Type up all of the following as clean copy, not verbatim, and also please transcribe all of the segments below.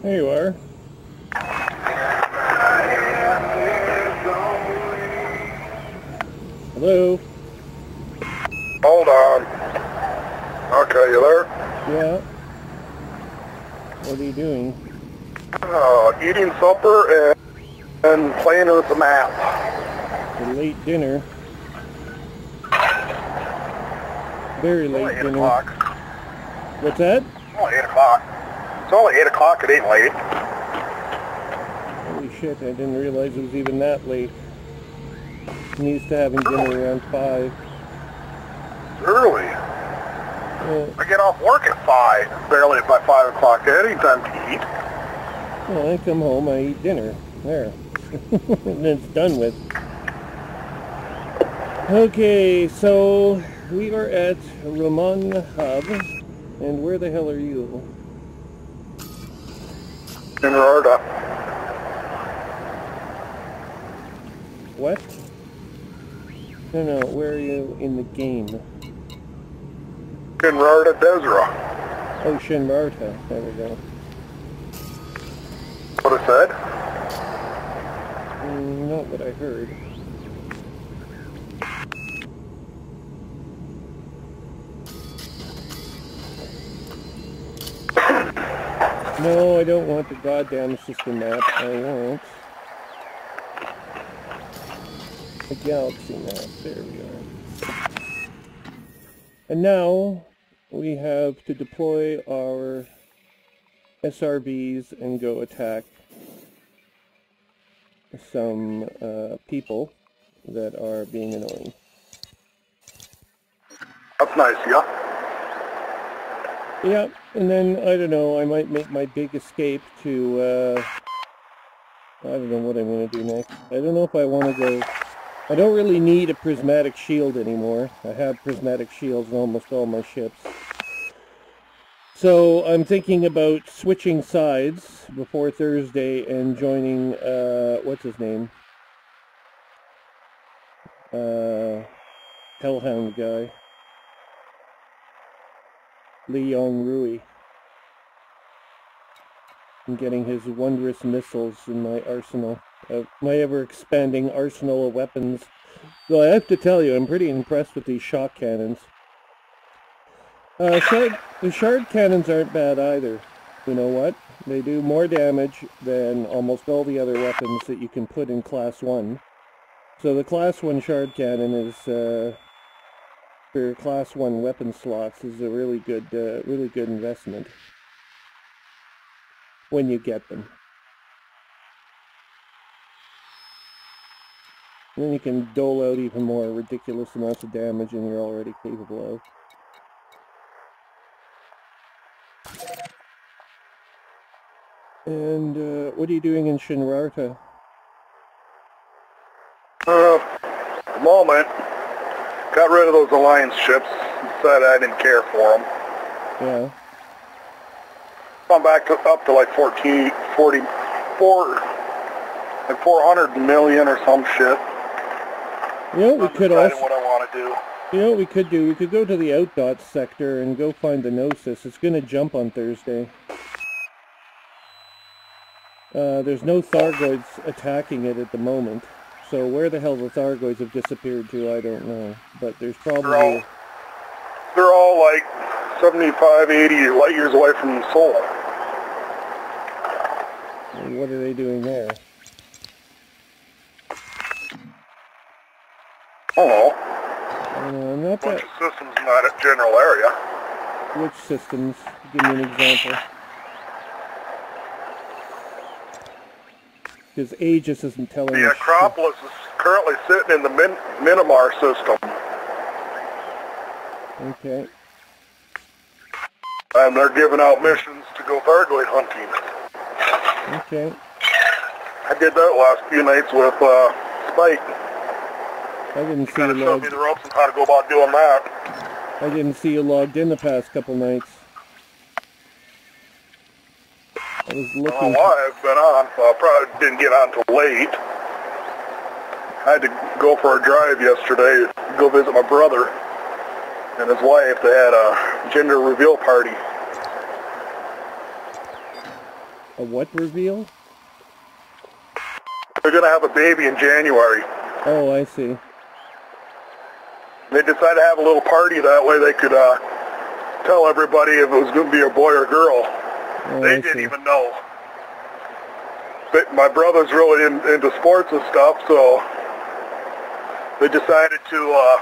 There you are. Hello? Hold on. Okay, you there? Yeah. What are you doing? Eating supper and playing with the map. A late dinner. Very late Only 8 dinner. o'clock. What's that? It's only 8 o'clock. It's only 8 o'clock. It ain't late. Holy shit, I didn't realize it was even that late. I'm used to having dinner around 5. It's early. I get off work at 5. Barely by 5 o'clock. That ain't time to eat. Well, I come home, I eat dinner. There. And it's done with. Okay, so we are at Ramon Hub. And where the hell are you? In Rarda. What? No, where are you in the game? In Rarda, Desra. Oh, Shinbarta. There we go. What I said? Not what I heard. No, I don't want the goddamn system map. I want a galaxy map. There we are. And now we have to deploy our SRBs and go attack some people that are being annoying. That's nice, yeah. Yeah, and then, I don't know, I might make my big escape to, I don't know what I'm going to do next. I don't know if I want to go... I don't really need a prismatic shield anymore. I have prismatic shields on almost all my ships. So I'm thinking about switching sides before Thursday and joining, what's his name? Hellhound guy. Leon Rui. And getting his wondrous missiles in my arsenal. My ever-expanding arsenal of weapons. Though I have to tell you, I'm pretty impressed with these shock cannons. The shard cannons aren't bad either. You know what? They do more damage than almost all the other weapons that you can put in Class 1. So the Class 1 shard cannon is, for Class 1 weapon slots, is a really good investment. When you get them. Then you can dole out even more ridiculous amounts of damage than you're already capable of. And what are you doing in Shinrarta? At the moment, got rid of those Alliance ships. Said I didn't care for them. Yeah. Gone back up to like 400 million or some shit. You know what we could also... what I want to do. You know what we could do? We could go to the outdots sector and go find the Gnosis. It's going to jump on Thursday. There's no Thargoids attacking it at the moment. So where the hell the Thargoids have disappeared to, I don't know. But there's probably... They're all like 75, 80 light years away from Seoul. And what are they doing there? Not bunch that. of systems in that general area. Which systems? Give me an example. Because Aegis isn't telling The us. Acropolis is currently sitting in the Minimar system. Okay. And they're giving out missions to go Thargoid hunting. Okay. I did that last few nights with Spike. I didn't see Kind you of showed logged. me the ropes and how to go about doing that. I didn't see you logged in the past couple nights. I was looking. Well, I've been on. Well, I probably didn't get on till late. I had to go for a drive yesterday to go visit my brother and his wife. They had a gender reveal party. A what reveal? They're going to have a baby in January. Oh, I see. They decided to have a little party that way they could tell everybody if it was going to be a boy or girl. Oh, They I didn't see. even know. But my brother's really into sports and stuff, so they decided to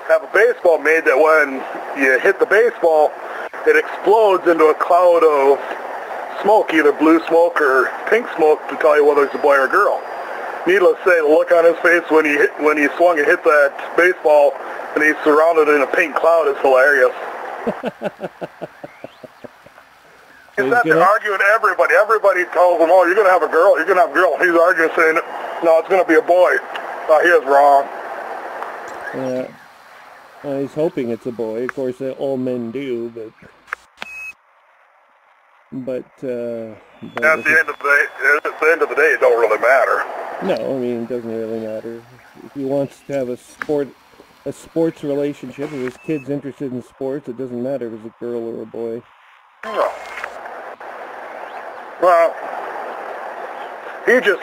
have a baseball made that when you hit the baseball, it explodes into a cloud of smoke, either blue smoke or pink smoke, to tell you whether it's a boy or girl. Needless to say, the look on his face when he swung and hit that baseball and he's surrounded in a pink cloud is hilarious. He sat there arguing to everybody. Everybody tells him, oh, you're going to have a girl, you're going to have a girl. He's arguing saying, no, it's going to be a boy. He is wrong. Yeah. He's hoping it's a boy. Of course, all men do, but At the end of the day, it don't really matter. no, I mean, it doesn't really matter. If he wants to have a sports relationship, if his kid's interested in sports, it doesn't matter if it's a girl or a boy. No. Well, he just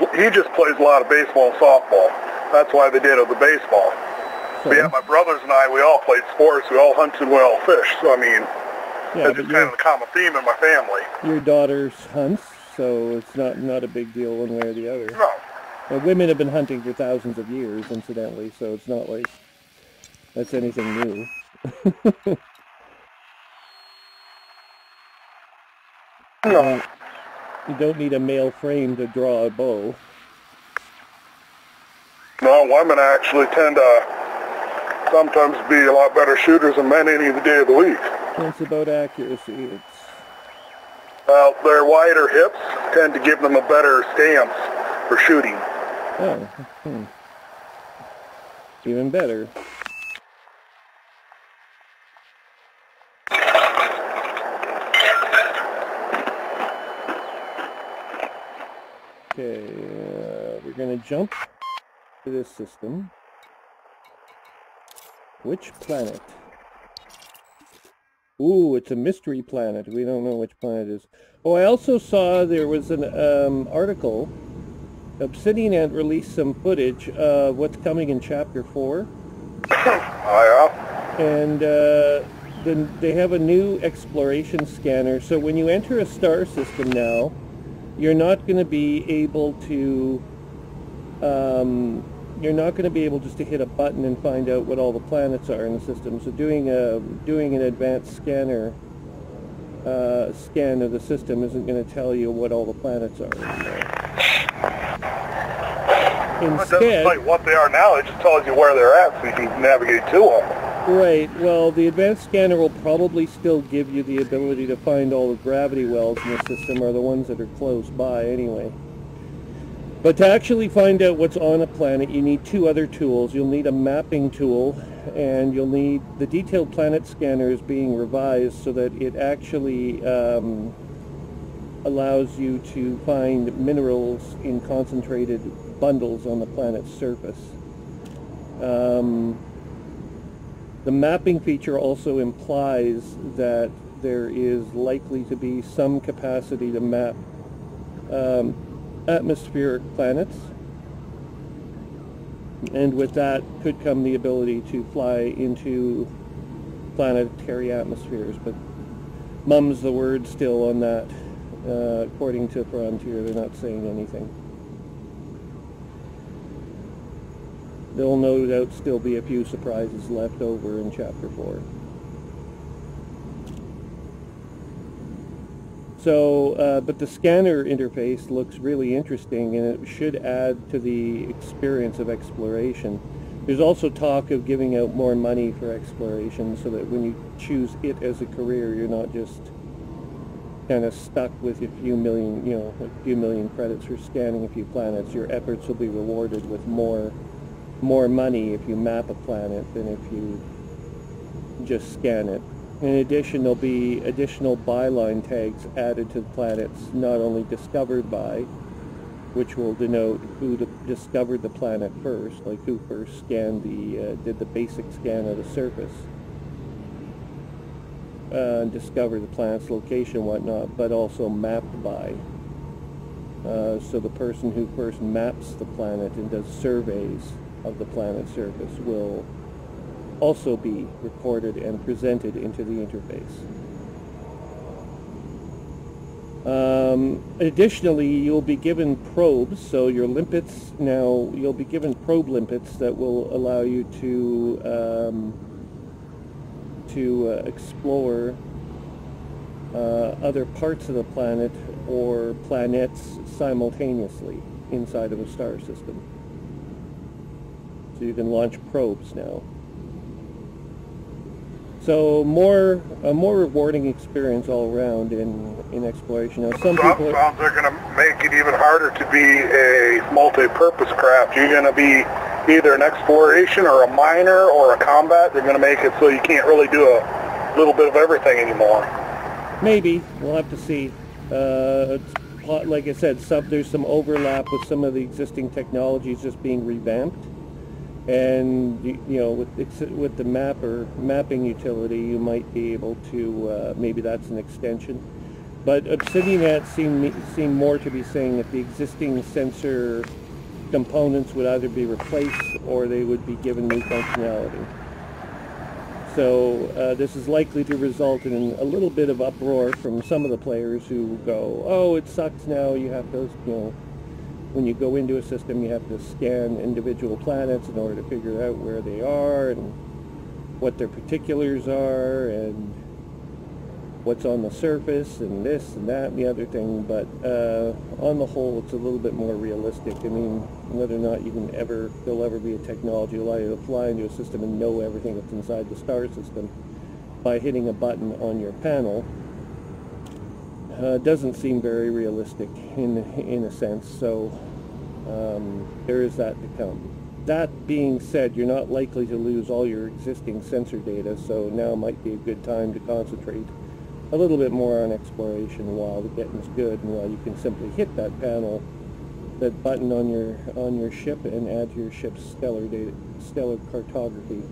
plays a lot of baseball and softball. That's why they did it with the baseball. So, But yeah, my brothers and I, we all played sports. We all hunted and we all fished. So I mean, yeah, that's just kind of the common theme in my family. your daughter hunts, so it's not a big deal one way or the other. No. Women have been hunting for thousands of years, incidentally, so it's not like that's anything new. No. You don't need a male frame to draw a bow. No, women actually tend to sometimes be a lot better shooters than men any day of the week. It's about accuracy. Well, their wider hips tend to give them a better stance for shooting. Oh, even better. Okay, we're going to jump to this system. Which planet? Ooh, it's a mystery planet. We don't know which planet it is. Oh, I also saw there was an article. Obsidian Ant released some footage of what's coming in Chapter 4. Oh, yeah? And then they have a new exploration scanner. So when you enter a star system now, you're not going to be able to just to hit a button and find out what all the planets are in the system. So doing an advanced scan of the system isn't going to tell you what all the planets are. It doesn't tell you what they are now, it just tells you where they're at so you can navigate to them. Right, well, the advanced scanner will probably still give you the ability to find all the gravity wells in the system, or the ones that are close by anyway. But to actually find out what's on a planet, you need two other tools. You'll need a mapping tool, and you'll need the detailed planet scanner is being revised so that it actually allows you to find minerals in concentrated bundles on the planet's surface. The mapping feature also implies that there is likely to be some capacity to map atmospheric planets, and with that could come the ability to fly into planetary atmospheres, but mum's the word still on that. According to Frontier, they're not saying anything. there'll no doubt still be a few surprises left over in Chapter 4. So, but the scanner interface looks really interesting, and it should add to the experience of exploration. There's also talk of giving out more money for exploration, so that when you choose it as a career, you're not just kind of stuck with a few million credits for scanning a few planets. Your efforts will be rewarded with more money if you map a planet than if you just scan it. In addition, there'll be additional byline tags added to the planets, not only discovered by, which will denote who discovered the planet first, like who first scanned did the basic scan of the surface, and discovered the planet's location and whatnot, but also mapped by. So the person who first maps the planet and does surveys of the planet's surface will also be recorded and presented into the interface. Additionally, you'll be given probes, so your limpets now, you'll be given probe limpets that will allow you to explore other parts of the planet or planets simultaneously inside of a star system. So you can launch probes now. So a more rewarding experience all around in exploration. Now, some people sounds they're going to make it even harder to be a multi-purpose craft. You're going to be either an exploration or a miner or a combat. They're going to make it so you can't really do a little bit of everything anymore. Maybe. We'll have to see. Like I said, there's some overlap with some of the existing technologies just being revamped. And with the mapping utility, you might be able to maybe that's an extension. But ObsidianNet seem more to be saying that the existing sensor components would either be replaced or they would be given new functionality. So this is likely to result in a little bit of uproar from some of the players who go, "Oh, it sucks now. You have to, when you go into a system, you have to scan individual planets in order to figure out where they are and what their particulars are and what's on the surface and this and that and the other thing." But on the whole, it's a little bit more realistic. I mean, whether or not there'll ever be a technology allow you to fly into a system and know everything that's inside the star system by hitting a button on your panel doesn't seem very realistic in a sense. So there is that to come. That being said, you're not likely to lose all your existing sensor data, so now might be a good time to concentrate a little bit more on exploration while the getting's good, and while you can simply hit that panel, that button on your ship, and add to your ship's stellar cartography,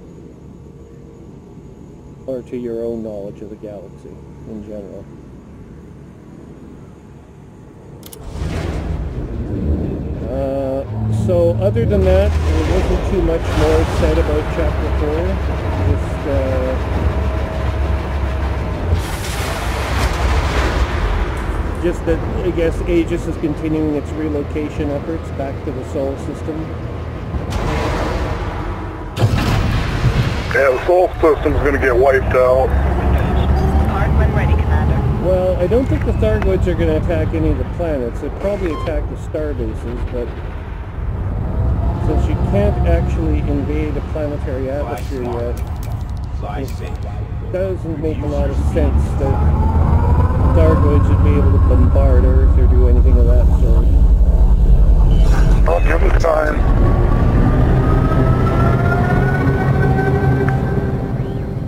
or to your own knowledge of the galaxy in general. So other than that, there wasn't too much more said about Chapter 4. Just that, I guess, Aegis is continuing its relocation efforts back to the Sol system. Yeah, the Sol system's going to get wiped out. Card when ready, Commander. Well, I don't think the Thargoids are going to attack any of the planets. They'll probably attack the star bases, but since you can't actually invade a planetary atmosphere yet, it doesn't make a lot of sense that Thargoids would be able to bombard Earth or do anything of that sort. I'll give it time.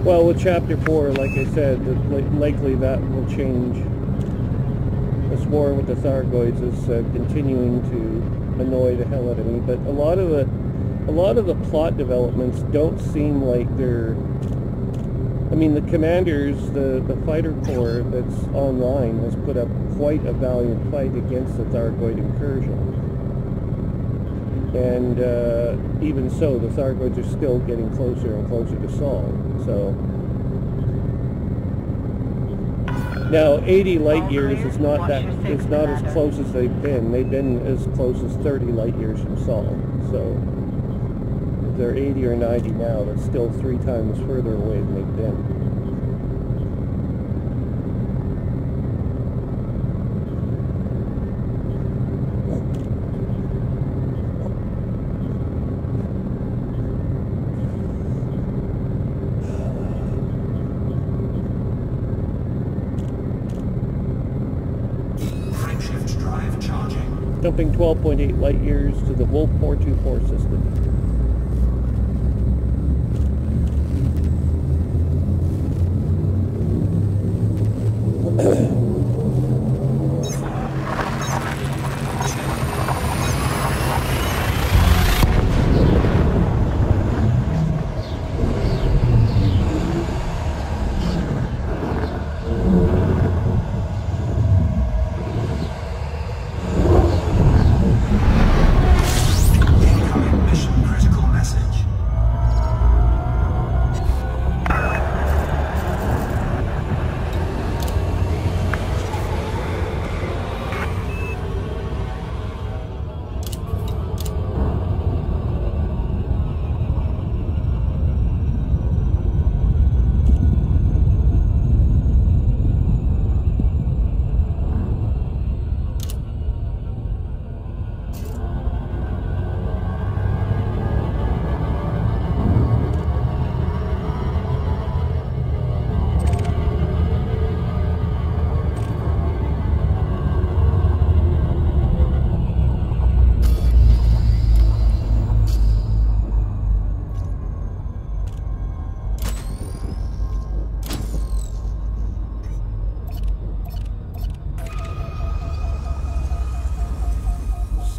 Well, with Chapter 4, like I said, likely that will change. This war with the Thargoids is continuing to annoy the hell out of me, but a lot of the plot developments don't seem like they're... I mean, the commanders, the fighter corps that's online has put up quite a valiant fight against the Thargoid incursion. And even so, the Thargoids are still getting closer and closer to Sol. So now 80 light years is not as close as they've been. They've been as close as 30 light years from Sol. So they're 80 or 90 now. That's still 3 times further away than they've been. Jumping 12.8 light years to the Wolf 424 system.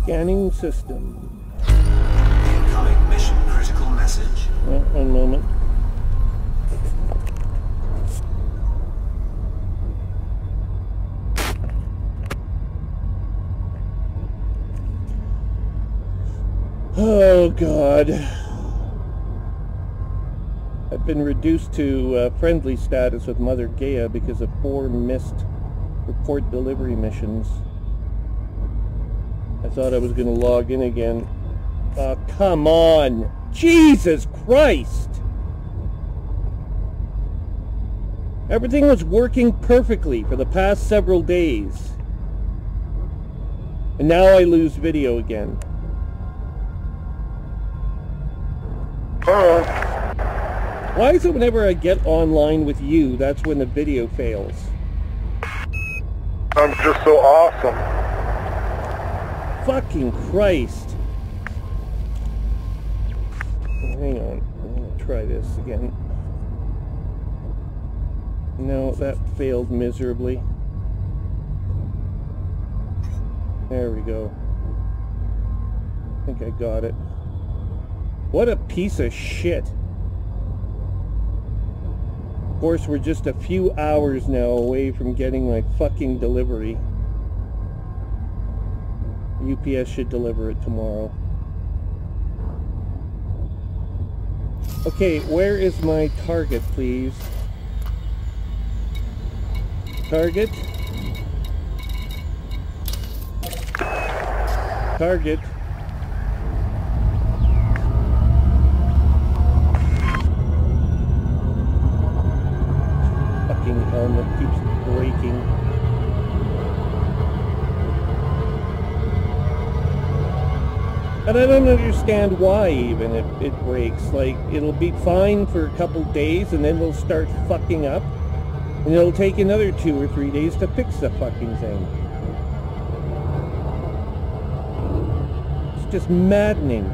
Scanning system. Incoming mission critical message. Oh, one moment. Oh God. I've been reduced to friendly status with Mother Gaia because of 4 missed report delivery missions. I thought I was going to log in again. Oh, come on! Jesus Christ! Everything was working perfectly for the past several days. And now I lose video again. Why is it whenever I get online with you, that's when the video fails? I'm just so awesome. Fucking Christ. Hang on. I'm going to try this again. No, that failed miserably. There we go. I think I got it. What a piece of shit. Of course, we're just a few hours now away from getting my fucking delivery. UPS should deliver it tomorrow. Okay, where is my target, please? Target. Target. Fucking helmet keeps breaking. And I don't understand why even it breaks. Like, it'll be fine for a couple days and then it'll start fucking up. And it'll take another 2 or 3 days to fix the fucking thing. It's just maddening.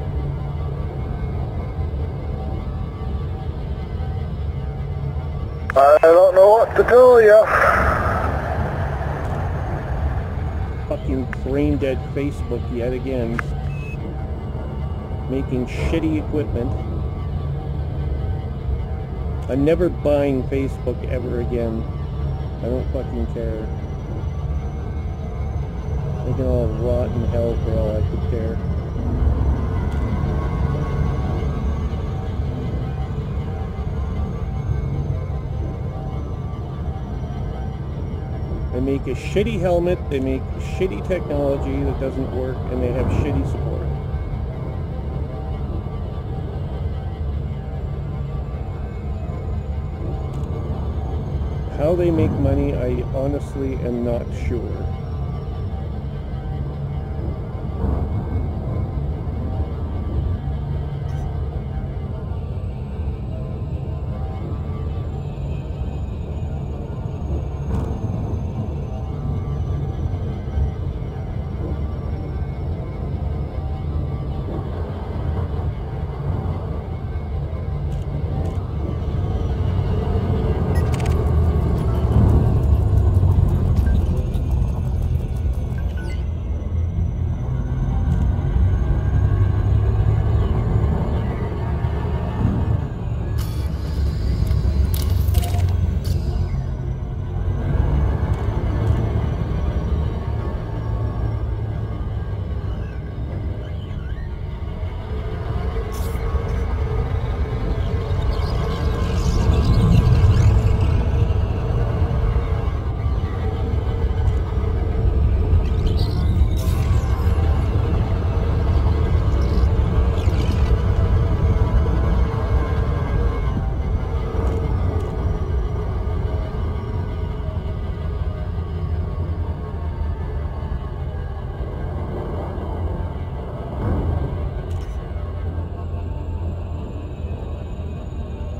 I don't know what to tell you. Fucking brain-dead Facebook yet again. Making shitty equipment. I'm never buying Facebook ever again. I don't fucking care. They can all rot in hell for all I could care. They make a shitty helmet, they make shitty technology that doesn't work, and they have shitty support. How they make money, I honestly am not sure.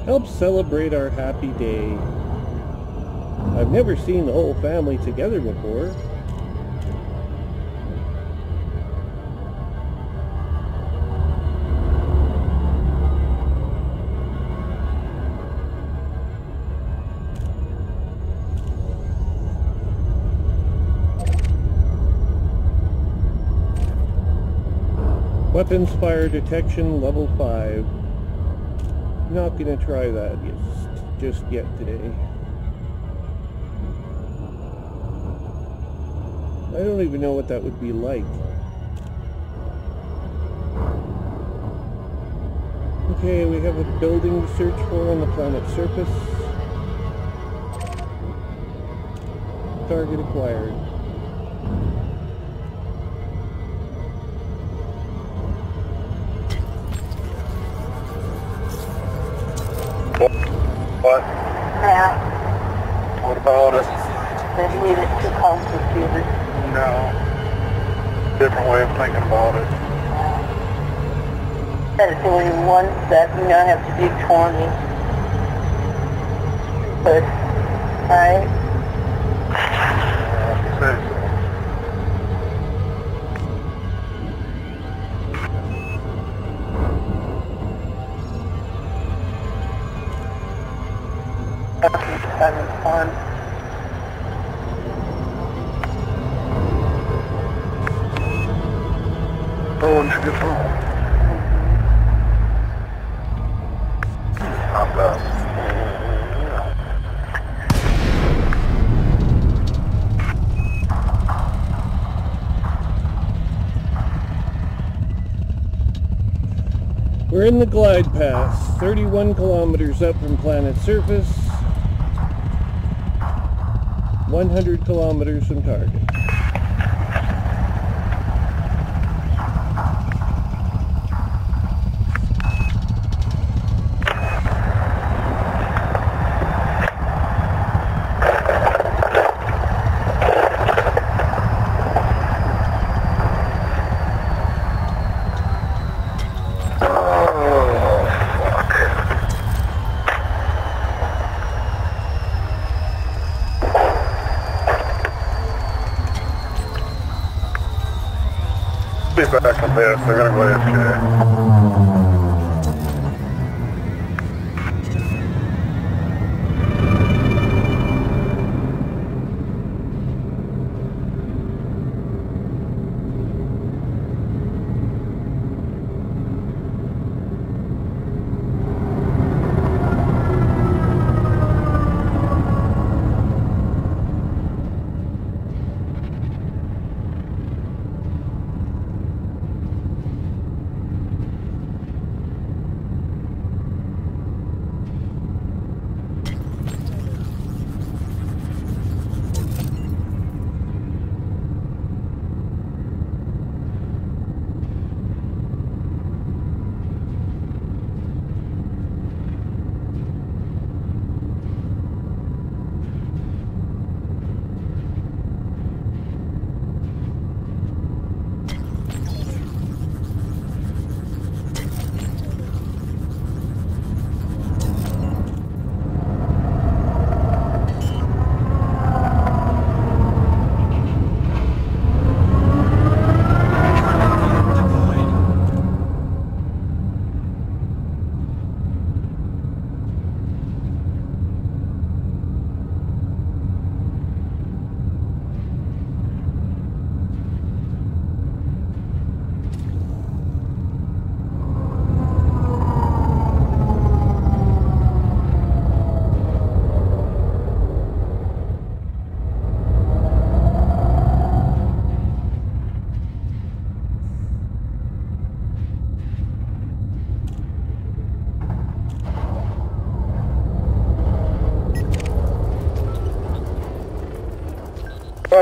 Help celebrate our happy day. I've never seen the whole family together before. Weapons fire detection level 5. Not gonna try that just yet today. I don't even know what that would be like. Okay, we have a building to search for on the planet's surface. Target acquired. What? Yeah, What about it? they believe it's too complicated. No. Different way of thinking about it. That's only one set, you don't have to do 20. But, right? Say so. Having fun. Oh, when she gets home. Not bad. We're in the glide path, 31 kilometers up from planet's surface, 100 kilometers from target. Be back on this. They're gonna go AFK.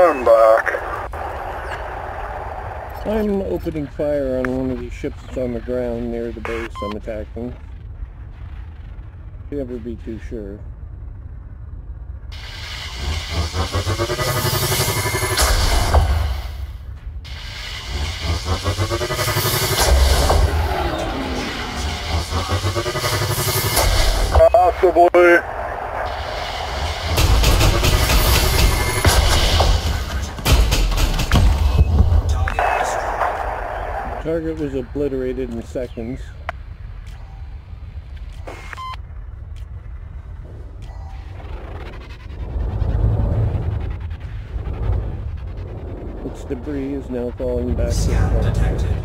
I'm back. I'm opening fire on one of these ships that's on the ground near the base I'm attacking. If you ever be too sure. Possibly. Target was obliterated in seconds. Its debris is now falling back to the Scan front. detected.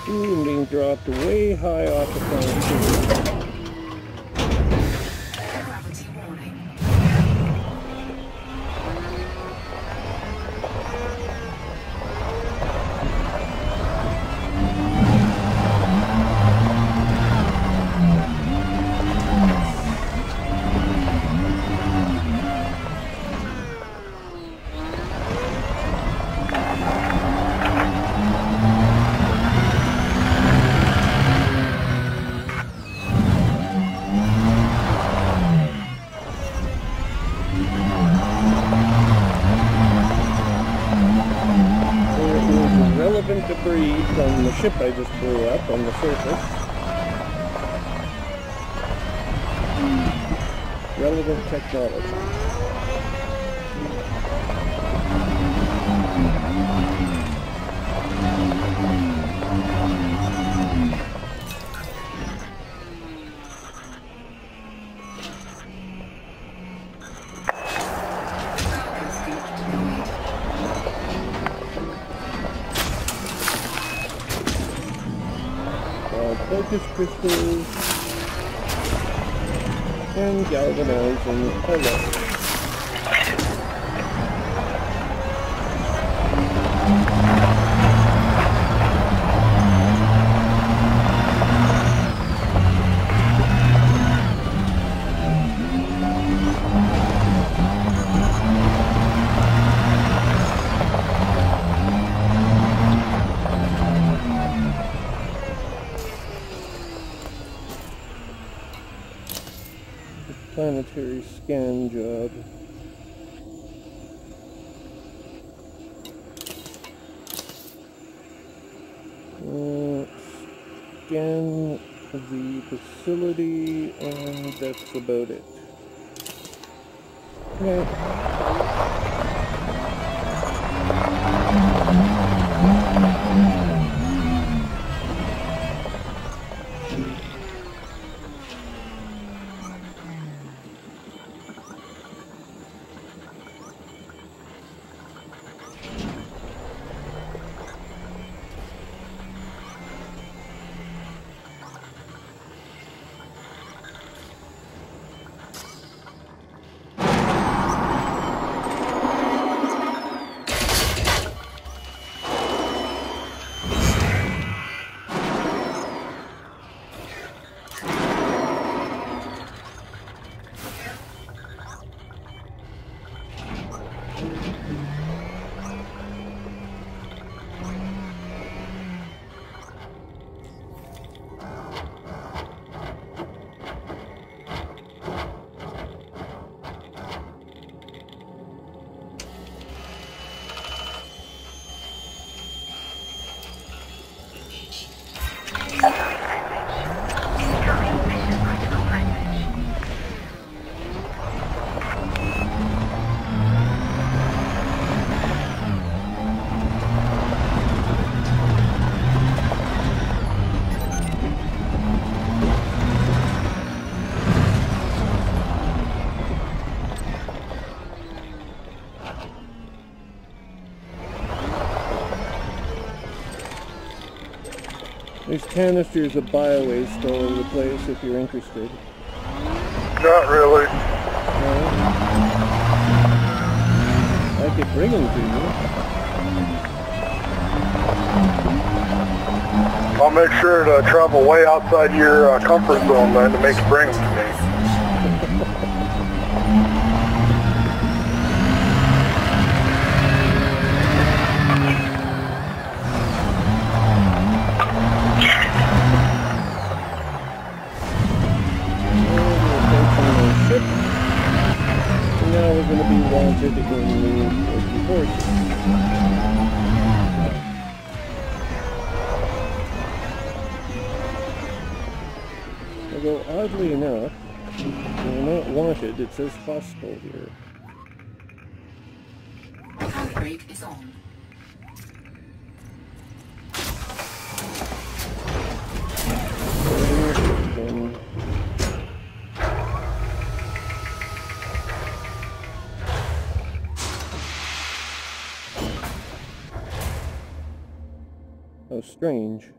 Ooh, I'm being dropped way high off the planet. Gravity warning. Relevant debris from the ship I just blew up on the surface. Relevant technology. Focus crystals and galvanizing. Hello. Planetary scan job. Scan the facility, and that's about it. Okay. There's canisters of biowaste all over the place if you're interested. Not really. No? I could bring them to you. I'll make sure to travel way outside your comfort zone then to make you bring them to me. And now we're going to be wanted in the forces. Although, oddly enough, we're not wanted, it says hostile here. Handbrake is on. And oh, strange.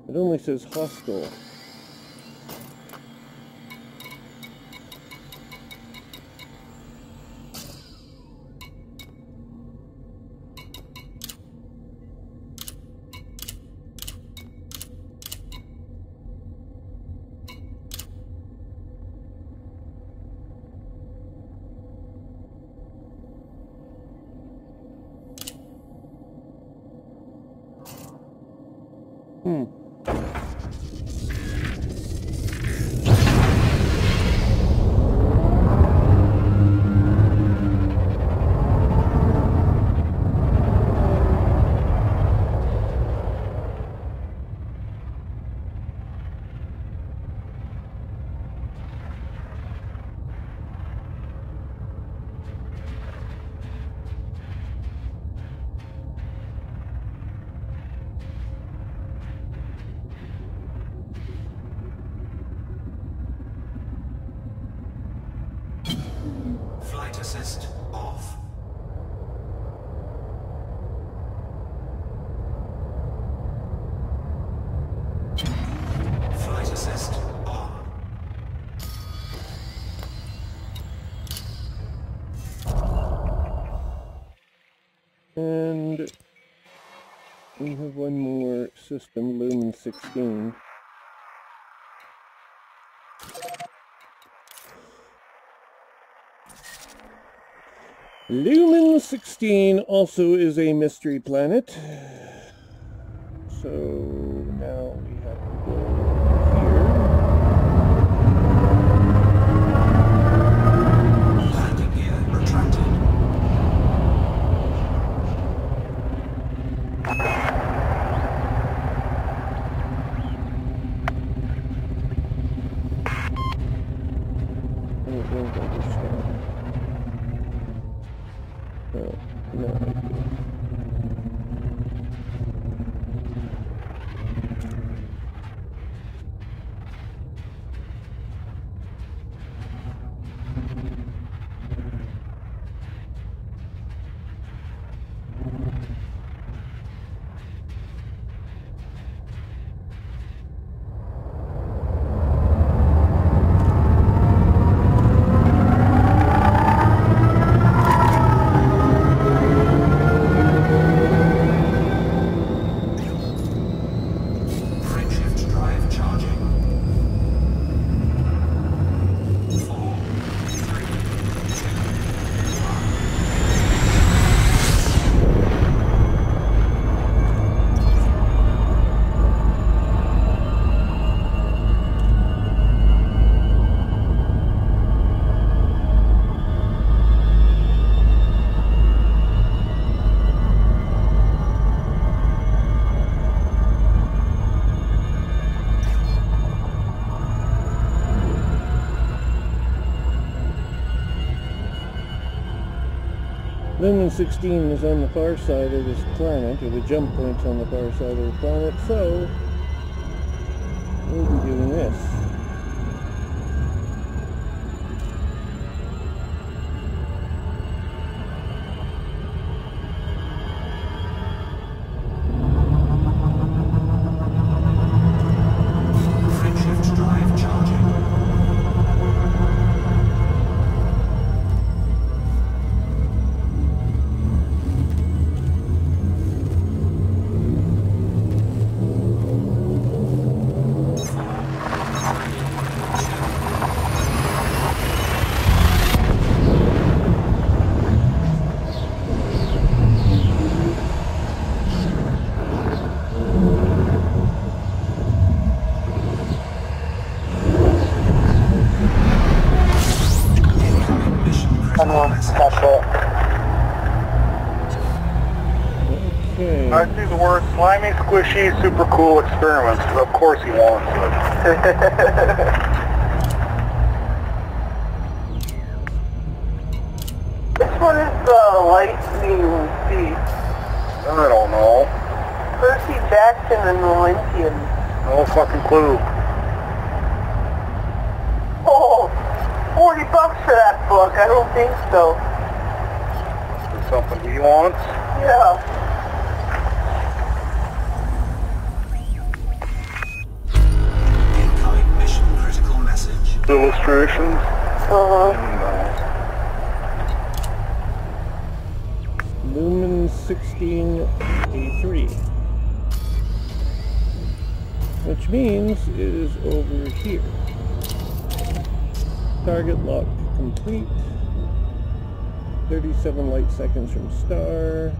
It only says hostile. Flight assist off. Flight assist on. And we have one more system, Lumen 16. Lumen 16 also is a mystery planet. So now we have to go here. Landing gear retracted. Oh, it won't understand. Oh, no idea. Frameshift drive charging. 4, 3, Lumen 16 is on the far side of this planet, or the jump point's on the far side of the planet, so we'll be doing this. message. That's all. Okay. I see the word slimy, squishy, super cool experiments. Of course he wants it. Which one is the Lightning Thief? I don't know. Percy Jackson and the Olympians. No fucking clue. Oh, $40 for that book. I don't think so. Is it something he wants? Yeah. Incoming mission critical message. Illustrations? Uh-huh. Lumen 16A3. Which means it is over here. Target lock complete. 37 light seconds from star.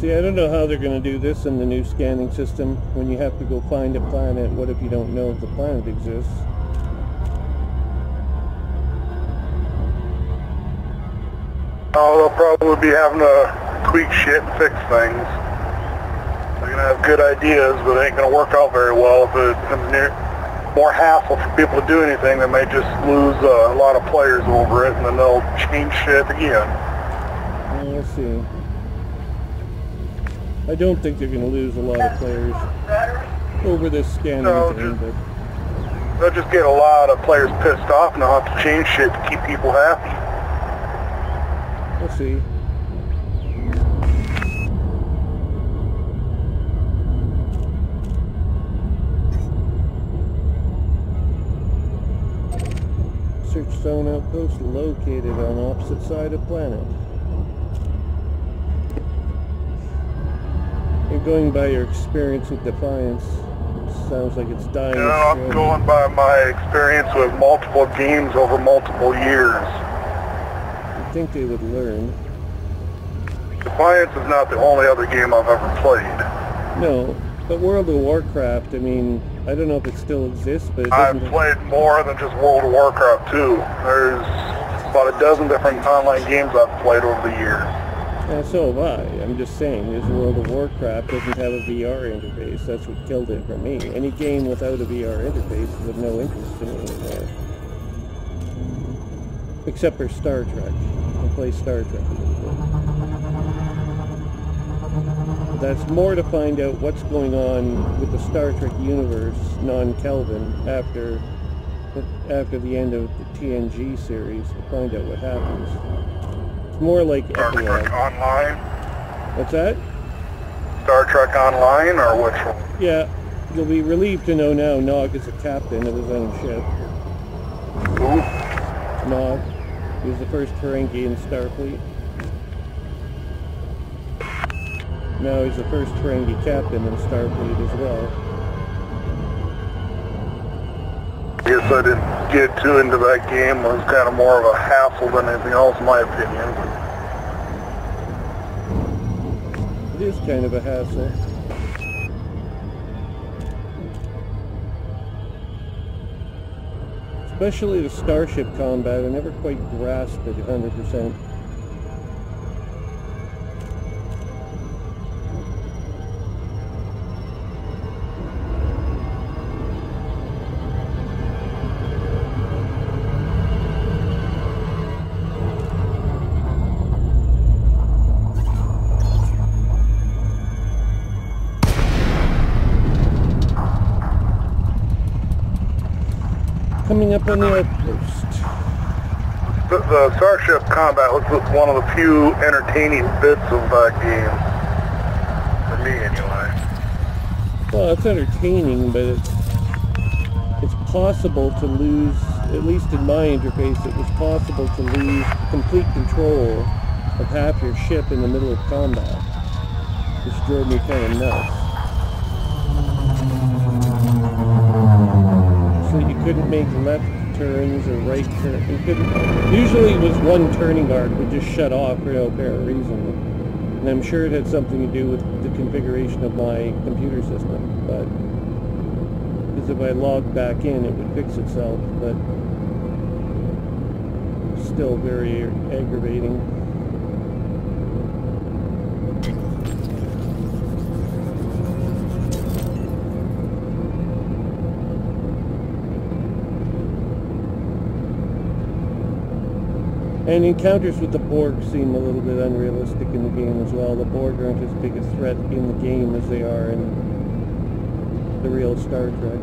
See, I don't know how they're going to do this in the new scanning system. When you have to go find a planet, what if you don't know if the planet exists? Oh, they'll probably be having to tweak shit and fix things. They're going to have good ideas, but it ain't going to work out very well. If it becomes more hassle for people to do anything, they may just lose a lot of players over it, and then they'll change shit again. Let's see. I don't think they're going to lose a lot of players over this scanning thing, but they'll just get a lot of players pissed off, and they'll have to change shit to keep people happy. we'll see. Search zone outpost located on opposite side of planet. You're going by your experience with Defiance. It sounds like it's dying. You know, I'm going by my experience with multiple games over multiple years. You'd think they would learn. Defiance is not the only other game I've ever played. No, but World of Warcraft, I mean, I don't know if it still exists, but it I've doesn't... played more than just World of Warcraft 2. There's about a dozen different online games I've played over the years. So have I. I'm just saying, this World of Warcraft doesn't have a VR interface. That's what killed it for me. Any game without a VR interface is of no interest to me anymore. Except for Star Trek. I play Star Trek a little bit. But that's more to find out what's going on with the Star Trek universe, non-Kelvin, after the end of the TNG series, to find out what happens. More like Star Trek Online? What's that? Star Trek Online, or which one? Yeah, you'll be relieved to know now Nog is a captain of his own ship. Who? Nog. He was the first Ferengi in Starfleet. Now he's the first Ferengi captain in Starfleet as well. I guess I didn't get too into that game. It was kind of more of a hassle than anything else, in my opinion. It is kind of a hassle. Especially the starship combat, I never quite grasped it 100%. Coming up on the outpost. The starship combat was one of the few entertaining bits of that game. For me, anyway. Well, it's entertaining, but it's possible to lose, at least in my interface, it was possible to lose complete control of half your ship in the middle of combat, which drove me kind of nuts. So you couldn't make left turns or right turns. You couldn't. Usually it was one turning arc would just shut off for no apparent reason. And I'm sure it had something to do with the configuration of my computer system, but because if I logged back in, it would fix itself, but still very aggravating. And encounters with the Borg seem a little bit unrealistic in the game as well. The Borg aren't as big a threat in the game as they are in the real Star Trek.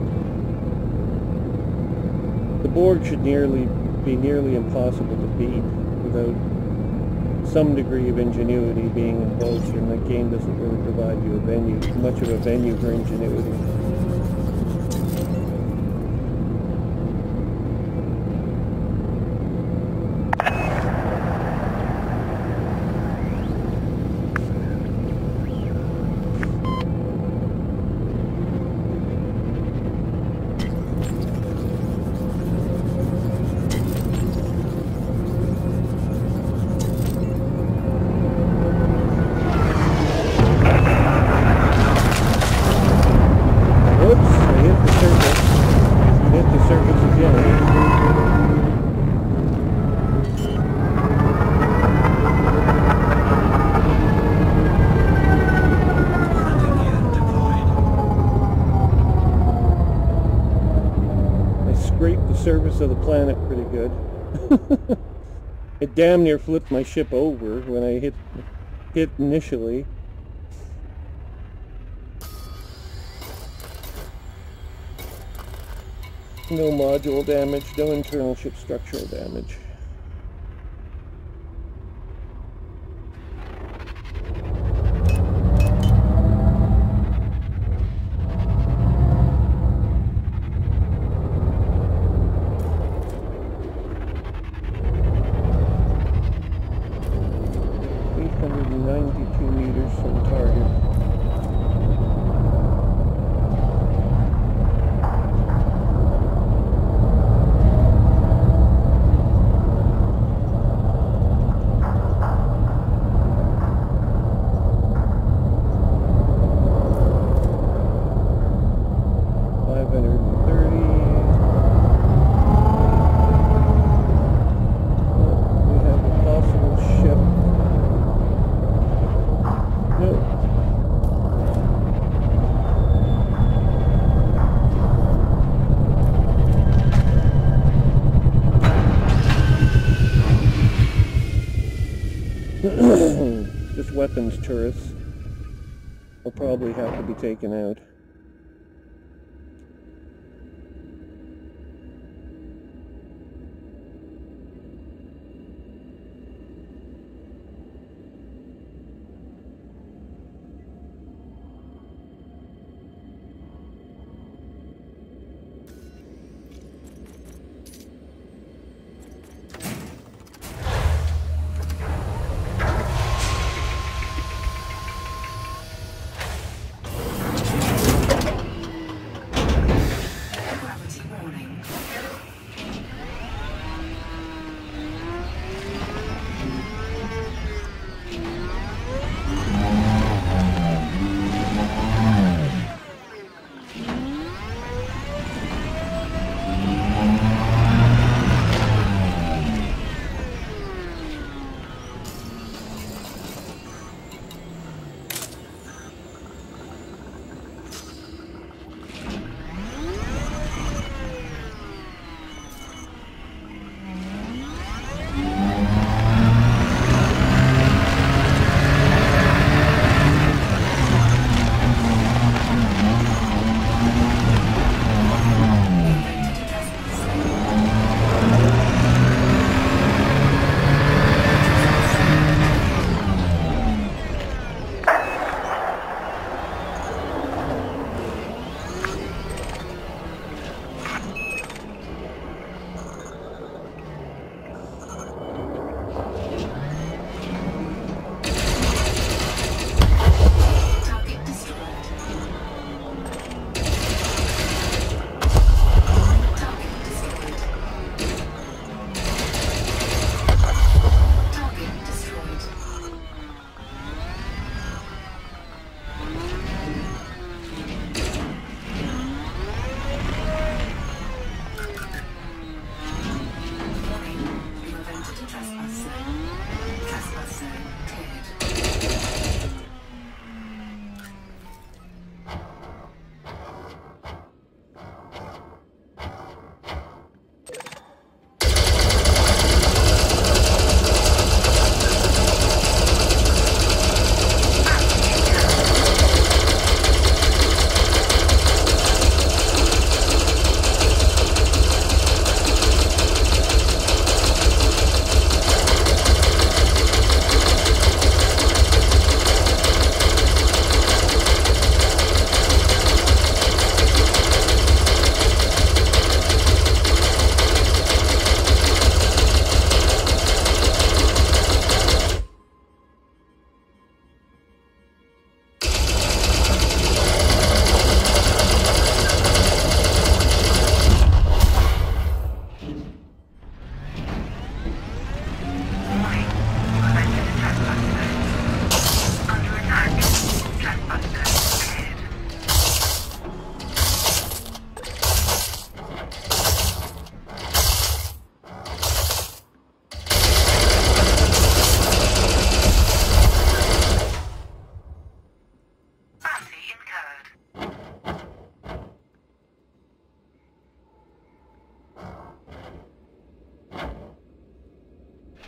The Borg should be nearly impossible to beat without some degree of ingenuity being invoked, and the game doesn't really provide you much of a venue for ingenuity. Surface of the planet pretty good. It damn near flipped my ship over when I hit initially. No module damage, no internal ship structural damage. Just weapons turrets will probably have to be taken out.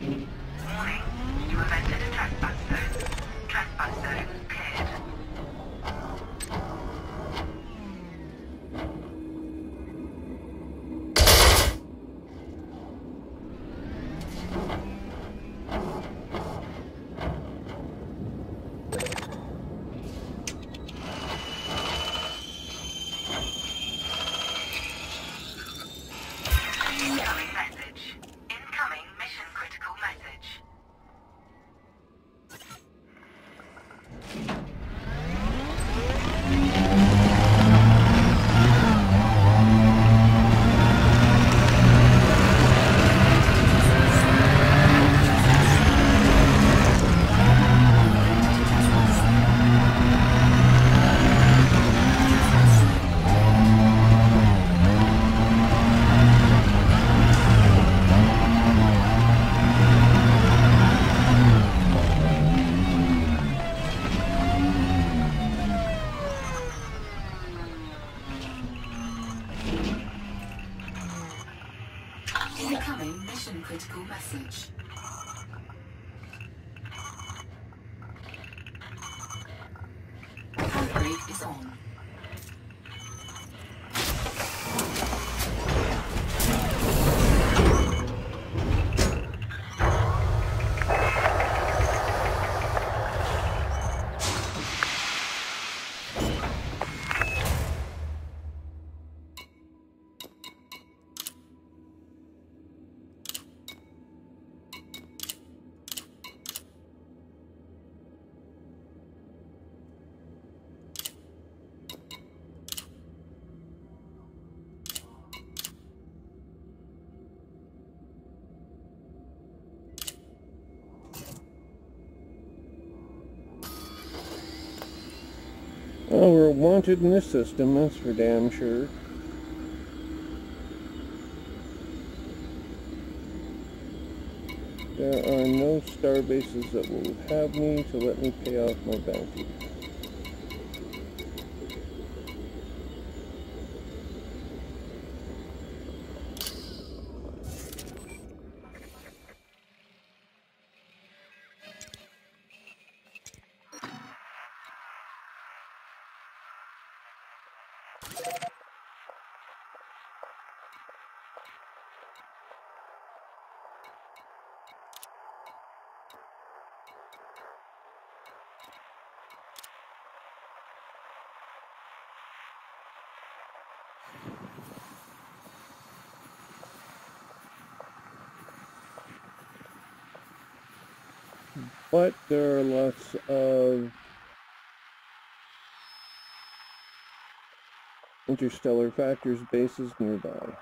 Warning, you have entered a trespass zone. Trespass zone cleared. Incoming message. Incoming mission critical message. Incoming mission critical message. Handbrake is on. Oh, we're wanted in this system, that's for damn sure. There are no star bases that will have me to let me pay off my bounty. But there are lots of interstellar factors bases nearby.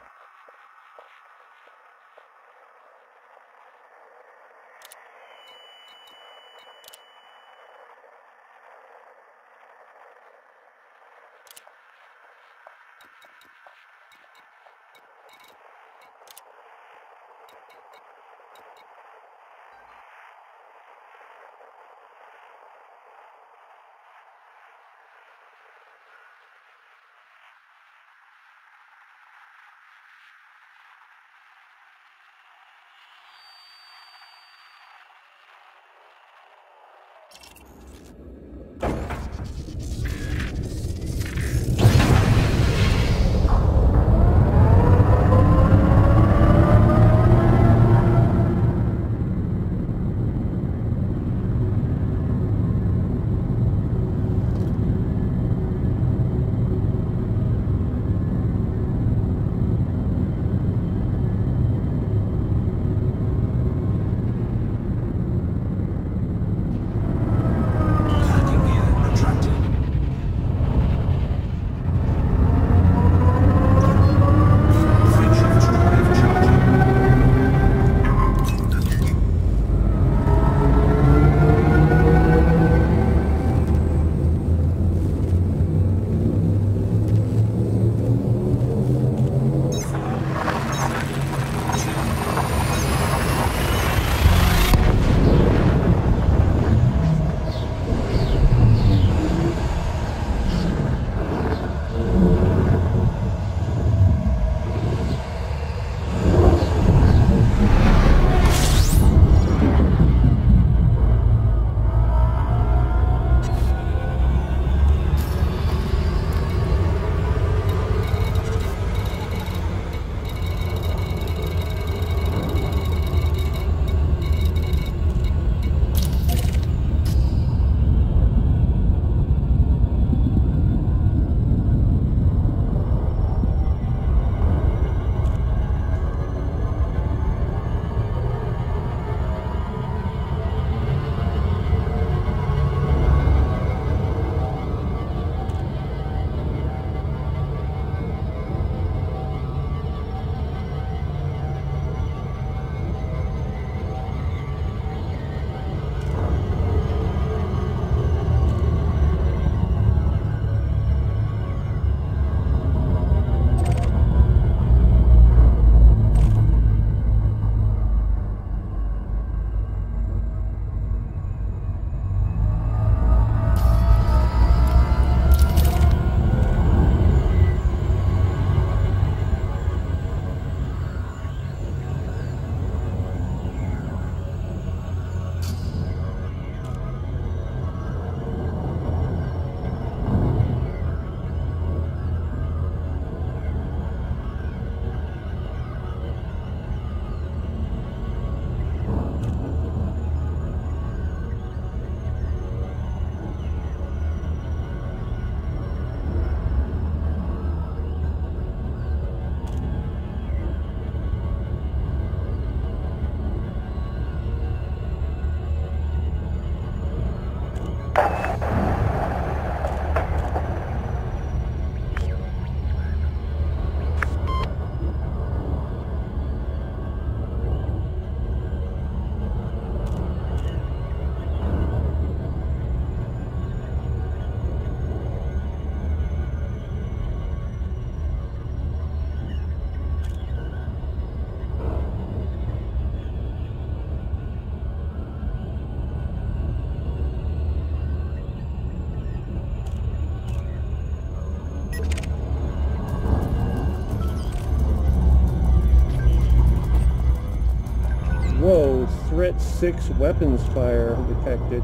Whoa, threat 6 weapons fire detected.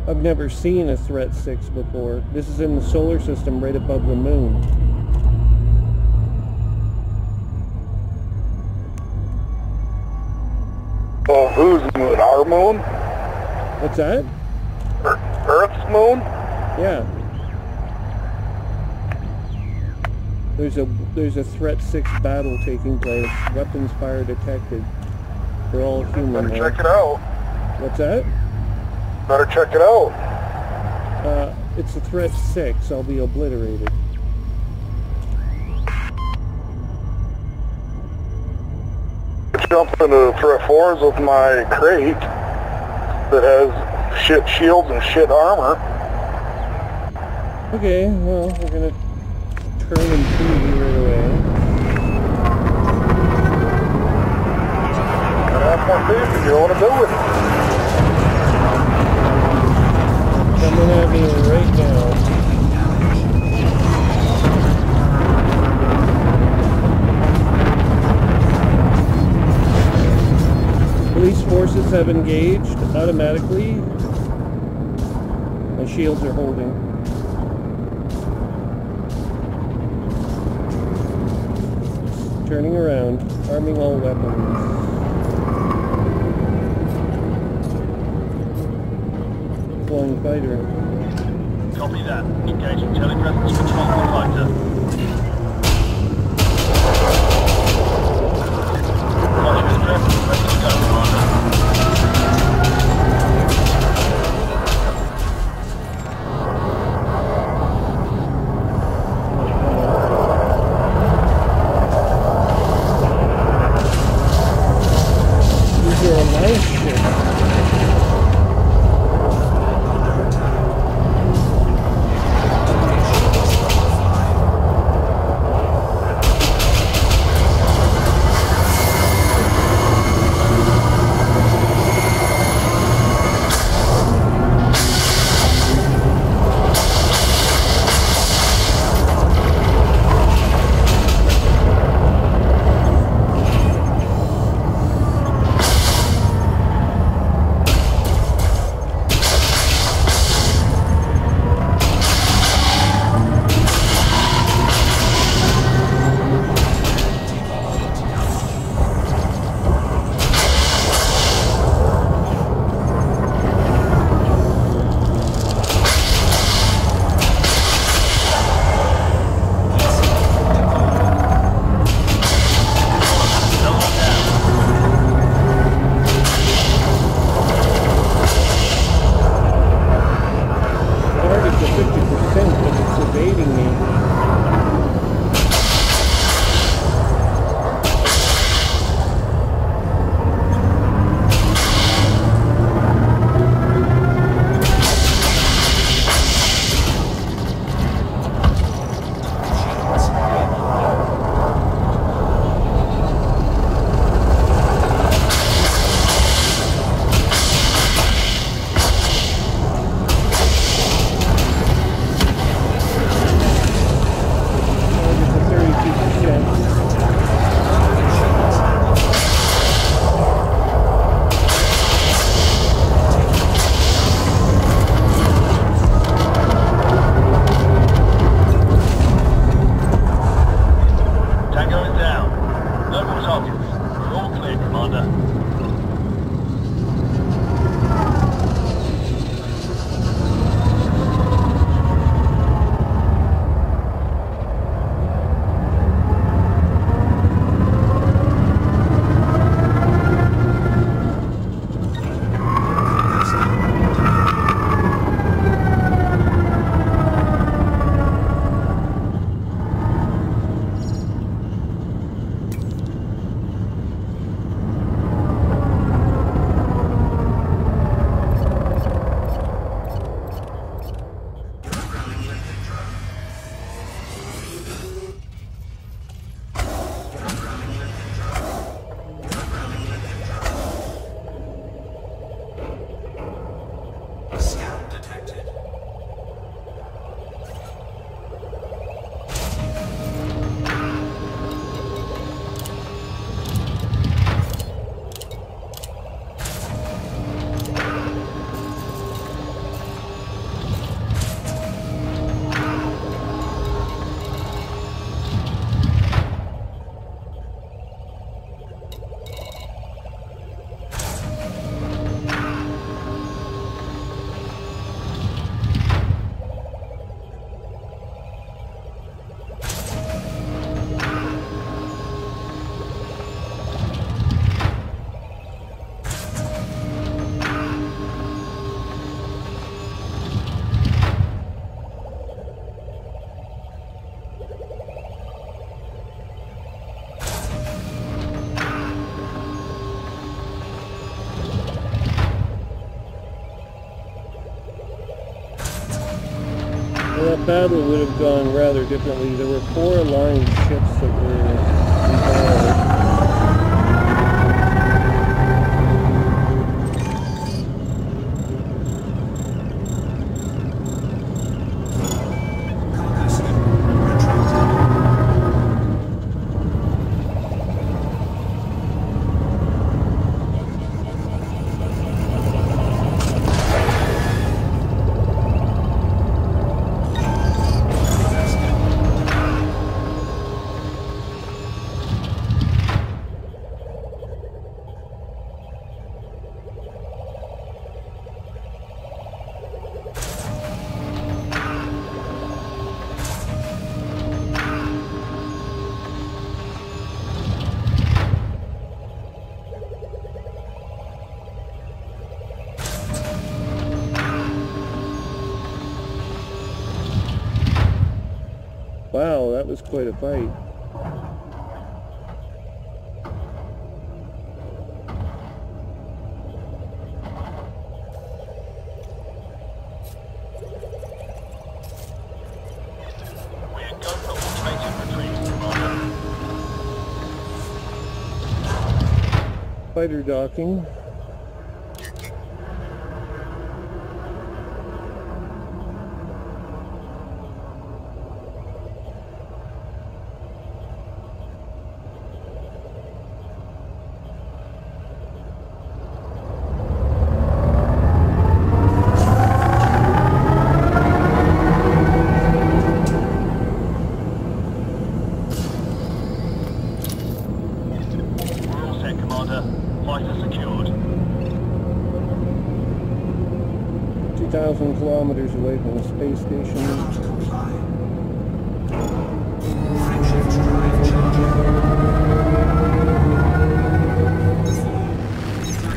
I've never seen a threat 6 before. This is in the solar system right above the moon. Well, whose moon? Our moon? What's that? Earth's moon? Yeah. There's a threat 6 battle taking place. Weapons fire detected. They're all human. Better check it out. What's that? Better check it out. It's a threat 6. I'll be obliterated. Jump into threat 4s with my crate that has shit shields and shit armor. Okay, well, we're gonna turn and prove you right away. Gotta have more faith if you want to do it. Coming at me right now. Police forces have engaged automatically. My shields are holding. Turning around, arming all weapons. Flying fighter. Copy that. Engaging telepresence control for fighter. Roger, is present. Ready to go, Commander. These are a nice ship. battle would have gone rather differently. There were 4 aligned ships that were involved. Wow, that was quite a fight. We're go for automated retreat, Commander. Fighter docking. We're all set, Commander. Fighter secured. 2,000 kilometers away from the space station. Comply. Friendships drive charging. 4, 3,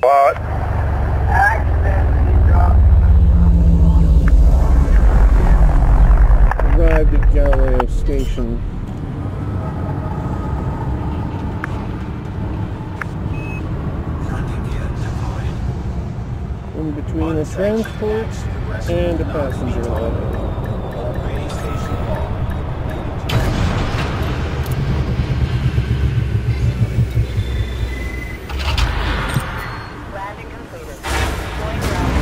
What? Arrived at Galileo Station. landing gear deployed. In between a transport and a passenger line. Base station log. Landing completed. Deploying ground.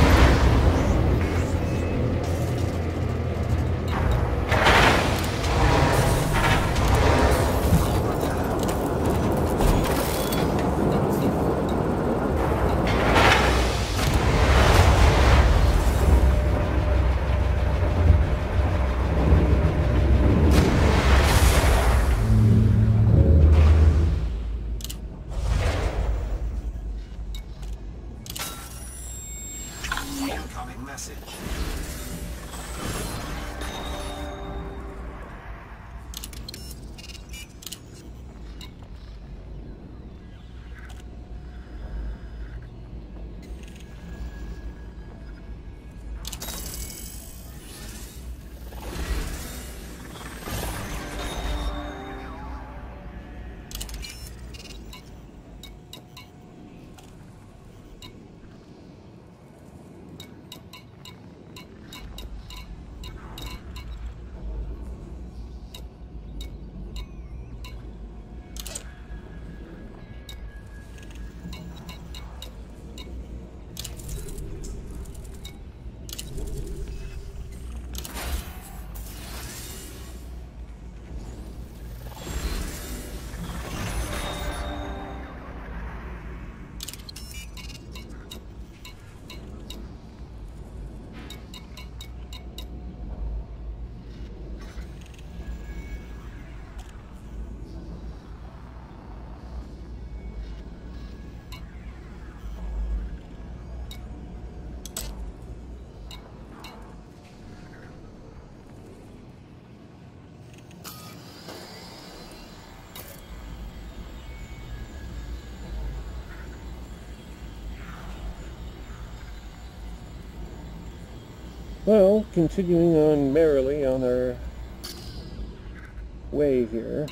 Well, continuing on merrily on our way here.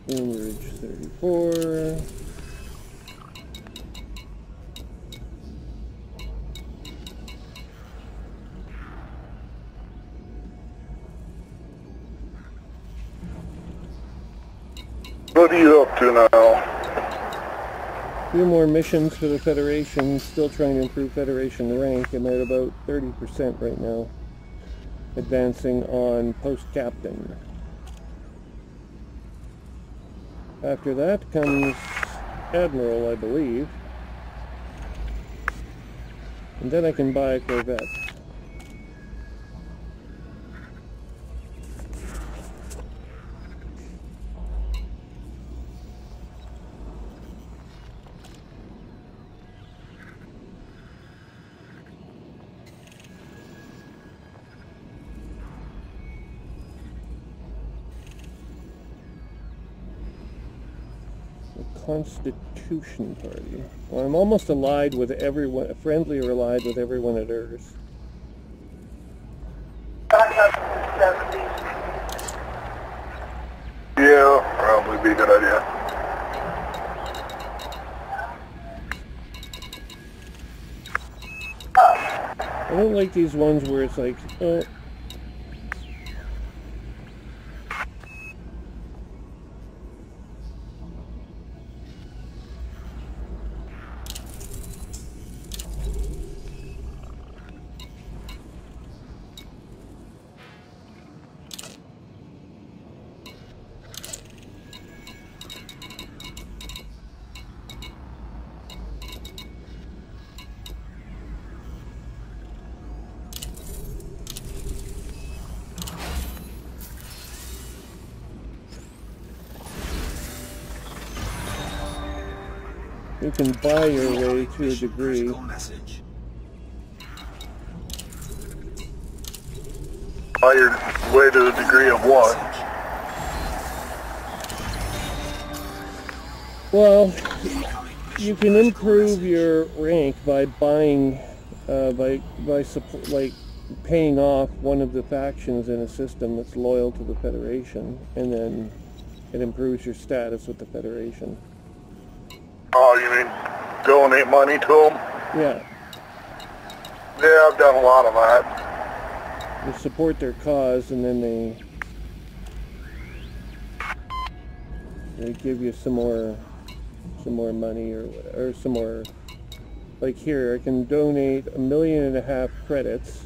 Ridge 34. What are you up to now? A few more missions for the Federation. Still trying to improve Federation rank. I'm at about 30% right now. Advancing on post-captain. After that comes Admiral, I believe. And then I can buy a Corvette. Constitution Party. Well, I'm almost allied with everyone, friendly or allied with everyone at Earth. Back up to the 70s. Yeah, probably be a good idea. I don't like these ones where it's like, oh, you can buy your way to a Mission degree. critical message. By your way to the degree of what? Well, you can improve your rank by buying, like paying off one of the factions in a system that's loyal to the Federation, and then it improves your status with the Federation. Oh, you mean donate money to them? Yeah, Yeah, I've done a lot of that. you support their cause, and then they give you some more money or some more. Like here, I can donate 1.5 million credits.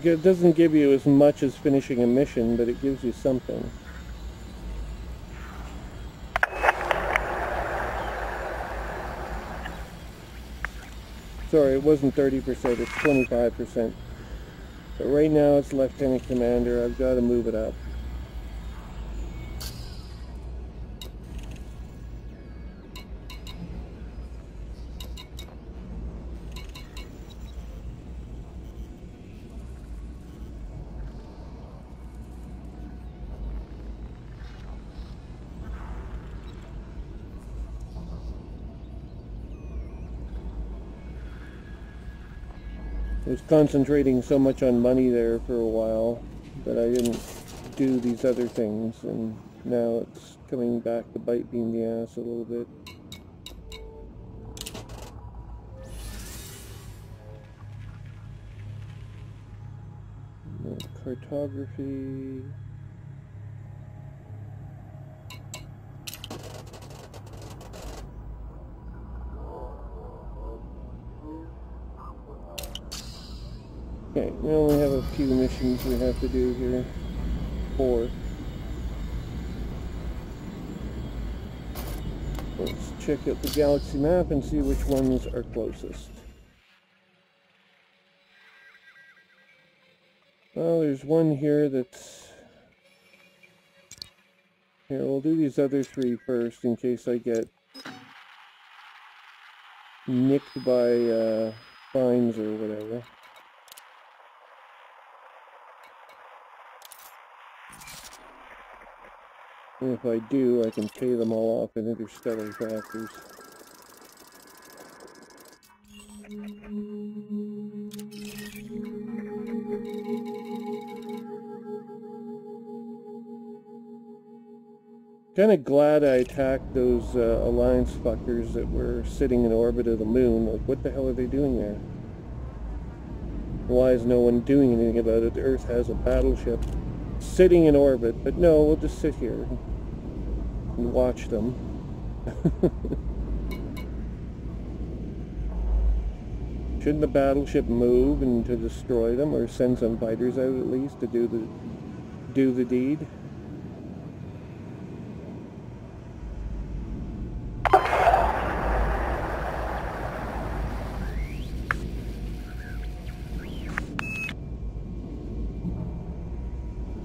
It doesn't give you as much as finishing a mission, but it gives you something. Sorry, it wasn't 30%, it's 25%. But right now it's Lieutenant Commander. I've got to move it up. I was concentrating so much on money there for a while that I didn't do these other things, and now it's coming back to bite me in the ass a little bit. cartography. Okay, we only have a few missions we have to do here. 4. Let's check out the galaxy map and see which ones are closest. Well, there's one here that's... Here, we'll do these other 3 first in case I get nicked by fines or whatever. And if I do, I can pay them all off in interstellar factors. Kind of glad I attacked those Alliance fuckers that were sitting in orbit of the moon. Like, what the hell are they doing there? Why is no one doing anything about it? The Earth has a battleship sitting in orbit, but no, we'll just sit here and watch them. Shouldn't the battleship move and to destroy them, or send some fighters out at least to do the deed?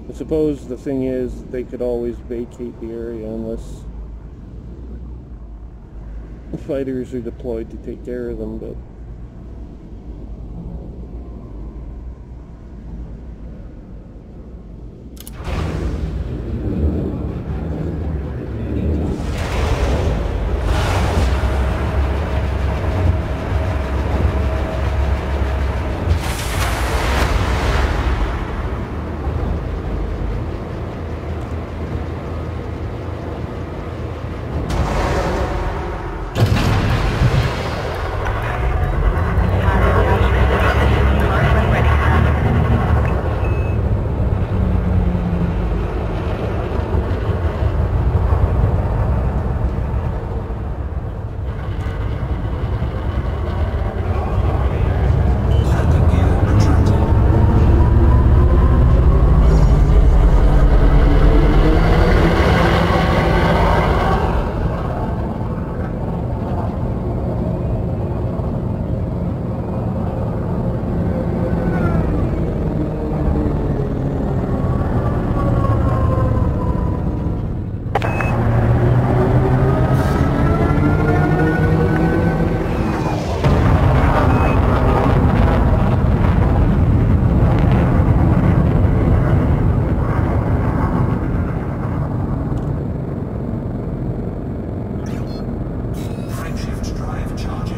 I suppose the thing is they could always vacate the area unless fighters are deployed to take care of them, but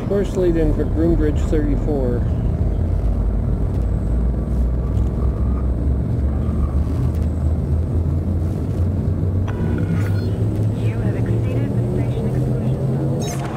course lead in for Groombridge 34. You have exceeded the station exclusion zone.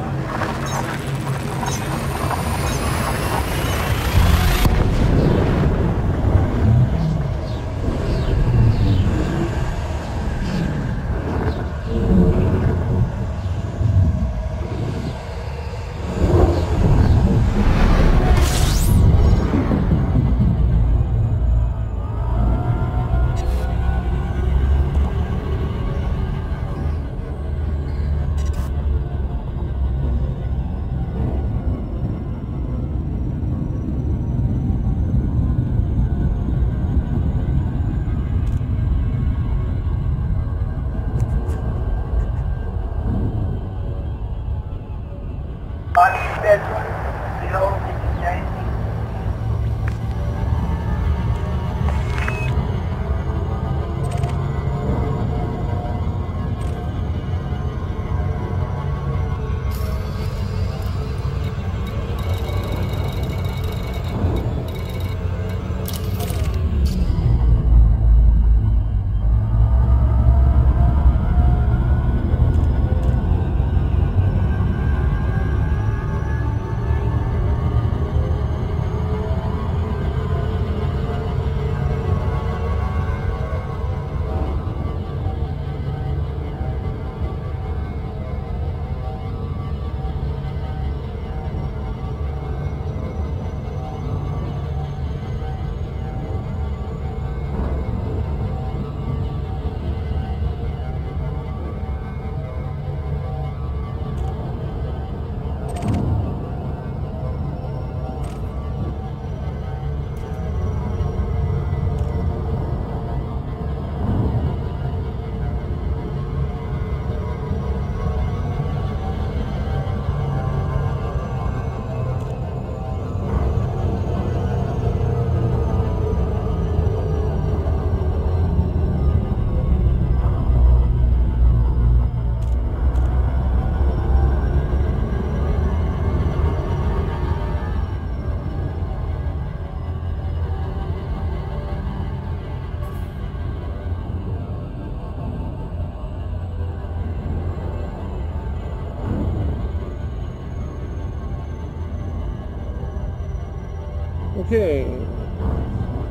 Okay.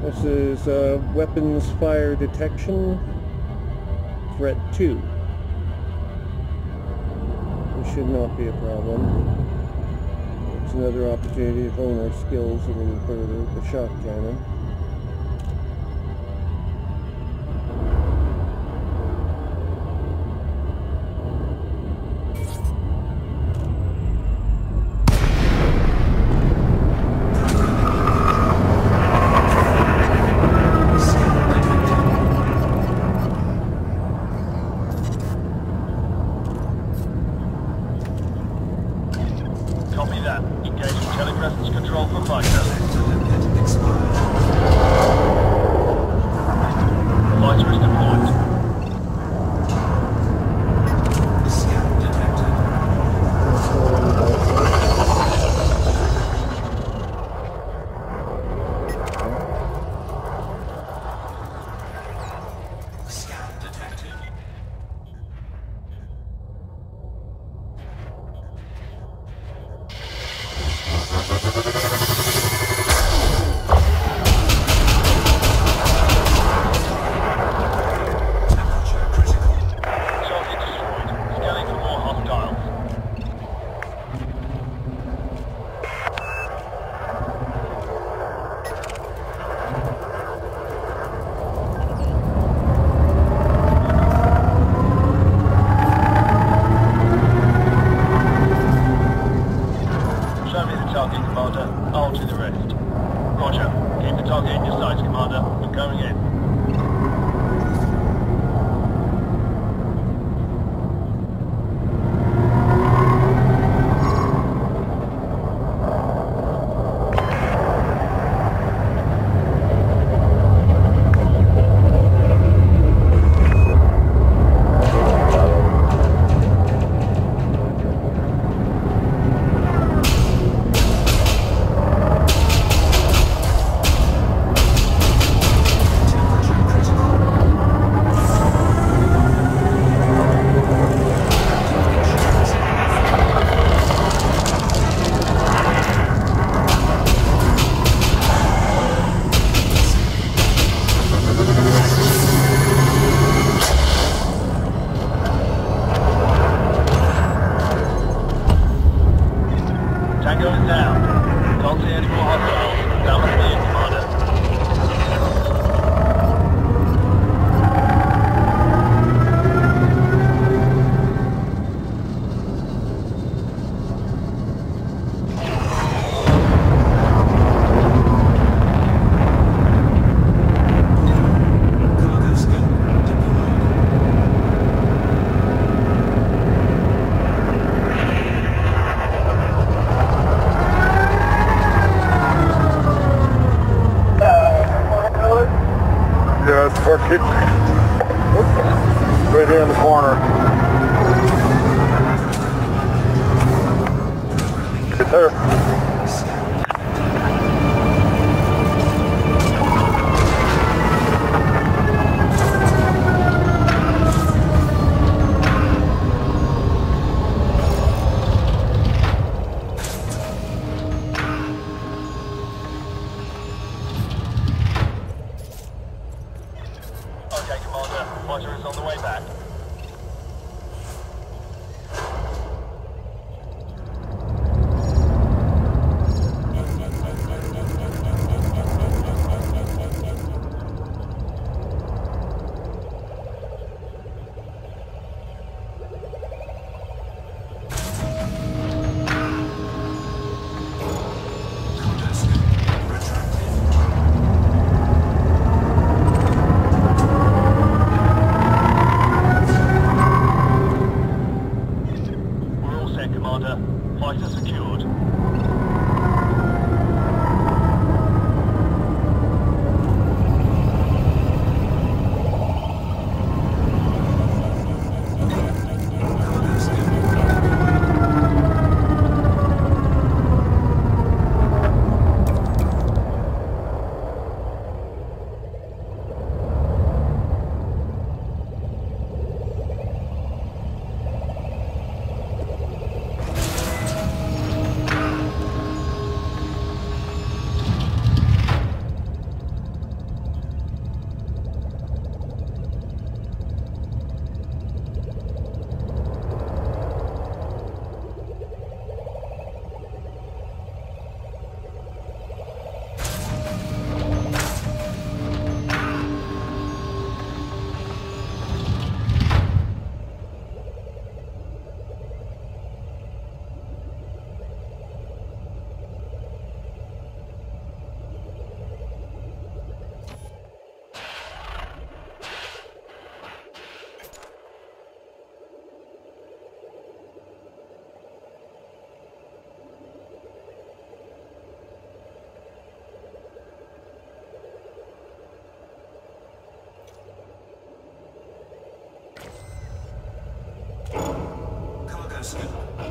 This is weapons fire detection. Threat 2. This should not be a problem. It's another opportunity to hone our skills a little further with the shock cannon. Copy that. Engaging telepresence control for fighter. Fighter is deployed. Scan detected. Scan detected. Temperature critical. Target destroyed. Scanning for more hostiles. Show me the target, Commander. I'll do the rest. Roger. Keep the target in your sights, Commander. We're going in. Temperature critical. Target shields off. Tango is down. Can't see any more hostiles. Down with me, Commander. Cargo scope deployed. Yeah, it's fucking right here in the corner. It's there. Okay, Commander. Fighter is on the way back. Cargo scope retracted.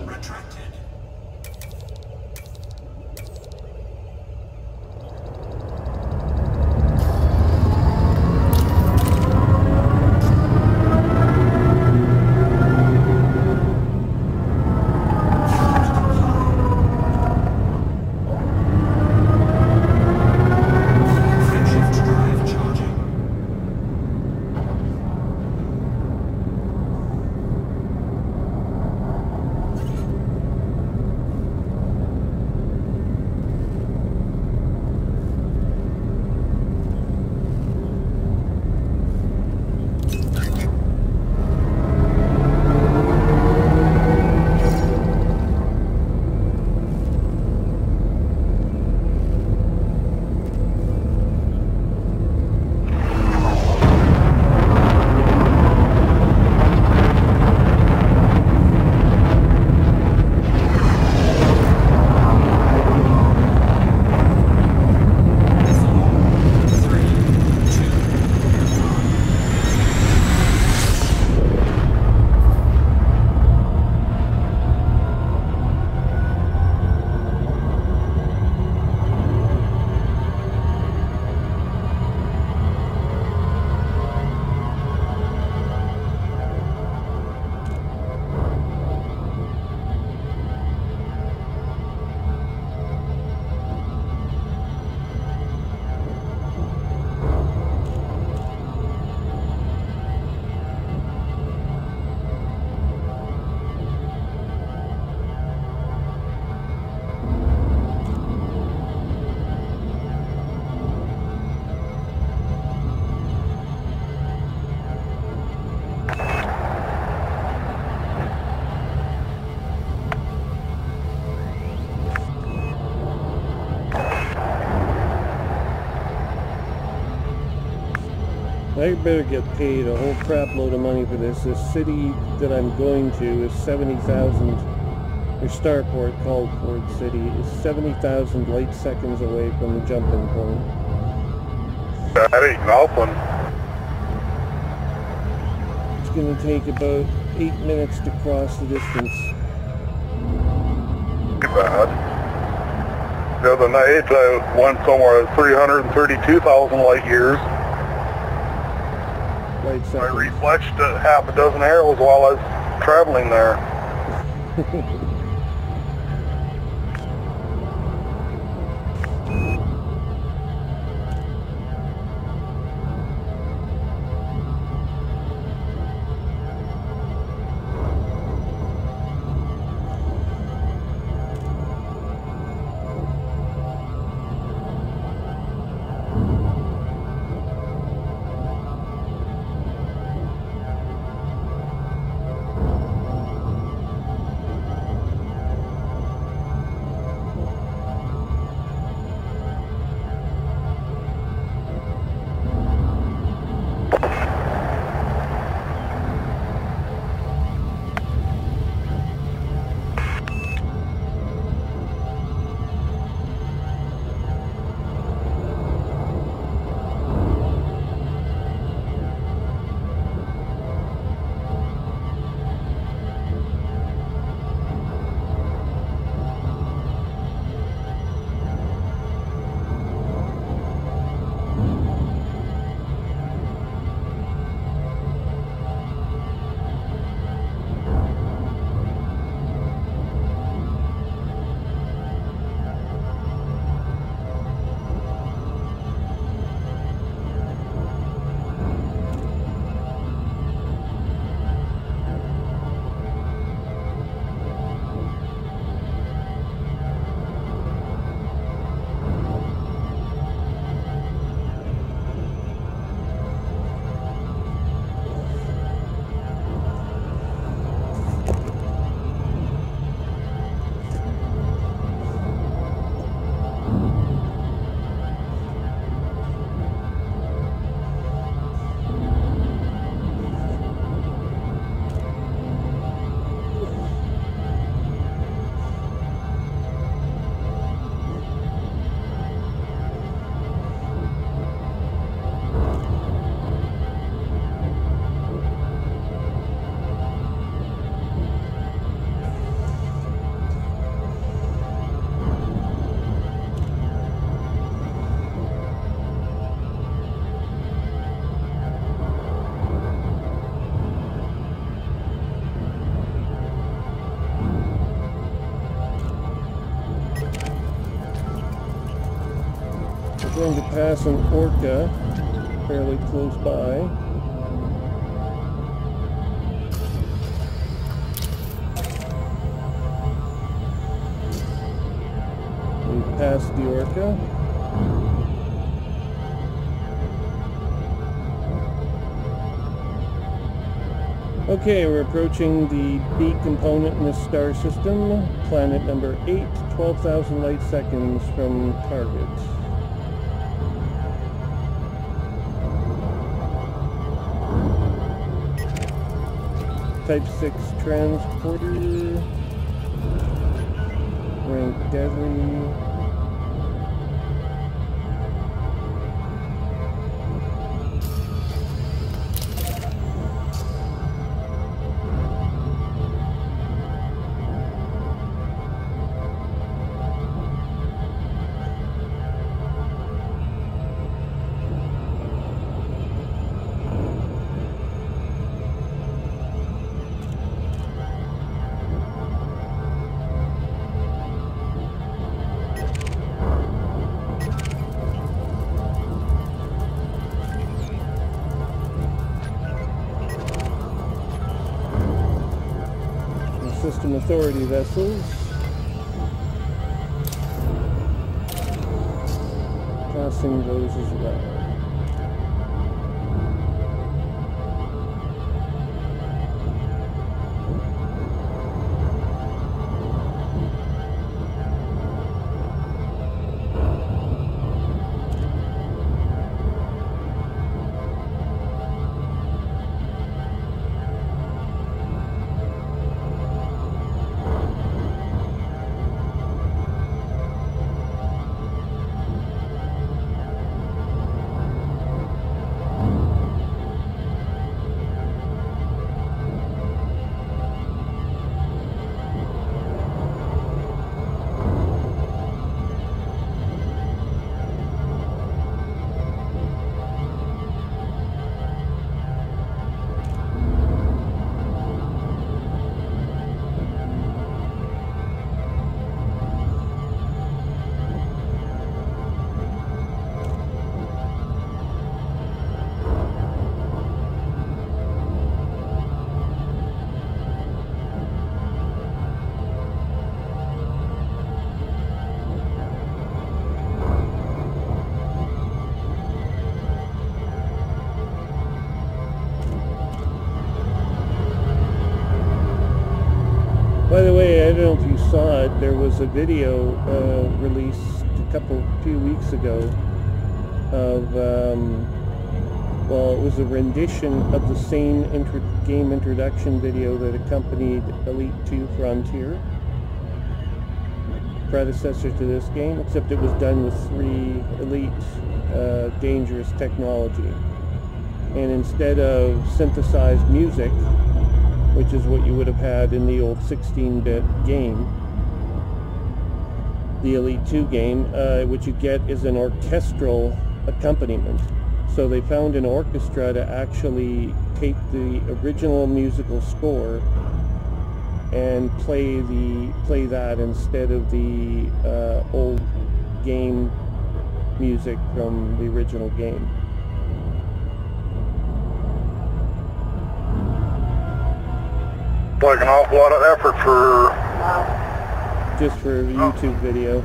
Retracted. Frameshift drive charging. I better get paid a whole crap load of money for this. This city that I'm going to is 70,000, or starport called Ford City, is 70,000 light seconds away from the jumping point. That ain't nothing. It's going to take about 8 minutes to cross the distance. Too bad. The other night I went somewhere at 332,000 light years. Light I seconds. refletched half a dozen arrows while I was traveling there. Going to pass an orca fairly close by. We've passed the orca. Okay, we're approaching the B component in the star system, planet number 8, 12,000 light seconds from target. Type 6 transporter, rank deadly. System authority vessels. Passing those as well. By the way, I don't know if you saw it, there was a video released a few weeks ago of, well, it was a rendition of the same game introduction video that accompanied Elite 2 Frontier, predecessor to this game, except it was done with 3 Elite dangerous technology. And instead of synthesized music, which is what you would have had in the old 16-bit game, the Elite 2 game, what you get is an orchestral accompaniment. So they found an orchestra to actually take the original musical score and play that instead of the old game music from the original game. Like an awful lot of effort for... Just for a YouTube video.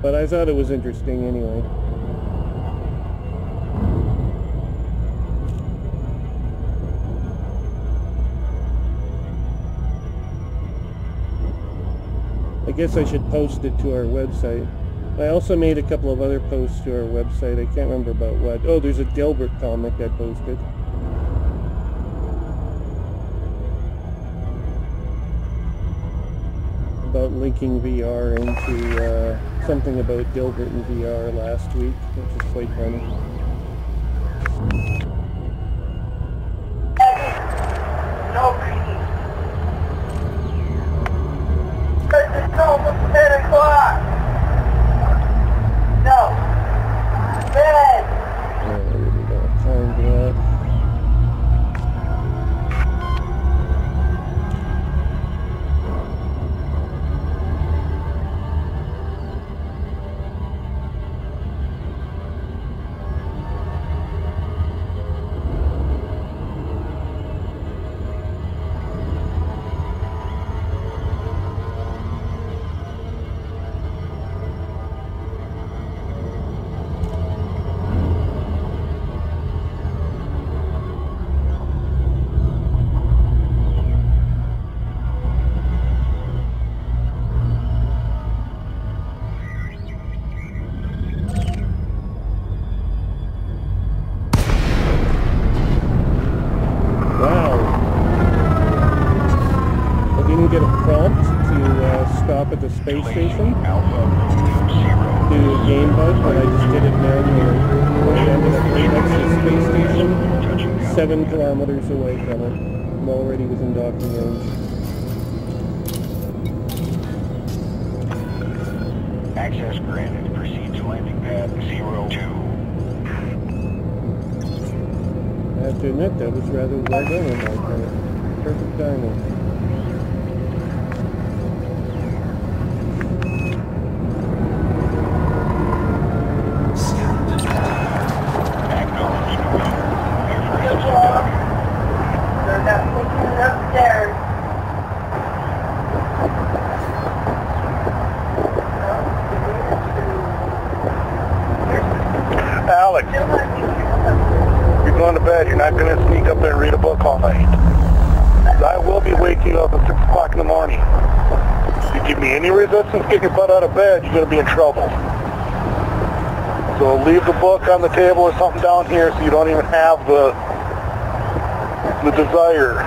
But I thought it was interesting anyway. I guess I should post it to our website. I also made a couple of other posts to our website. I can't remember about what. Oh, there's a Dilbert comic I posted. About linking VR into something about Dilbert and VR last week, which is quite funny. No. It's almost 10 o'clock. No. Bed. No, I really don't have time for that. do a game bug, but I just did it manually. I ended up right next to the space station, 7 kilometers away from it. I'm already within docking range. Access granted. Proceed to landing pad 02. I have to admit, that was rather well done on my part. Perfect timing. They're not taking it upstairs. Alex, you're going to bed. You're not going to sneak up there and read a book all night. I will be waking up at 6 o'clock in the morning. If you give me any resistance getting your butt out of bed, you're going to be in trouble. So leave the book on the table or something down here so you don't even have the desire.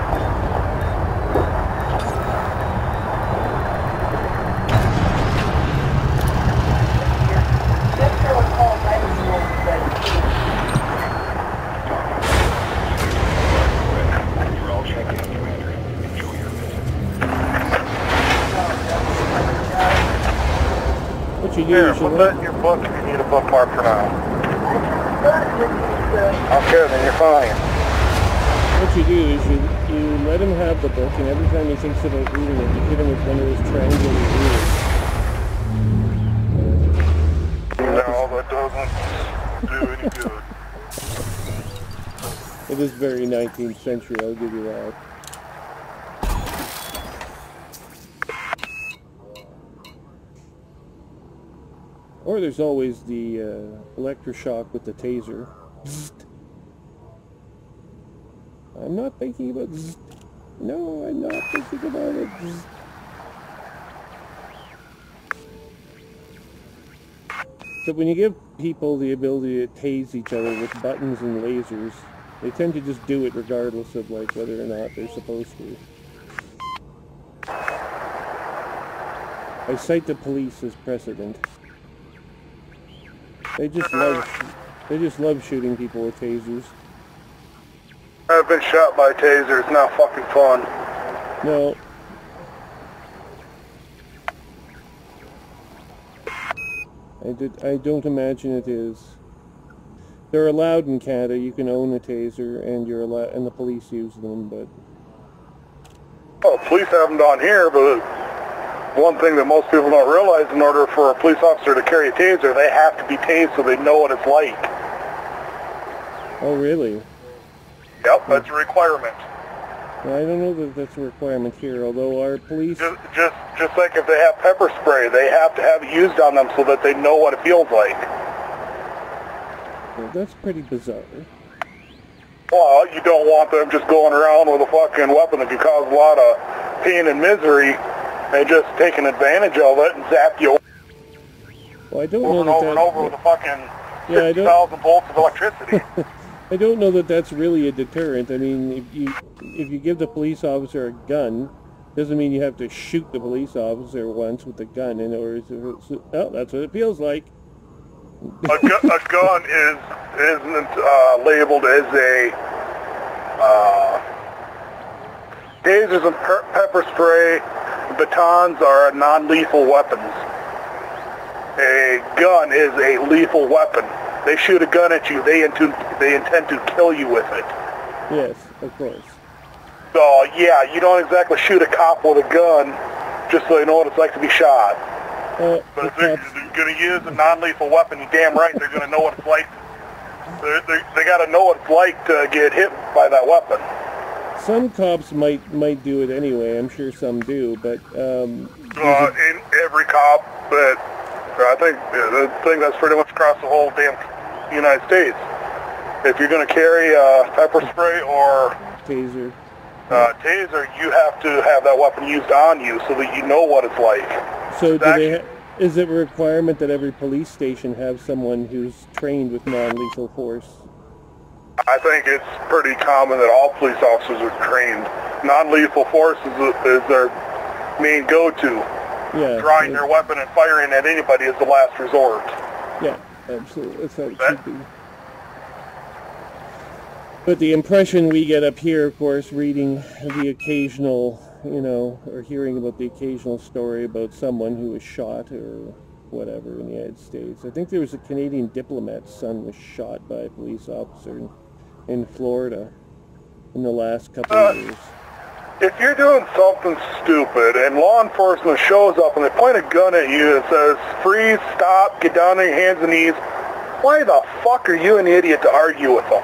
You're all checked in, Commander. Enjoy your visit. What you do Here, is you put that in your book if you need a bookmark for now. Okay, then you're fine. What you do is you let him have the book, and every time he thinks about reading it, you hit him with one of those triangular rulers. No, that doesn't do any good. It is very 19th century, I'll give you that. Or there's always the electroshock with the taser. I'm not thinking about zzz. No, I'm not thinking about it. Zzz. So when you give people the ability to tase each other with buttons and lasers, they tend to just do it regardless of like whether or not they're supposed to. I cite the police as precedent. They just love shooting people with tasers. I've been shot by a taser. It's not fucking fun. No. I don't imagine it is. They're allowed in Canada. You can own a taser, and you're allowed, and the police use them. But Well, police have them down here, but one thing that most people don't realize, in order for a police officer to carry a taser, they have to be tased so they know what it's like. oh, really? Yep, that's a requirement. Well, I don't know that that's a requirement here. Although our police, Just like if they have pepper spray, they have to have it used on them so that they know what it feels like. well, that's pretty bizarre. Well, you don't want them just going around with a fucking weapon that could cause a lot of pain and misery and just taking advantage of it and zap you Well, I don't over and know over and over with a fucking Yeah, I don't- 50,000 volts of electricity. I don't know that that's really a deterrent. I mean, if you give the police officer a gun, doesn't mean you have to shoot the police officer once with the gun in order to. Oh, that's what it feels like. A gun isn't labeled as a tasers and pepper spray, batons are non-lethal weapons. A gun is a lethal weapon. They shoot a gun at you, they intend to kill you with it. Yes, of course. So yeah, you don't exactly shoot a cop with a gun just so they know what it's like to be shot. But if they're going to use a non-lethal weapon, you're damn right they're going to know what it's like. They got to know what it's like to get hit by that weapon. Some cops might do it anyway. I'm sure some do, but In every cop, but I think the thing that's pretty much across the whole damn United States. If you're going to carry pepper spray or taser. Taser, you have to have that weapon used on you so that you know what it's like. So is it a requirement that every police station have someone who's trained with non-lethal force? I think it's pretty common that all police officers are trained. Non-lethal force is their main go-to. Yeah. drawing their weapon and firing at anybody is the last resort. Yeah, absolutely. That's how it should be. But the impression we get up here, of course, reading the occasional, or hearing about the occasional story about someone who was shot or whatever in the United States. I think there was a Canadian diplomat's son was shot by a police officer in Florida in the last couple of years. If you're doing something stupid and law enforcement shows up and they point a gun at you and says, freeze, stop, get down on your hands and knees, why the fuck are you an idiot to argue with them?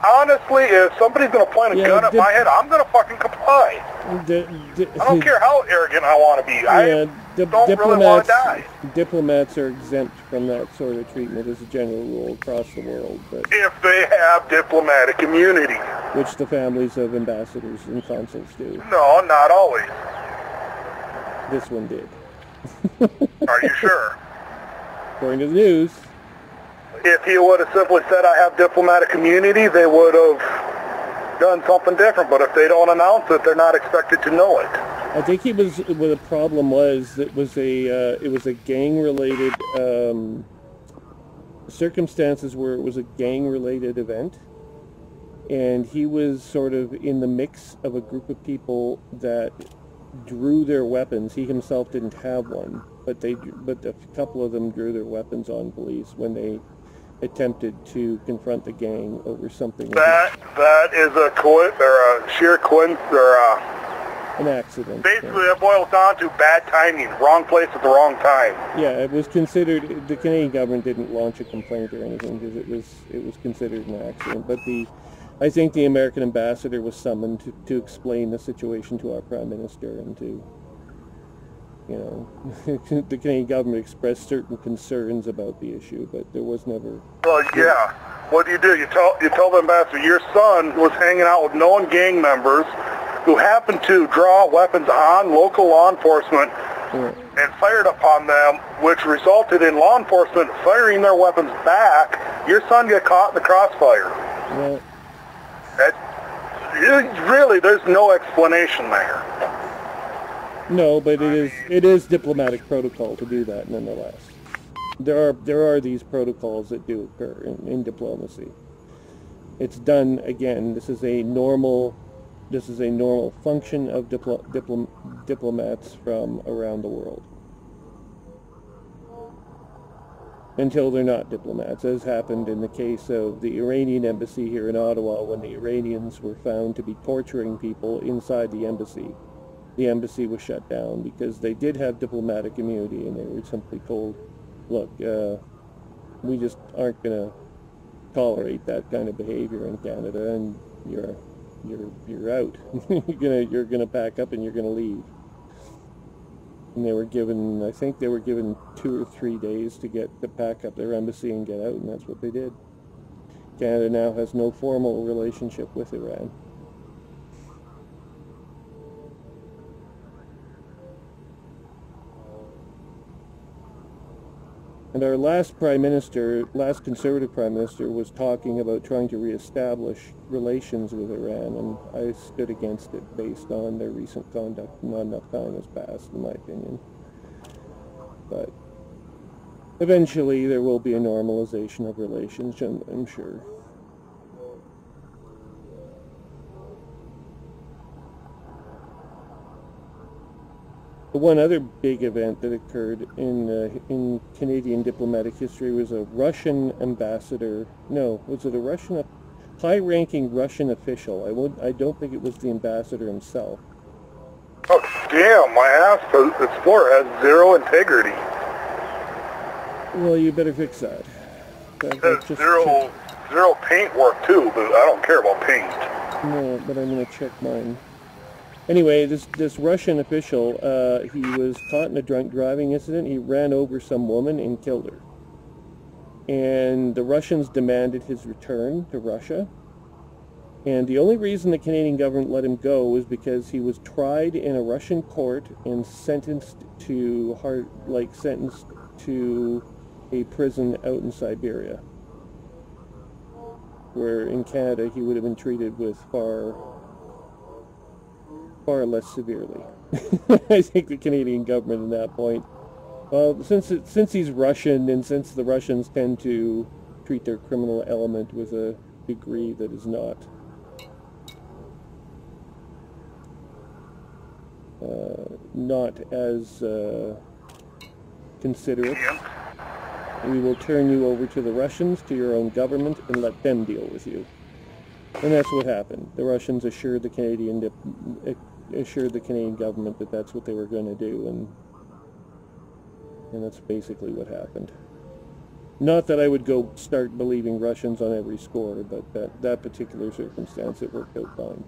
Honestly, if somebody's going to point a gun at my head, I'm going to fucking comply. I don't care how arrogant I want to be. I don't really want to die. Diplomats are exempt from that sort of treatment as a general rule across the world. But if they have diplomatic immunity. Which the families of ambassadors and consuls do. No, not always. This one did. Are you sure? According to the news. If he would have simply said, I have diplomatic immunity, they would have done something different. But if they don't announce it, they're not expected to know it. I think he was. What the problem was, it was a gang-related circumstances where it was a gang-related event, and he was sort of in the mix of a group of people that drew their weapons. He himself didn't have one, but a couple of them drew their weapons on police when they attempted to confront the gang over something. That is a sheer coincidence, or an accident. Basically, it boils down to bad timing, wrong place at the wrong time. Yeah, it was considered. The Canadian government didn't launch a complaint or anything because it was considered an accident. But I think the American ambassador was summoned to explain the situation to our Prime Minister and to, the Canadian government expressed certain concerns about the issue, but there was never... Well, yeah. What do? You tell the ambassador your son was hanging out with known gang members who happened to draw weapons on local law enforcement and fired upon them, which resulted in law enforcement firing their weapons back. Your son got caught in the crossfire. Well, really, there's no explanation there. No, but it is diplomatic protocol to do that nonetheless. There are these protocols that do occur in diplomacy. It's done again. This is a normal function of diplomats from around the world. Until they're not diplomats, as happened in the case of the Iranian embassy here in Ottawa when the Iranians were found to be torturing people inside the embassy. The embassy was shut down because they did have diplomatic immunity and they were simply told, look, we just aren't going to tolerate that kind of behavior in Canada, and you're out. you're gonna pack up and you're gonna leave. And they were given, I think they were given 2 or 3 days to pack up their embassy and get out, and that's what they did. Canada now has no formal relationship with Iran. And our last Conservative Prime Minister was talking about trying to reestablish relations with Iran, and I stood against it based on their recent conduct. Not enough time has passed, in my opinion. But eventually there will be a normalization of relations, I'm sure. The one other big event that occurred in Canadian diplomatic history was a Russian ambassador. No, was it a high-ranking Russian official? I don't think it was the ambassador himself. Oh, damn, my ass Explorer has zero integrity. Well, you better fix that. It has zero paint work, too, but I don't care about paint. No, but I'm going to check mine. Anyway, this Russian official, he was caught in a drunk driving incident. He ran over some woman and killed her. And the Russians demanded his return to Russia. And the only reason the Canadian government let him go was because he was tried in a Russian court and sentenced to a prison out in Siberia, where in Canada he would have been treated with far far less severely. I think the Canadian government at that point. Well, since he's Russian, and since the Russians tend to treat their criminal element with a degree that is not as considerate, we will turn you over to the Russians, to your own government, and let them deal with you. And that's what happened. The Russians assured the Canadian government that that's what they were going to do, and that's basically what happened. Not that I would go start believing Russians on every score, but that particular circumstance, it worked out fine.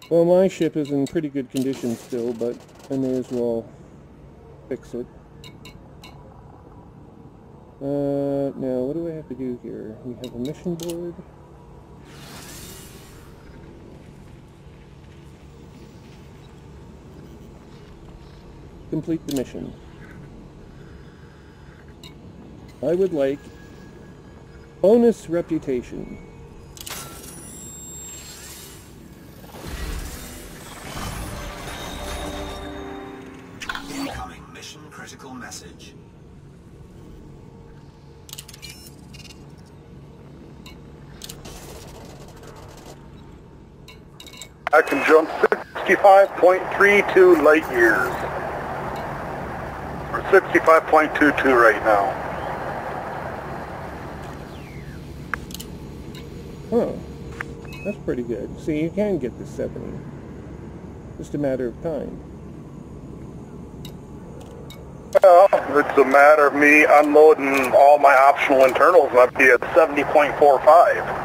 Well, my ship is in pretty good condition still, but I may as well fix it. Now, what do I have to do here? We have a mission board. Complete the mission. I would like bonus reputation. Incoming mission critical message. I can jump 65.32 light years. Or 65.22 right now. Huh. That's pretty good. See, you can get to 70. Just a matter of time. Well, it's a matter of me unloading all my optional internals and I'd be at 70.45.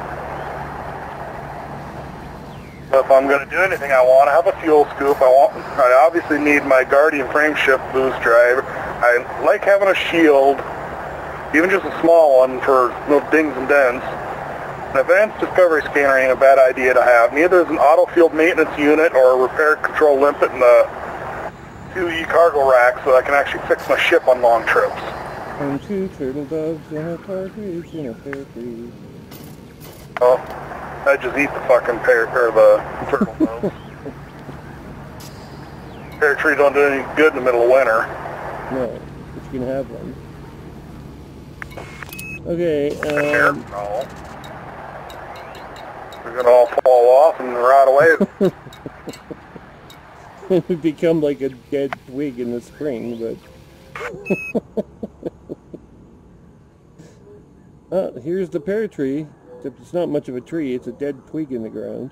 So if I'm going to do anything, I want to have a fuel scoop. I obviously need my Guardian frameshift boost drive. I like having a shield, even just a small one for no dings and dents. An advanced discovery scanner ain't a bad idea to have. Neither is an auto field maintenance unit or a repair control limpet and a 2E cargo rack so I can actually fix my ship on long trips. And 2 turtle doves and a partridge in a pear tree. Oh, I just eat the fucking pear, or the turtle doves. Pear tree don't do any good in the middle of winter. No, but you can have one. Okay, No. They're gonna all fall off and rot away. it would become like a dead twig in the spring, but... here's the pear tree. Except it's not much of a tree, it's a dead twig in the ground.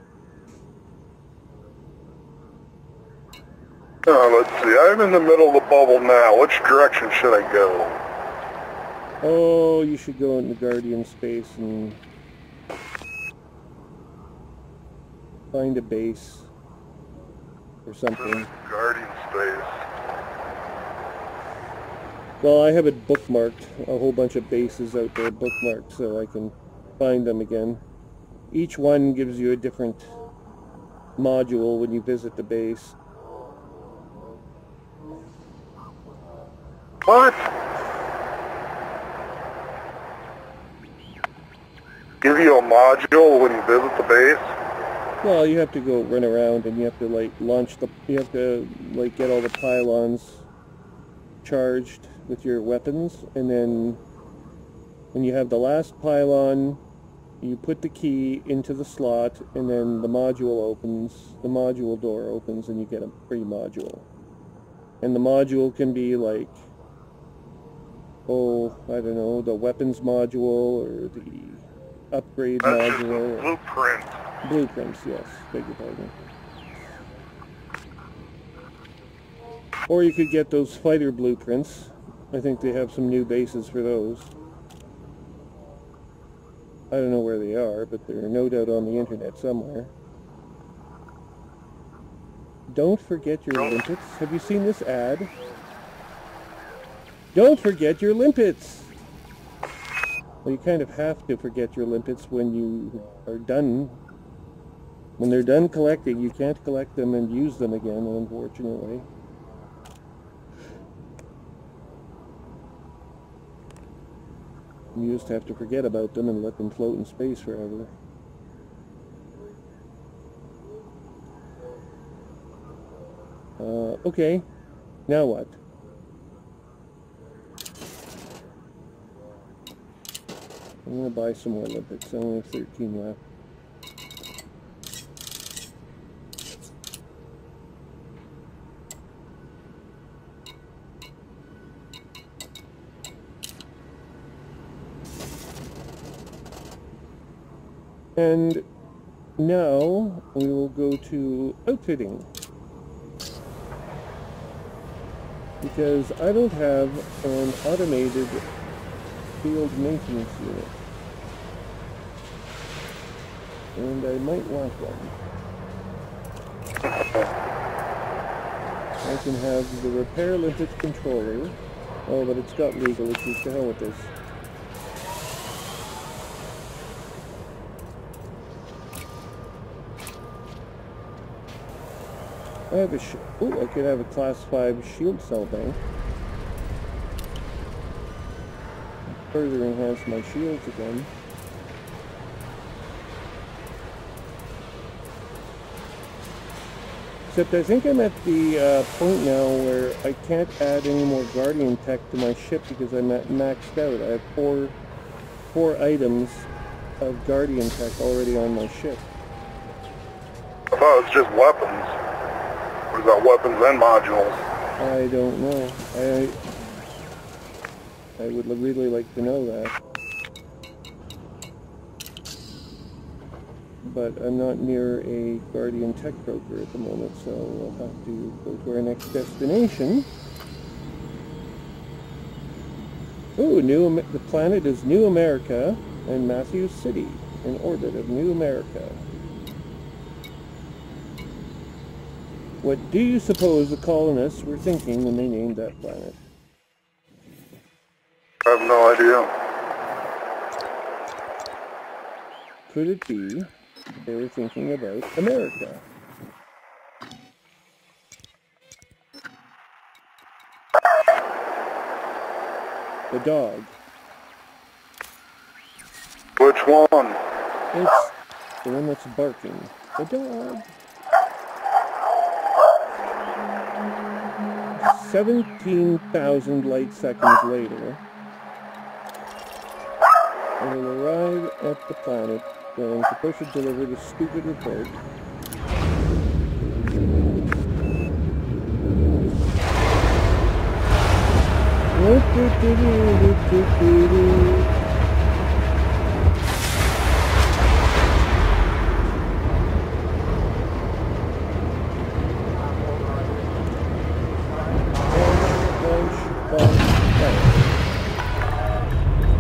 Let's see, I'm in the middle of the bubble now. Which direction should I go? Oh, you should go in the Guardian space and find a base or something. Guardian space. Well, I have it bookmarked, a whole bunch of bases out there bookmarked so I can find them again. Each one gives you a different module when you visit the base. What? Give you a module when you visit the base? Well, you have to go run around and you have to like launch the, you have to like get all the pylons charged with your weapons, and then when you have the last pylon, you put the key into the slot, and then the module opens, the module door opens, and you get a free module. And the module can be like, oh, I don't know, the weapons module, or the upgrade module. Blueprint. Blueprints, yes, beg your pardon. Or you could get those fighter blueprints. I think they have some new bases for those. I don't know where they are, but they're no doubt on the internet somewhere. Don't forget your limpets. Have you seen this ad? Don't forget your limpets! Well, you kind of have to forget your limpets when you are done. When they're done collecting, you can't collect them and use them again, unfortunately. You just have to forget about them and let them float in space forever. Okay, now what? I'm going to buy some more limpets. I only have 13 left. And now we will go to outfitting. Because I don't have an automated field maintenance unit. And I might want one. I can have the repair limpet controller. Oh, but it's got legal issues. To hell with this. I have a I could have a class 5 shield cell bank. Further enhance my shields again. Except I think I'm at the point now where I can't add any more Guardian Tech to my ship because I'm maxed out. I have four items of Guardian Tech already on my ship. I thought it was just weapons. Or is that weapons and modules? I don't know. I would really like to know that. But I'm not near a Guardian Tech broker at the moment, so we'll have to go to our next destination. Oh, the planet is New America and Matthews City, in orbit of New America. What do you suppose the colonists were thinking when they named that planet? I have no idea. Could it be they were thinking about America? The dog. Which one? It's the one that's barking. The dog. 17,000 light seconds later, I will arrive at the planet where I'm supposed to deliver the stupid report.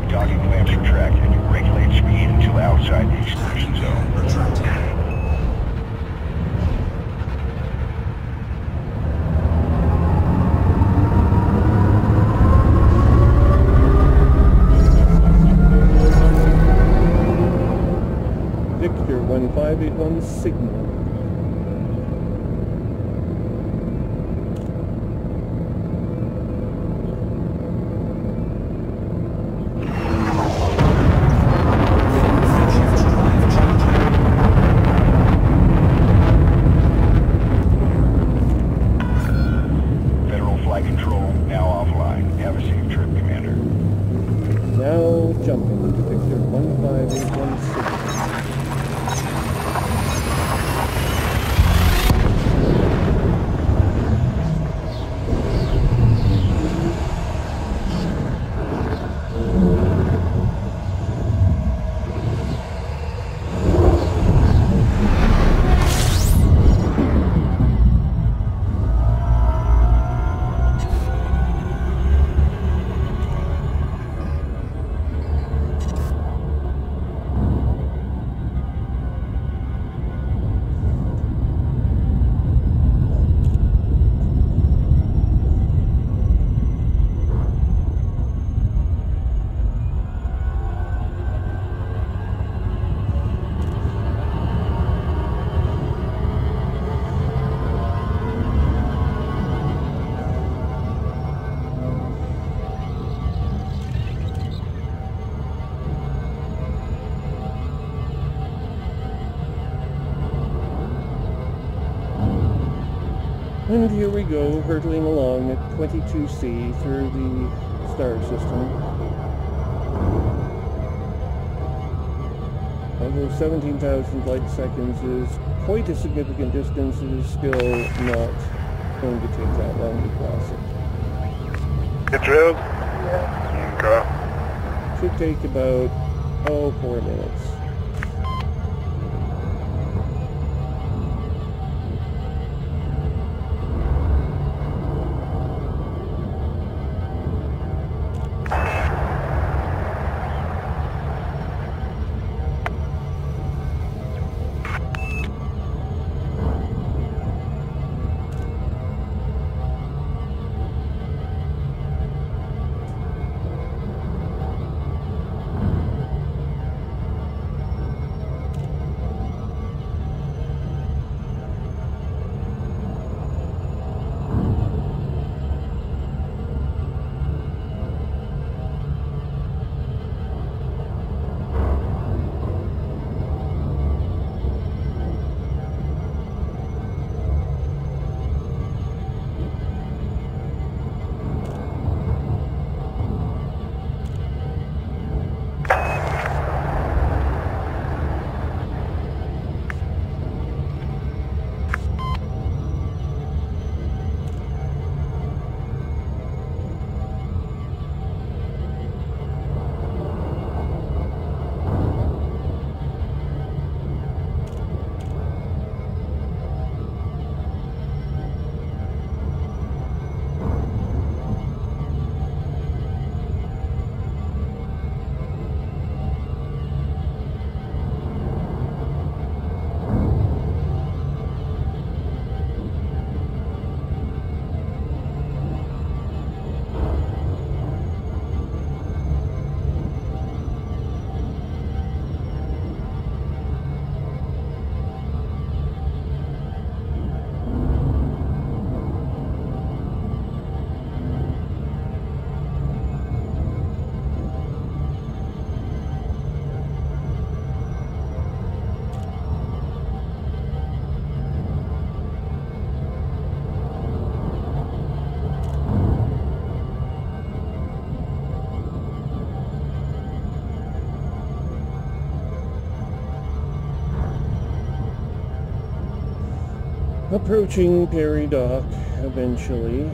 Docking clamps retracted. Regulate speed until outside the exclusion zone. Victor 1581 signal. Federal flight control now offline. Have a safe trip, Commander. Now jumping to Victor 1581 signal. And here we go, hurtling along at 22C through the star system. Although 17,000 light seconds is quite a significant distance, it is still not going to take that long to cross it. Get your head? Yeah. Okay. Should take about, 4 minutes. Approaching Perry Dock, eventually.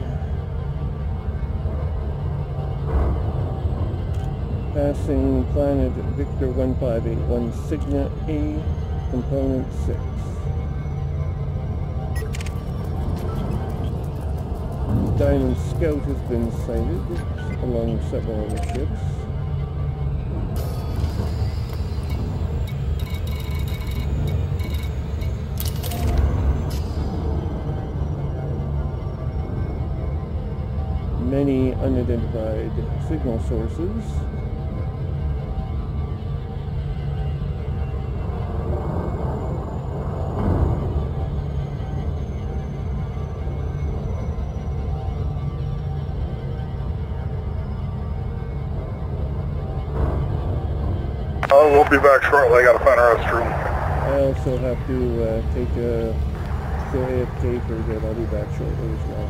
Passing planet Victor 1581 Cygna A, component 6. Diamond Scout has been sighted, along with several other ships. Many unidentified signal sources. We'll be back shortly. I gotta find a restroom. I also have to take a go AFK for a bit. I'll be back shortly as well.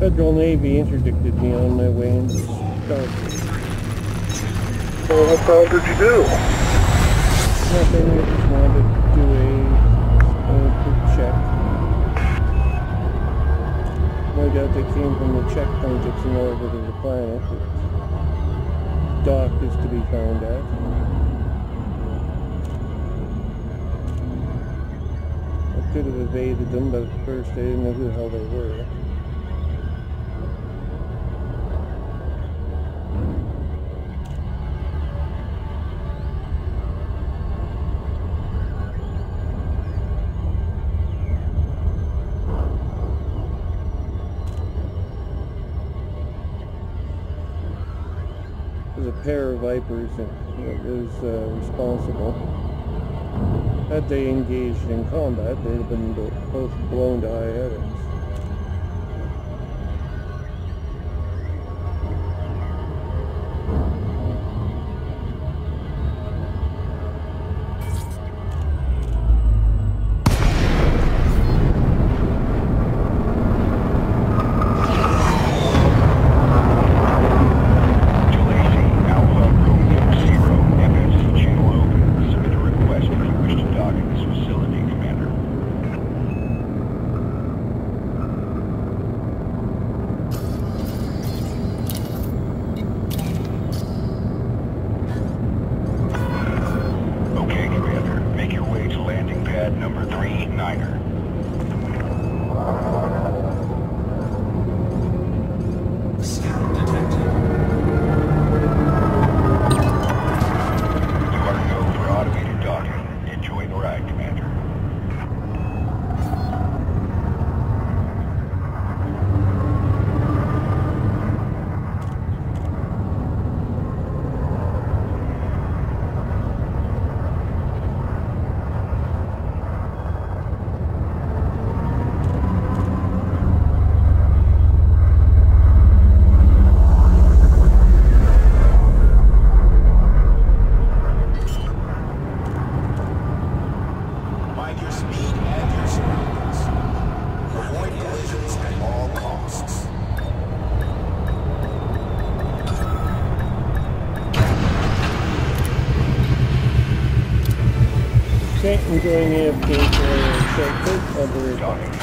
Federal Navy interdicted me on my way into Stargate. Well, what the hell did you do? Nothing, I just wanted to do a quick check. No doubt they came from the checkpoint that's in orbit of the planet. Dock is to be found at. I could have evaded them, but at first I didn't know who the hell they were. There's a pair of Vipers that was responsible. Had they engaged in combat, they'd have been both blown to high heavens. Okay, I'm going AFK for a short bit. I'll be right back.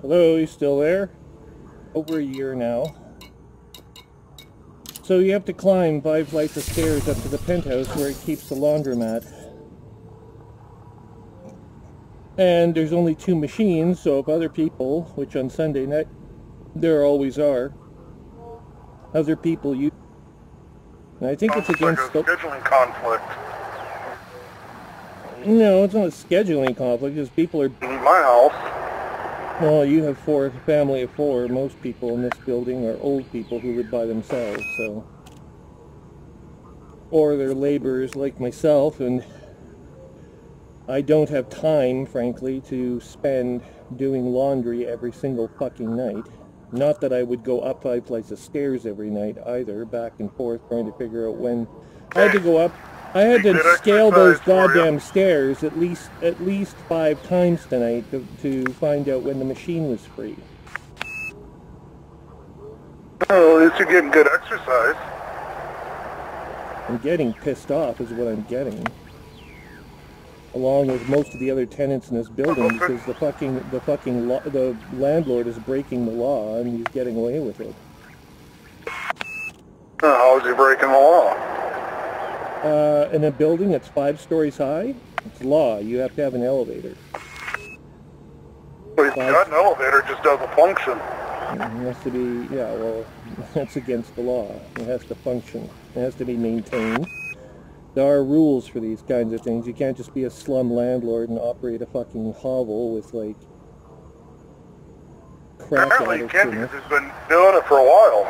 Hello, you still there? Over a year now. So you have to climb 5 flights of stairs up to the penthouse where it keeps the laundromat. And there's only 2 machines, so if other people, which on Sunday night there always are, other people use. And I think it's against like a scheduling conflict. No, it's not a scheduling conflict, because people are... In my house. Well, you have a family of 4. Most people in this building are old people who live by themselves, so... Or they're laborers like myself, and I don't have time, frankly, to spend doing laundry every single fucking night. Not that I would go up 5 flights of stairs every night either, back and forth, trying to figure out when... I had to go up... I had to scale those goddamn stairs at least 5 times tonight to find out when the machine was free. Well, at least you're getting good exercise. I'm getting pissed off is what I'm getting. Along with most of the other tenants in this building, because the landlord is breaking the law and he's getting away with it. How is he breaking the law? In a building that's 5 stories high, it's law. You have to have an elevator. But he's got an elevator, it just doesn't function. It has to be, yeah, well, that's against the law. It has to function. It has to be maintained. There are rules for these kinds of things. You can't just be a slum landlord and operate a fucking hovel with, like, crack Apparently you addicts can't, in it. because he's been doing it for a while.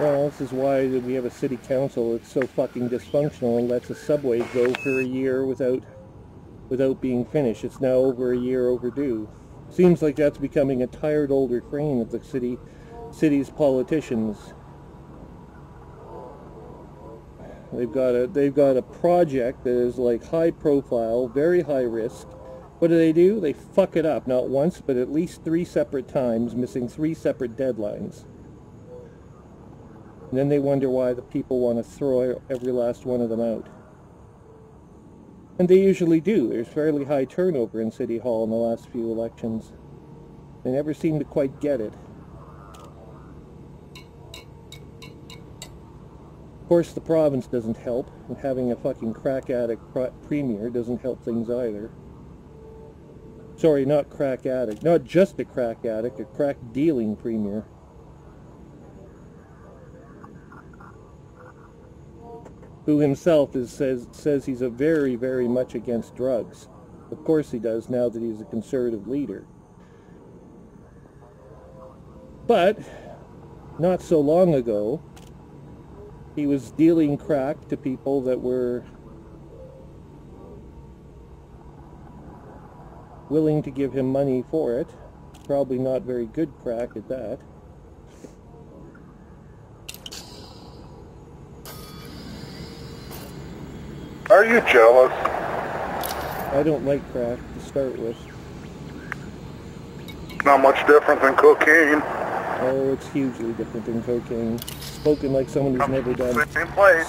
Well, this is why we have a city council that's so fucking dysfunctional and lets a subway go for a year without being finished. It's now over a year overdue. Seems like that's becoming a tired old refrain of the city's politicians. They've got a project that is like high profile, very high risk. What do? They fuck it up, not once, but at least 3 separate times, missing 3 separate deadlines. And then they wonder why the people want to throw every last one of them out. And they usually do. There's fairly high turnover in City Hall in the last few elections. They never seem to quite get it. Of course, the province doesn't help, and having a fucking crack addict premier doesn't help things either. Sorry, not crack addict. Not just a crack addict, a crack dealing premier. Who himself says he's a very, very much against drugs. Of course he does, now that he's a conservative leader. But, not so long ago, he was dealing crack to people that were willing to give him money for it. Probably not very good crack at that. Are you jealous? I don't like crack to start with. Not much different than cocaine. Oh, it's hugely different than cocaine. Spoken like someone who's never done. Same place.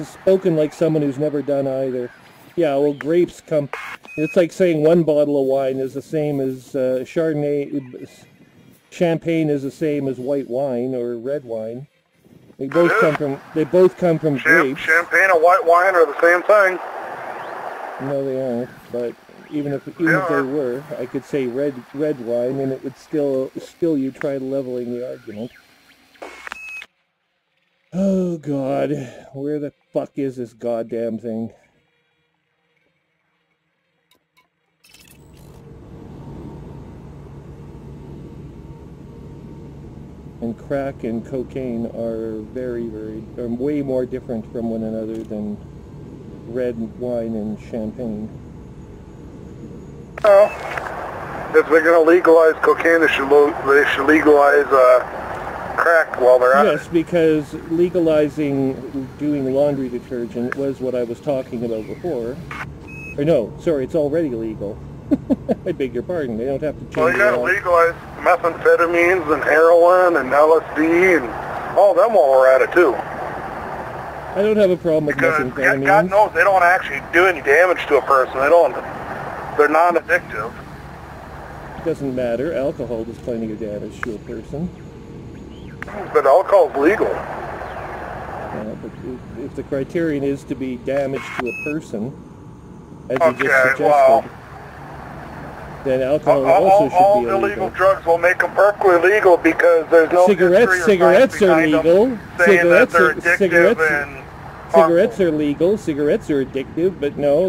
Spoken like someone who's never done either. Yeah, well, grapes come. It's like saying one bottle of wine is the same as Chardonnay. Champagne is the same as white wine or red wine. They both come from grapes. Champagne and white wine are the same thing. No, they aren't. But even if they were, I could say red wine, and it would still you try leveling the argument. Oh God, where the fuck is this goddamn thing? And crack and cocaine are are way more different from one another than red wine and champagne. Well, if they're going to legalize cocaine, they should legalize crack while they're at it. Yes, because legalizing doing laundry detergent was what I was talking about before. Or no, sorry, it's already legal. I beg your pardon. They don't have to change Well, you got to it all. legalize methamphetamines and heroin and LSD and all them while we're at it too. I don't have a problem with Because methamphetamine. God knows they don't actually do any damage to a person. They're non-addictive. Doesn't matter. Alcohol does plenty of damage to a person. But alcohol's legal. But if the criterion is to be damage to a person, as you just suggested, well, then alcohol also all should be illegal illegal. drugs will make them perfectly legal because there's no history or Cigarettes science are behind them legal. saying that they're addictive and Cigarettes harmful. are legal. Cigarettes are addictive, but no,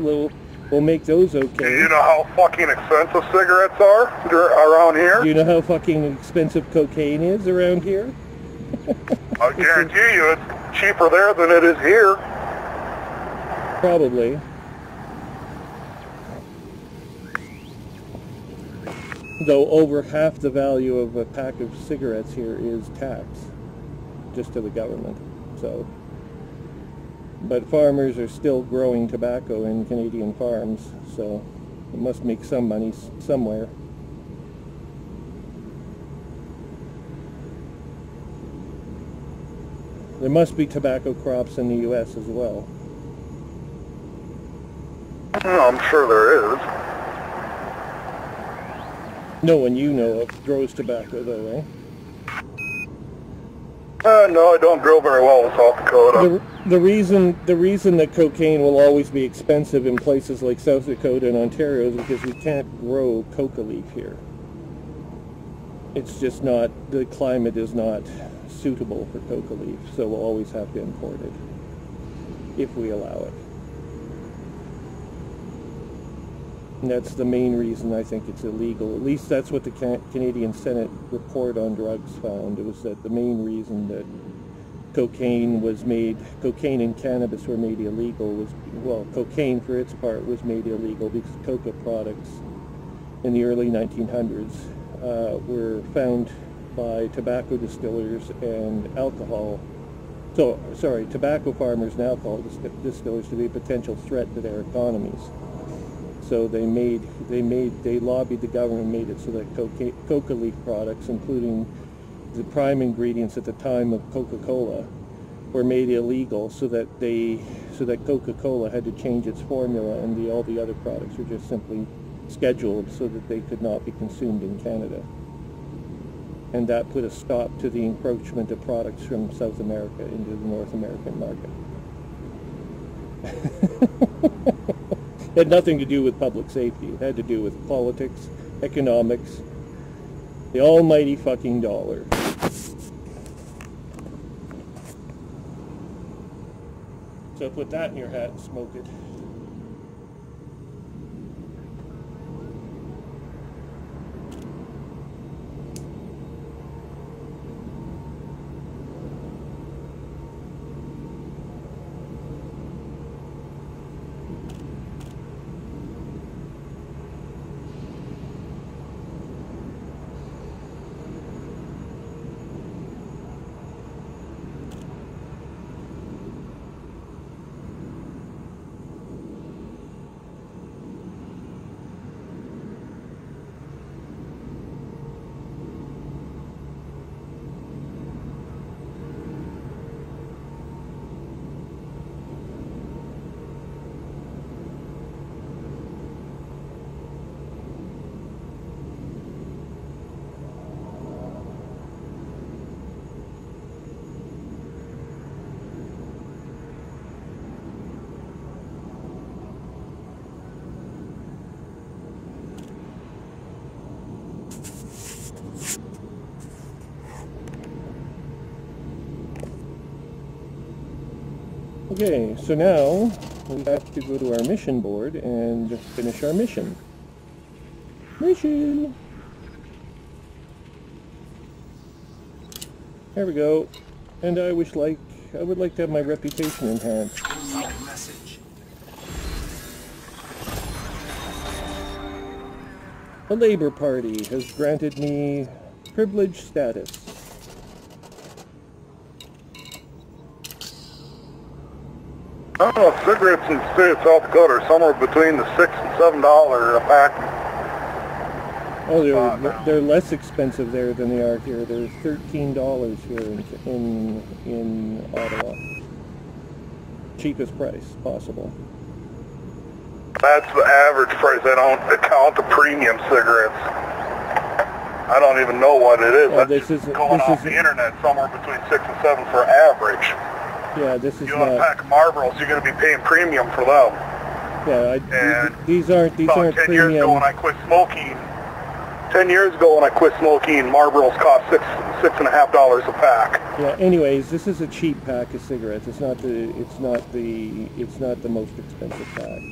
we'll make those Do okay. you know how fucking expensive cigarettes are around here? Do you know how fucking expensive cocaine is around here? I guarantee you it's cheaper there than it is here. Probably. Though over half the value of a pack of cigarettes here is tax, just to the government. So, but farmers are still growing tobacco in Canadian farms, so it must make some money somewhere. There must be tobacco crops in the U.S. as well. Well, I'm sure there is. No one you know of grows tobacco, though, eh? No, I don't grow very well in South Dakota. The reason that cocaine will always be expensive in places like South Dakota and Ontario is because we can't grow coca leaf here. It's just not, the climate is not suitable for coca leaf, so we'll always have to import it if we allow it. And that's the main reason I think it's illegal. At least that's what the Canadian Senate report on drugs found. It was that the main reason that cocaine and cannabis were made illegal was, well, cocaine for its part was made illegal because coca products in the early 1900s were found by tobacco distillers and tobacco farmers and alcohol distillers to be a potential threat to their economies. So they lobbied the government, made it so that coca leaf products, including the prime ingredients at the time of Coca-Cola, were made illegal, so that Coca-Cola had to change its formula, and all the other products were just simply scheduled so that they could not be consumed in Canada. And that put a stop to the encroachment of products from South America into the North American market. It had nothing to do with public safety. It had to do with politics, economics, the almighty fucking dollar. So put that in your hat and smoke it. Okay, so now we have to go to our mission board and finish our mission. There we go. And I would like to have my reputation enhanced. Incoming message. The Labour Party has granted me privileged status. I don't know, cigarettes in the state of South Dakota are somewhere between the $6 and $7 a pack. Oh, they're less expensive there than they are here. They're $13 here in Ottawa. Cheapest price possible. That's the average price. I don't count the premium cigarettes. I don't even know what it is. Oh, That's going off the internet, somewhere between 6 and 7 for average. Yeah, this is you want a pack of Marlboros, you're going to be paying premium for them. Yeah, these aren't 10 premium. Years ago when I quit smoking, 10 years ago when I quit smoking, Marlboros cost $6.50 a pack. Yeah. Anyways, this is a cheap pack of cigarettes. It's not the most expensive pack.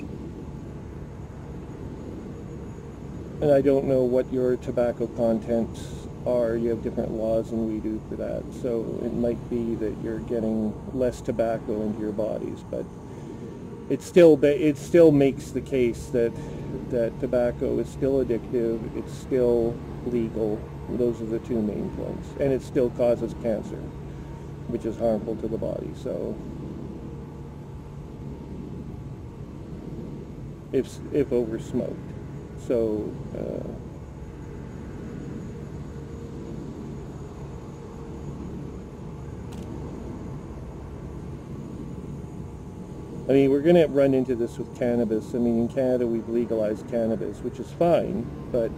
And I don't know what your tobacco contents are. You have different laws than we do for that. So it might be that you're getting less tobacco into your bodies, but it still makes the case that tobacco is still addictive. It's still legal. Those are the two main points, and it still causes cancer, which is harmful to the body. So if over smoked. So I mean, we're going to run into this with cannabis. I mean, in Canada we've legalized cannabis, which is fine, but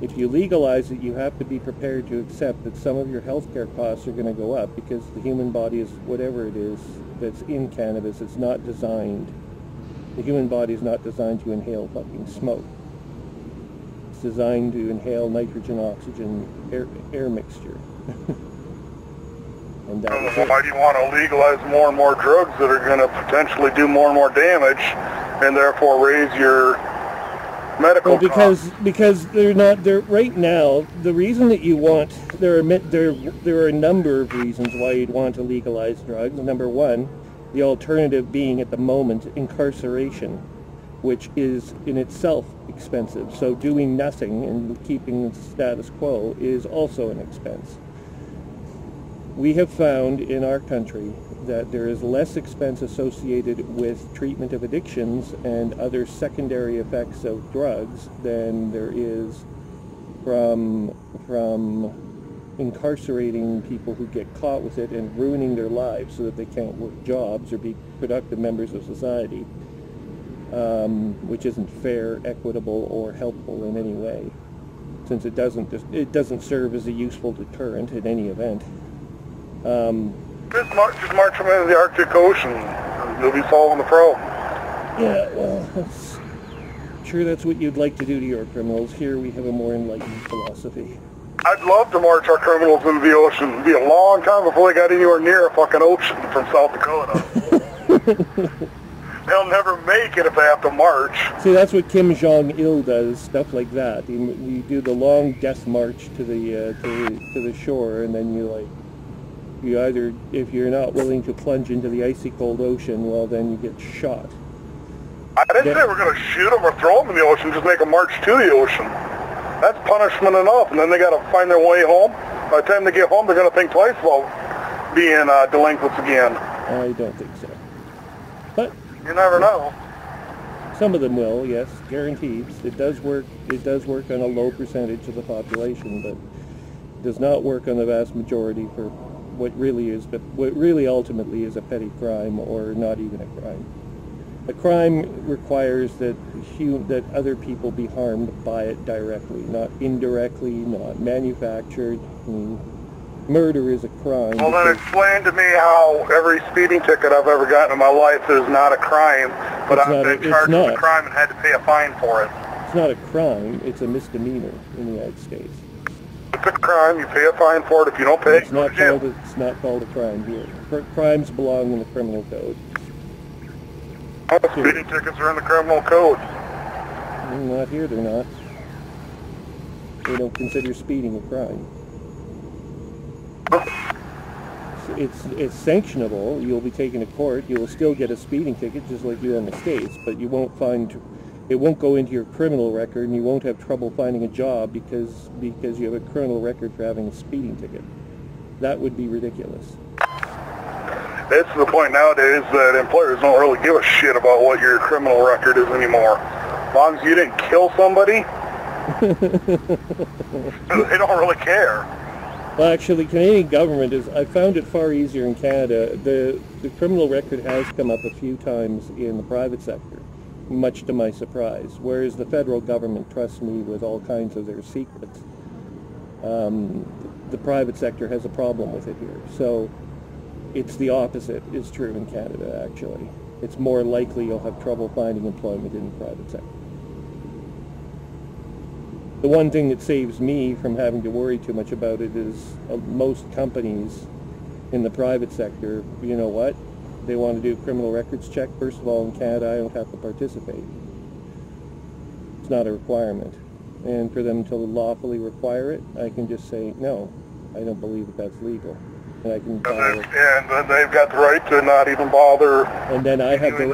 if you legalize it, you have to be prepared to accept that some of your healthcare costs are going to go up, because the human body is, whatever it is that's in cannabis, it's not designed, the human body is not designed to inhale fucking smoke. It's designed to inhale nitrogen, oxygen, air mixture. And why do you want to legalize more and more drugs that are going to potentially do more and more damage, and therefore raise your medical costs? Because they're right now. The reason that you want there are a number of reasons why you'd want to legalize drugs. Number one, the alternative being at the moment incarceration, which is in itself expensive. So doing nothing and keeping the status quo is also an expense. We have found in our country that there is less expense associated with treatment of addictions and other secondary effects of drugs than there is from incarcerating people who get caught with it and ruining their lives so that they can't work jobs or be productive members of society, which isn't fair, equitable, or helpful in any way, since it doesn't serve as a useful deterrent in any event. Just march them into the Arctic Ocean. You'll be solving the problem. Yeah, well, I'm sure that's what you'd like to do to your criminals. Here we have a more enlightened philosophy. I'd love to march our criminals into the ocean. It'd be a long time before they got anywhere near a fucking ocean from South Dakota. They'll never make it if they have to march. See, that's what Kim Jong-il does, stuff like that. You do the long death march to the shore, and then you either, if you're not willing to plunge into the icy cold ocean, well, then you get shot. I didn't say we're going to shoot them or throw them in the ocean, just make them march to the ocean. That's punishment enough, and then they got to find their way home. By the time they get home, they're going to think twice about being delinquents again. I don't think so. But you never know. Some of them will, yes, guaranteed. It does work on a low percentage of the population, but it does not work on the vast majority for what really ultimately is a petty crime, or not even a crime. A crime requires that other people be harmed by it directly, not indirectly, not manufactured. I mean, murder is a crime. Well, then explain to me how every speeding ticket I've ever gotten in my life is not a crime, but I've been charged with a crime and had to pay a fine for it. It's not a crime, it's a misdemeanor in the United States. It's a crime, you pay a fine for it. If you don't pay, it's not called a crime here. Crimes belong in the criminal code. Speeding tickets are in the criminal code. Not here, they're not. They don't consider speeding a crime. it's sanctionable. You'll be taken to court. You will still get a speeding ticket just like you in the States, but you won't it won't go into your criminal record, and you won't have trouble finding a job because you have a criminal record for having a speeding ticket. That would be ridiculous. It's to the point nowadays that employers don't really give a shit about what your criminal record is anymore. As long as you didn't kill somebody, they don't really care. Well, actually, Canadian government I found it far easier in Canada. The criminal record has come up a few times in the private sector, much to my surprise, whereas the federal government trusts me with all kinds of their secrets. The private sector has a problem with it here. So it's the opposite is true in Canada, actually. It's more likely you'll have trouble finding employment in the private sector. The one thing that saves me from having to worry too much about it is most companies in the private sector, you know what? They want to do a criminal records check. First of all, in Canada, I don't have to participate. It's not a requirement. And for them to lawfully require it, I can just say, no, I don't believe that that's legal. And I can file it. And then they've got the right to not even bother. And then I have the,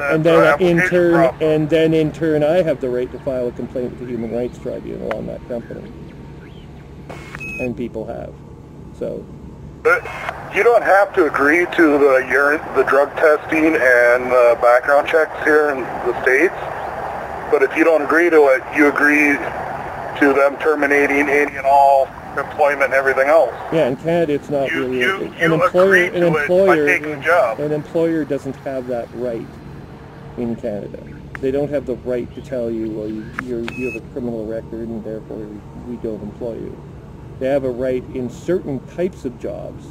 and then in turn, I have the right to file a complaint with the Human Rights Tribunal on that company. And people have. So. But you don't have to agree to the drug testing and background checks here in the States. But if you don't agree to it, you agree to them terminating any and all employment and everything else. Yeah, in Canada it's not really an employer doesn't have that right in Canada. They don't have the right to tell you, well, you have a criminal record and therefore we don't employ you. They have a right in certain types of jobs,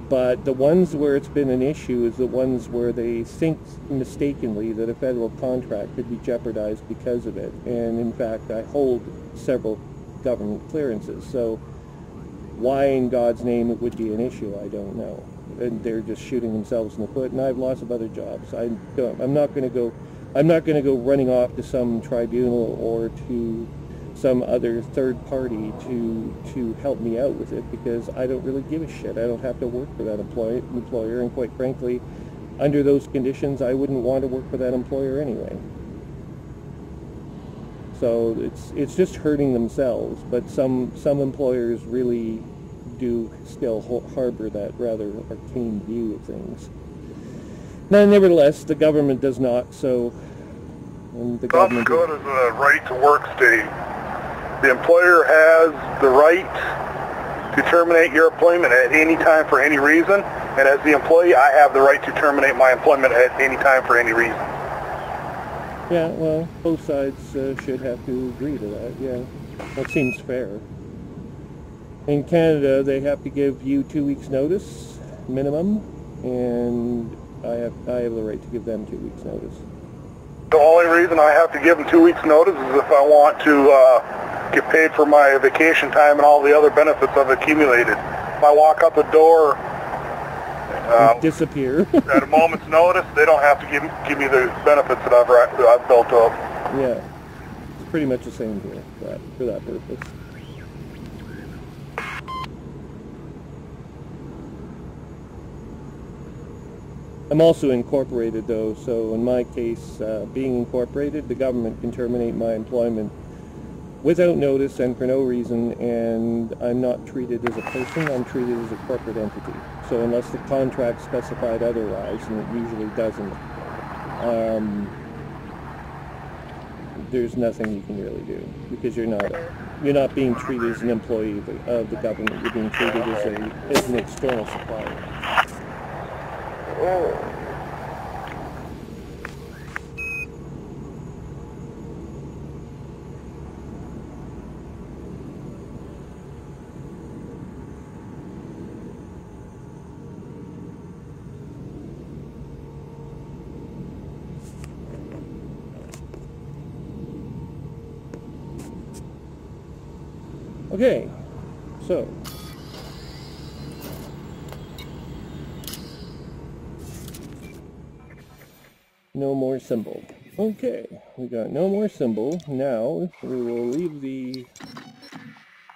but the ones where it's been an issue is the ones where they think mistakenly that a federal contract could be jeopardized because of it. And in fact, I hold several government clearances, so why in God's name it would be an issue, I don't know. And they're just shooting themselves in the foot. And I have lots of other jobs. I'm not going to go running off to some tribunal or to some other third party to help me out with it, because I don't really give a shit. I don't have to work for that employer, and quite frankly, under those conditions, I wouldn't want to work for that employer anyway. So it's just hurting themselves, but some employers really do still harbor that rather arcane view of things. Now, nevertheless, the government does not. So, and the government. South Dakota is a right to work state. The employer has the right to terminate your employment at any time for any reason, and as the employee, I have the right to terminate my employment at any time for any reason. Yeah, well, both sides should have to agree to that, yeah. That seems fair. In Canada, they have to give you 2 weeks' notice, minimum, and I have the right to give them 2 weeks' notice. The only reason I have to give them 2 weeks' notice is if I want to get paid for my vacation time and all the other benefits I've accumulated. If I walk out the door... disappear. At a moment's notice, they don't have to give me the benefits that I've built up. Yeah, it's pretty much the same here for that purpose. I'm also incorporated though, so in my case, being incorporated, the government can terminate my employment without notice and for no reason, and I'm not treated as a person, I'm treated as a corporate entity. So unless the contract specified otherwise, and it usually doesn't, there's nothing you can really do, because you're not being treated as an employee of the government, you're being treated as an external supplier. Okay, so no more symbol. Okay, we got no more symbol. Now we will leave the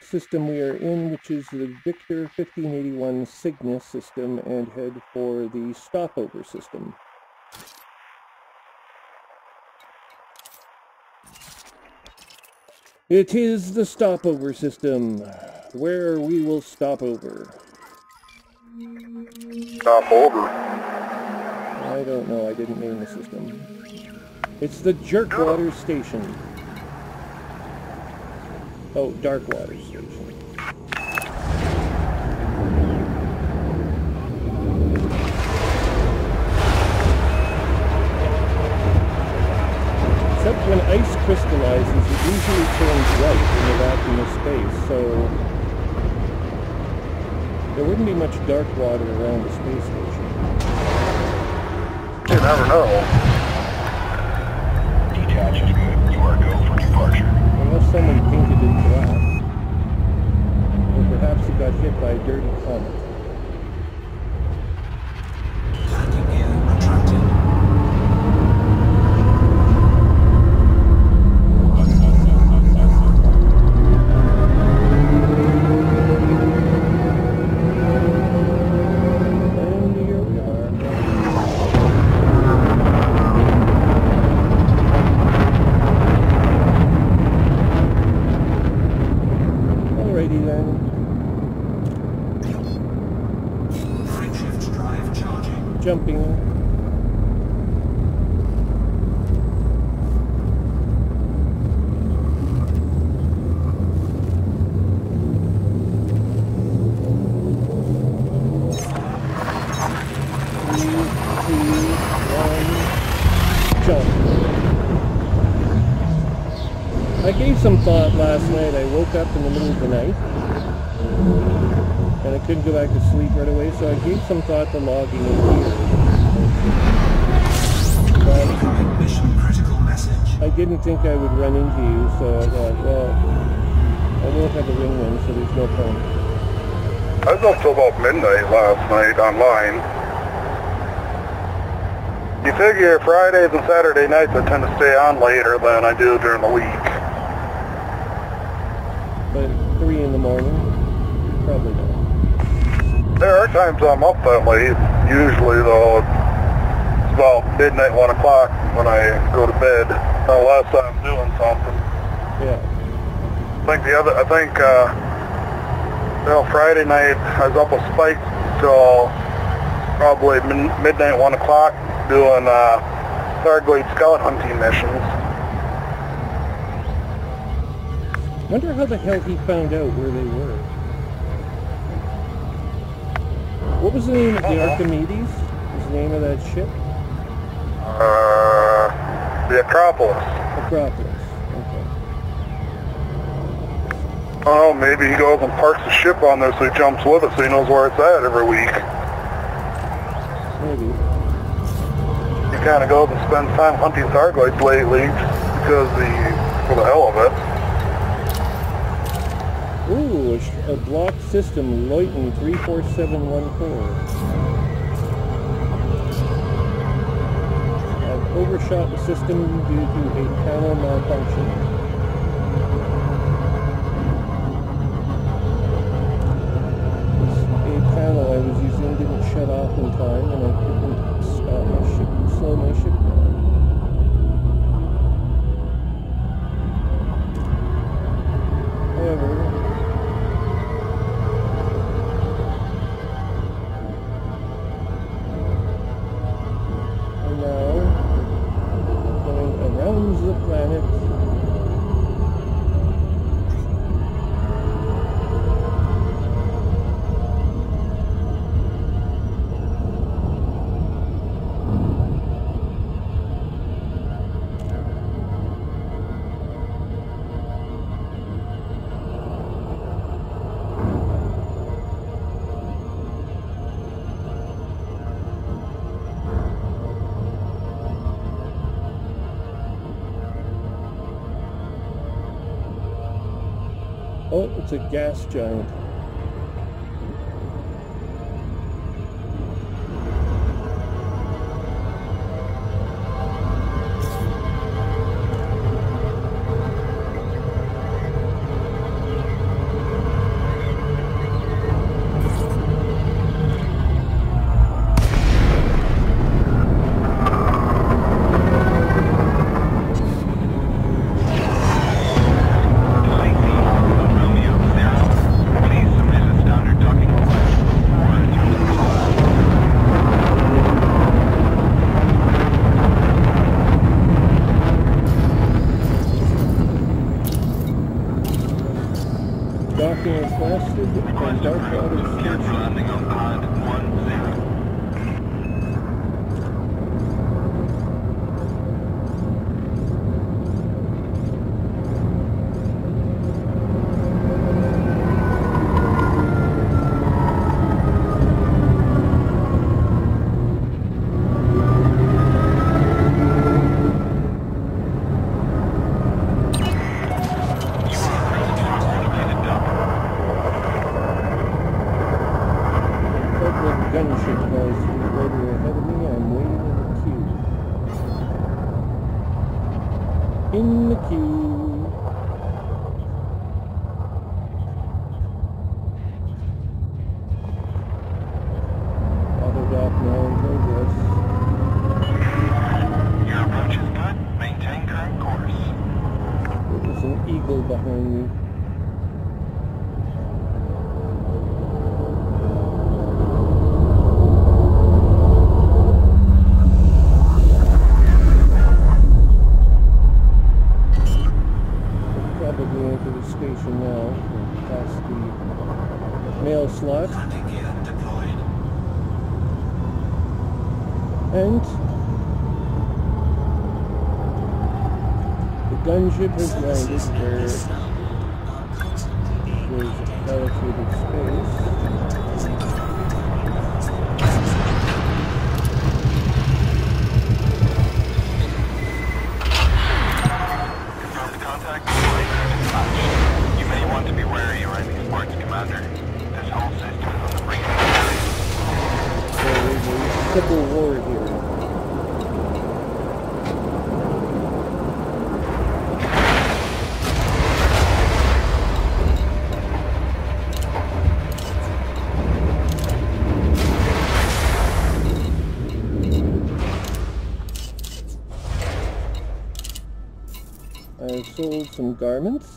system we are in, which is the Victor 1581 Cygnus system, and head for the stopover system. It is the stopover system, where we will stop over. Stop over. I don't know, I didn't name the system. It's the Jerkwater Station. Oh, Darkwater Station. Except when ice crystallizes, it usually turns white in the vacuum of space, so there wouldn't be much dark water around the space station. You never know. Detach is good. You are go for departure. Unless someone painted it black. Or perhaps it got hit by a dirty comet. Landing gear retracted. And here we are. Alrighty then. Frameshift drive charging. Jumping. Jump. I gave some thought last night. I woke up in the middle of the night and I couldn't go back to sleep right away, so I gave some thought to logging in here. But Incoming mission critical message. I didn't think I would run into you, so I thought, well, I won't have a ring one, so there's no point. I was up till about midnight last night online. You figure Fridays and Saturday nights I tend to stay on later than I do during the week. But 3 in the morning, probably not. There are times I'm up that late. Usually though, it's about midnight, 1 o'clock when I go to bed, unless I'm doing something. Yeah. Friday night I was up with Spike till probably midnight, 1 o'clock doing Starglade scout hunting missions. Wonder how the hell he found out where they were. What was the name of the Archimedes? Was the name of that ship? The Acropolis. Acropolis. Okay. Oh, maybe he goes and parks the ship on there so he jumps with it so he knows where it's at every week. Maybe. He kind of goes and spends time hunting Starglades lately because for the hell of it. Ooh, a blocked system, Leuchten 34714. I've overshot the system due to a panel malfunction. A panel I was using didn't shut off in time, and I couldn't stop my ship, slow my ship down. However, the planet. Oh, it's a gas giant. Docking requested and dark water station. Landing on pad 10. Gunship guys right ahead of me. I'm waiting in the queue. In the queue. Auto dock now in progress. Your approach is good. Maintain current course. There's an eagle behind me. Into the station now, past the mail slot, Landing gear deployed. and the gunship has landed where there's allocated space. Confirmed contact. You may want to be wary of enemy sports commander. This whole system is on the brink of collapse. So there's a civil war here. I've sold some garments.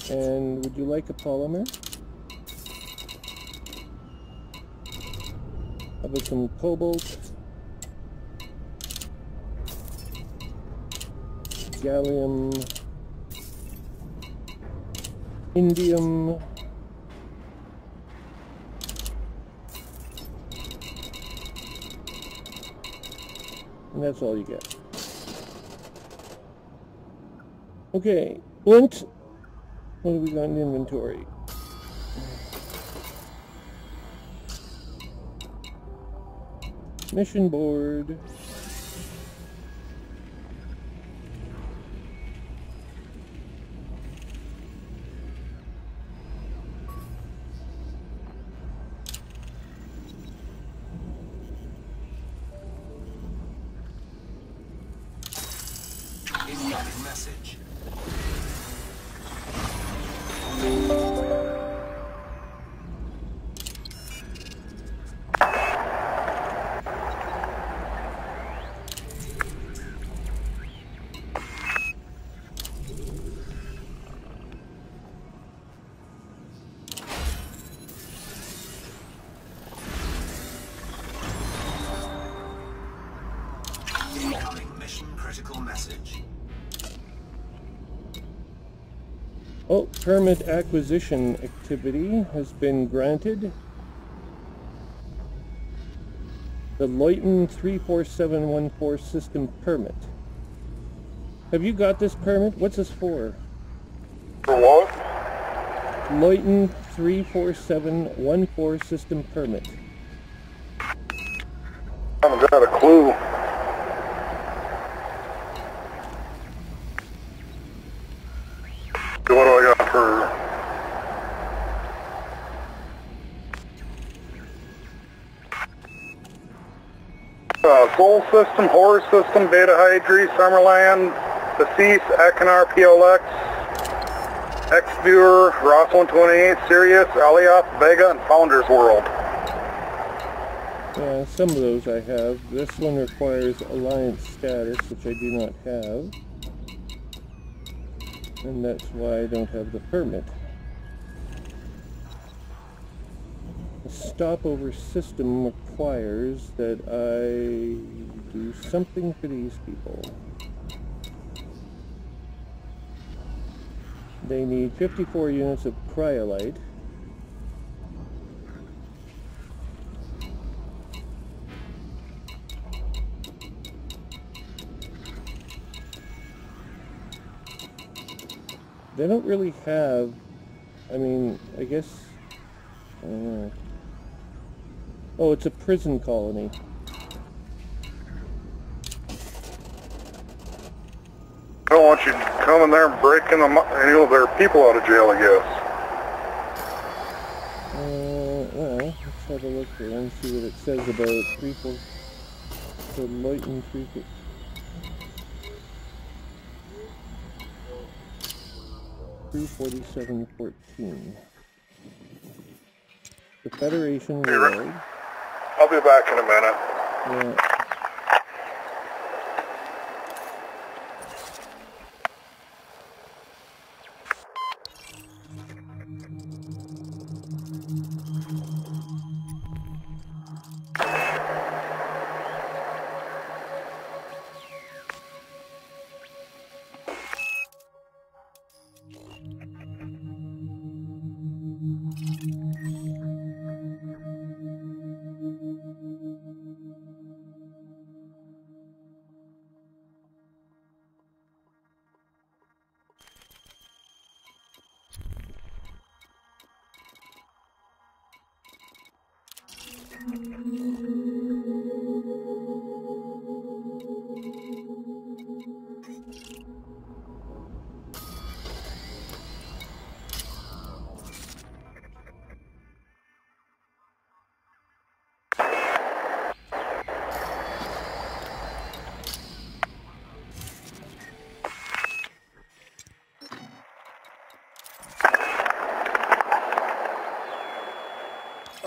And would you like a polymer? How about some cobalt? Gallium? Indium? And that's all you get. Okay, Flint. What have we got in inventory? Mission board. Incoming message. Incoming mission critical message. Oh, permit acquisition activity has been granted. The Leyton 34714 system permit. Have you got this permit? What's this for? For what? Leyton 34714 system permit. I haven't got a clue. What do I got for... Soul System, Horror System, Beta Hydri, Summerland, Deceased, Akinar, PLX, X-Viewer, Ross 128, Sirius, Alioth, Vega, and Founders World. Yeah, some of those I have. This one requires Alliance status, which I do not have. And that's why I don't have the permit. The stopover system requires that I do something for these people. They need 54 units of cryolite. They don't really have, I mean, I guess, I don't know. Oh, it's a prison colony. I don't want you coming there and breaking them, their people out of jail, I guess. Well, let's have a look here and see what it says about 34714. The Federation World. I'll be back in a minute. Yeah.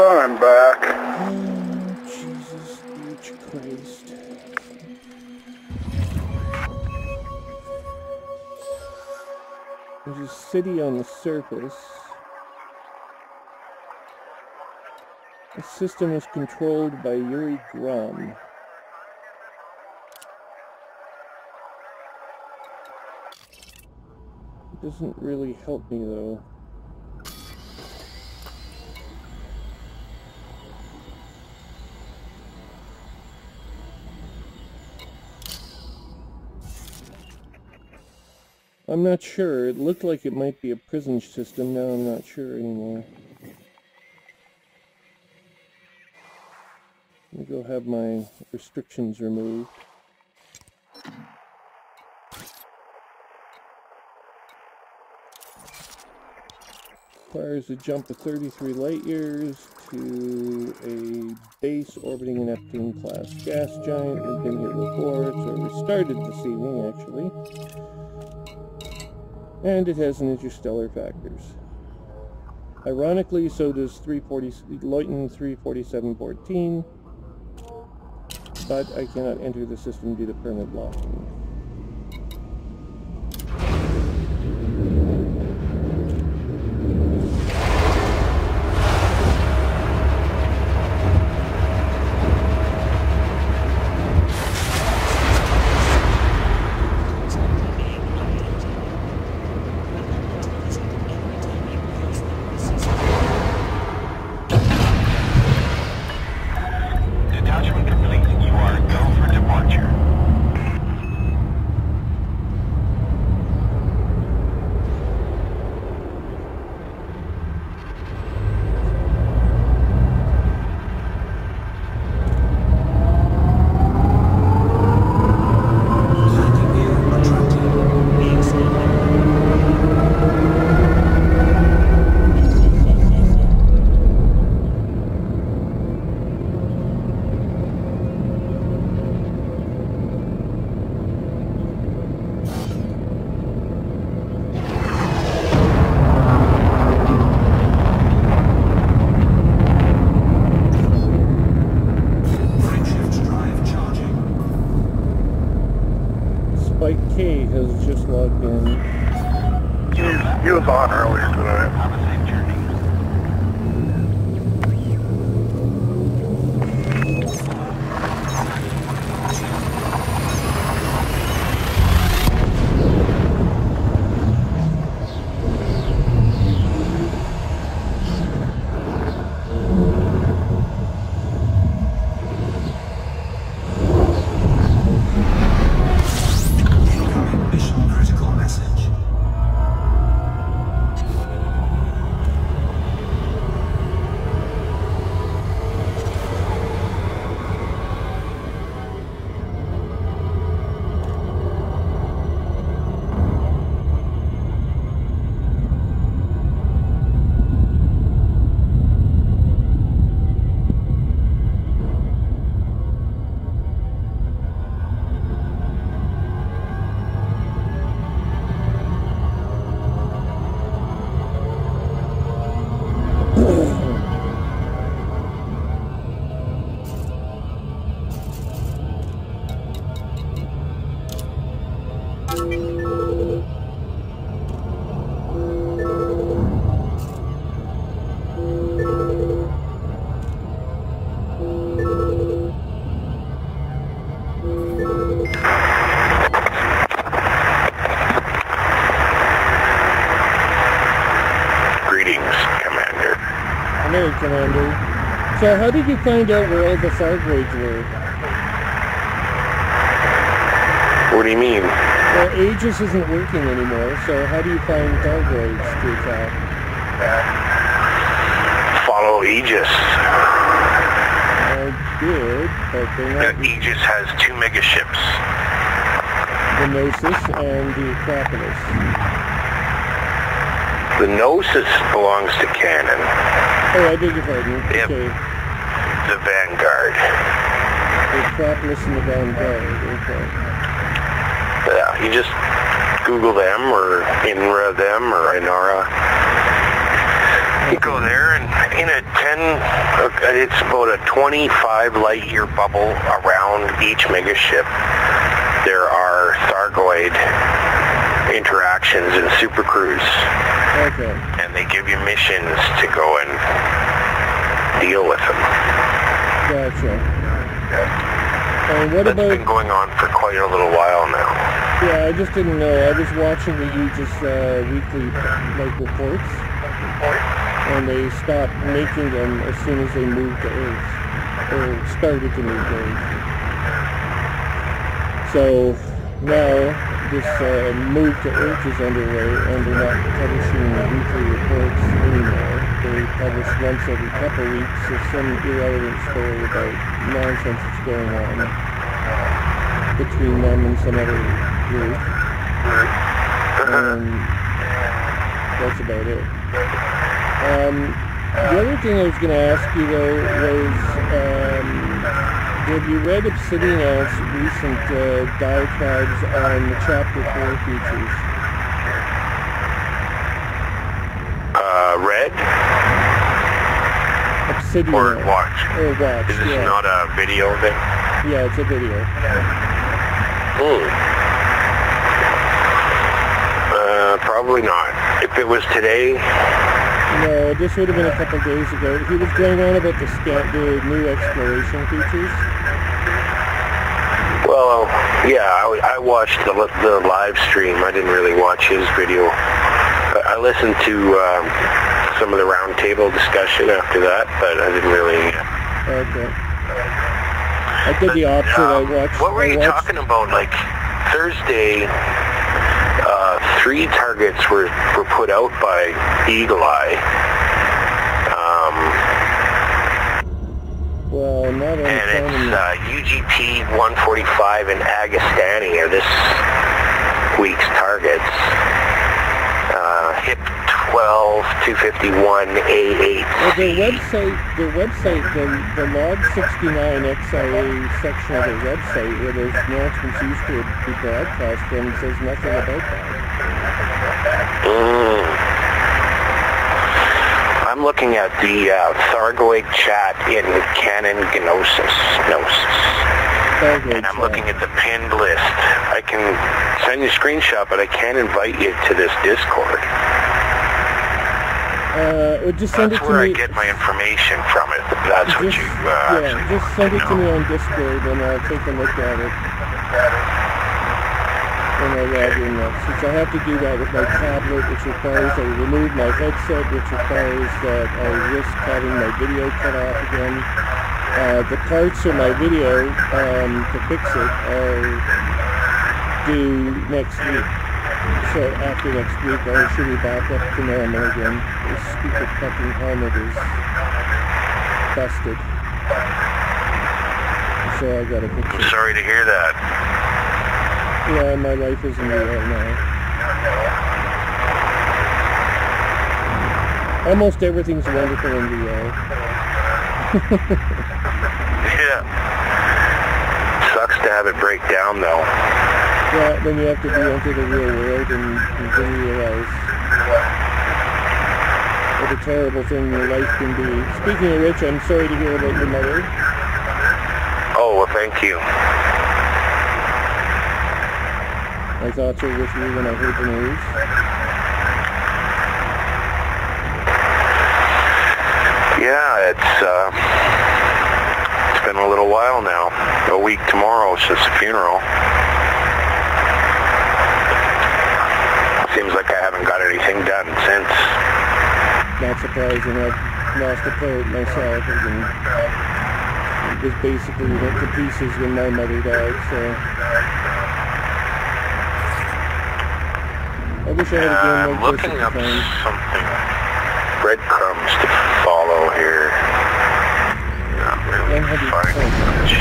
I'm back. Oh, Jesus H. Christ. There's a city on the surface. The system is controlled by Yuri Grum. It doesn't really help me though. I'm not sure. It looked like it might be a prison system. Now I'm not sure anymore. Let me go have my restrictions removed. Requires a jump of 33 light years to a base orbiting a Neptune-class gas giant. We've been here before, so we started this evening, actually. And it has an interstellar factors. Ironically, so does Leuchten 34714, but I cannot enter the system due to permit blocking. Detachment complete. You are go for departure. Spike K has just logged in. He was on earlier today. Have a safe journey. Hey, Commander. So how did you find out where all the Thargoids were? What do you mean? Well, Aegis isn't working anymore, so how do you find Thargoids to attack? Follow Aegis. I did, but they're not Aegis has 2 megaships. the Gnosis and the Acropolis. The Gnosis belongs to Cannon. Oh, I beg your pardon. Yep. Okay. The Vanguard. The Acropolis and the Vanguard. Okay. Yeah, you just Google them or INRA them or INARA. You go there and in a 10, it's about a 25 light year bubble around each megaship. There are Thargoid interactions and supercruise. Okay. And they give you missions to go and deal with them. Gotcha. And what That's about... been going on for quite a little while now. Yeah, I just didn't know. I was watching the Aegis weekly reports, and they stopped making them as soon as they moved to Earth, or started to move to Earth. So now this move to Earth is underway, and they're not publishing weekly reports anymore. They publish once every couple weeks of some irrelevant story about nonsense that's going on between them and some other group. That's about it. The other thing I was going to ask you though was, have you read Obsidian Ant's recent diatribes on the Chapter 4 features? Read? Obsidian Or Ant. watch? Or watch, Is this yeah. not a video thing? Yeah, it's a video. Probably not. If it was today, No, this would have been a couple days ago. He was going on about the new exploration features. well, yeah, I watched the live stream. I didn't really watch his video. I listened to some of the roundtable discussion after that, but I didn't really... Okay. I did the opposite. What were you talking about? Like, Thursday, 3 targets were put out by Eagle Eye. Well, not on And the it's UGP 145 and Agastani are this week's targets. HIP 12, 251, A8. Well, the log 69 XIA section of their website, where those announcements used to be broadcast from, says nothing about that. I'm looking at the Thargoid chat in Canon Gnosis. And I'm looking at the pinned list. I can send you a screenshot, but I can't invite you to this Discord. Just send That's it to where me. I get my information from it. That's what you yeah, just send it to me on Discord, and I'll take a look at it. When I log in since I have to do that with my tablet, which requires I remove my headset, which requires that I risk having my video cut off again. The parts of my video to fix it are due next week. So after next week, I should be back up to normal again. This stupid fucking helmet is busted. So I gotta fix it. I'm sorry to hear that. Yeah, my life isn't real now. Almost everything's wonderful in VR. Yeah. Sucks to have it break down, though. Yeah, then you have to re-enter the real world and then realize what a terrible thing your life can be. Speaking of which, I'm sorry to hear about your mother. Oh, well, thank you. My thoughts are with you when I heard the news. Yeah, it's been a little while now. A week tomorrow since the funeral. Seems like I haven't got anything done since. Not surprising. lost a parrot myself, and it was basically went to pieces when my mother died, so I wish I had a game I'm like this looking at up the time. something. Breadcrumbs to follow here. Not really finding much.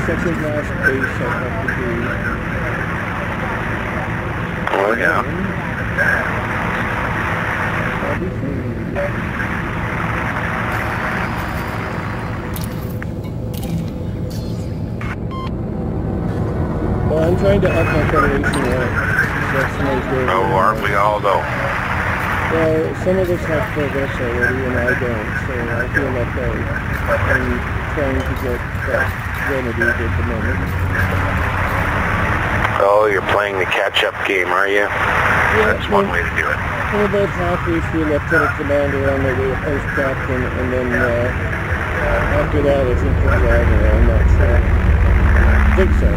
Second last base I have to do. Oh yeah. I'll be free. Well, I'm trying to up my Federation rank. That's my goal. Oh, aren't we all though? Well, some of us have progress already, and I don't, so I feel left out. I'm trying to get that remedied at the moment. Oh, you're playing the catch-up game, are you? Yeah, That's one way to do it. I'm about halfway through Lieutenant Commander on my way to Post Captain, and then after that I think we're driving. I'm not sure. I think so.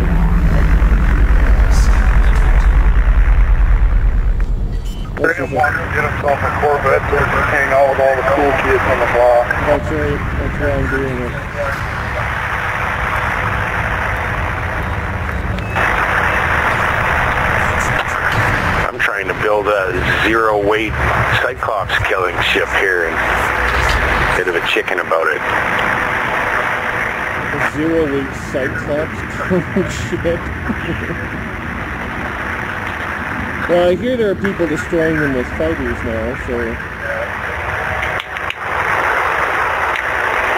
Bring him one and get himself a Corvette so he can hang out with all the cool kids on the block. That's right. That's why I'm doing it. I'm trying to build a zero-weight Cyclops killing ship here and bit of a chicken about it. A zero-weight Cyclops ship. Well, I hear there are people destroying them with fighters now, so...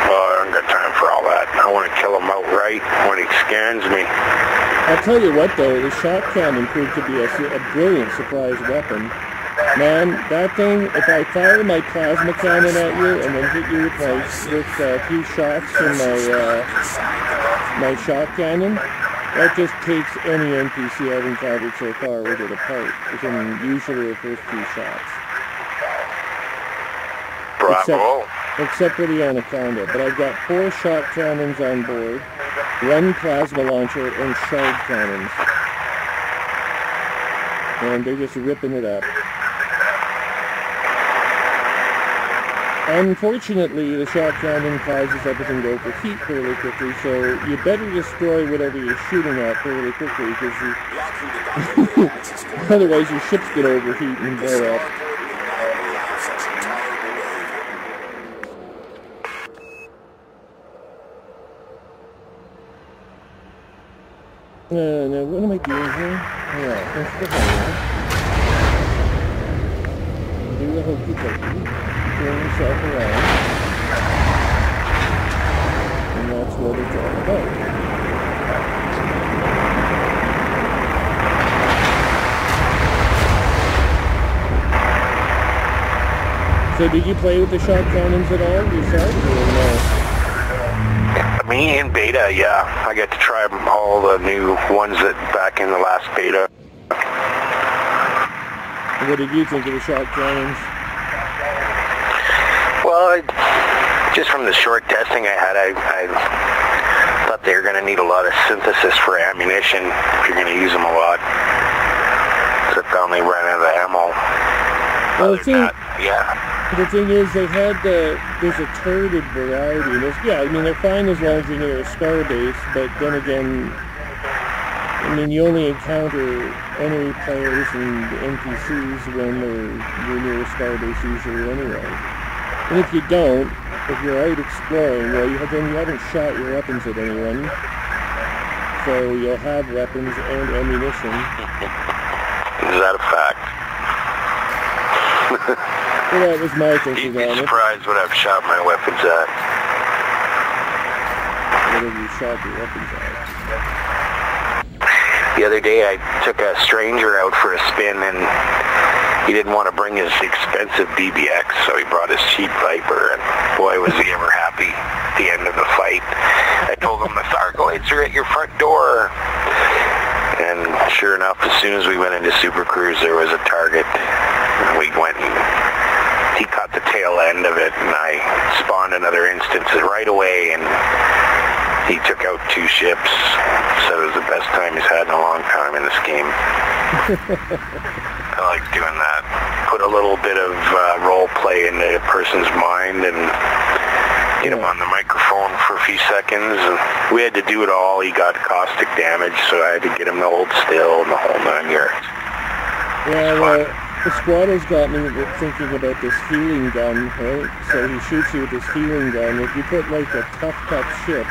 Well, I don't got time for all that. I want to kill him outright when he scans me. I'll tell you what, though, the shot cannon proved to be a brilliant surprise weapon. Man, that thing, if I fire my plasma cannon at you and then hit you with a few shots from my shot cannon, that just takes any NPC I've encountered so far with it apart, within usually the first few shots. Bravo. Except for the Anaconda. But I've got 4 shot cannons on board, 1 plasma launcher, and shard cannons. And they're just ripping it up. Unfortunately, the shot cannon causes everything to overheat fairly quickly, so you better destroy whatever you're shooting at fairly quickly, because otherwise your ships get overheat and blow up. Now what am I doing here? Alright, let's go ahead. Do the hokey pokey. Turn yourself around. And that's what it's all about. So did you play with the shot cannons at all yourself, or no? Me in beta, yeah. I got to try all the new ones that back in the last beta. What did you think of the shot cannons? Well, just from the short testing I had, I thought they were going to need a lot of synthesis for ammunition if you're going to use them a lot. So I found they ran out of ammo. Well, The the thing is, they had there's a turreted variety. Yeah, I mean, they're fine as long as you're near a star base, but then again, I mean, you only encounter enemy players and NPCs when you're near a star base usually anyway. And if you don't, if you're out exploring, well, then you haven't shot your weapons at anyone, so you'll have weapons and ammunition. Is that a fact? Well, that was my thinking You'd be on it. surprised what I've shot my weapons at. Whatever you shot your weapons at. The other day I took a stranger out for a spin and he didn't want to bring his expensive BBX, so he brought his cheap Viper, and boy was he ever happy at the end of the fight. I told him the Thargoids are at your front door. And sure enough, as soon as we went into Super Cruise, there was a target. And we went and he caught the tail end of it, and I spawned another instance right away, and He took out 2 ships, said it was the best time he's had in a long time in this game. I like doing that. Put a little bit of role play into a person's mind and get him on the microphone for a few seconds. And we had to do it all. He got caustic damage, so I had to get him to hold still and the whole 9 yards. Yeah, well, the squatters got me thinking about this healing gun, right? So he shoots you with this healing gun. If you put like a tough ship,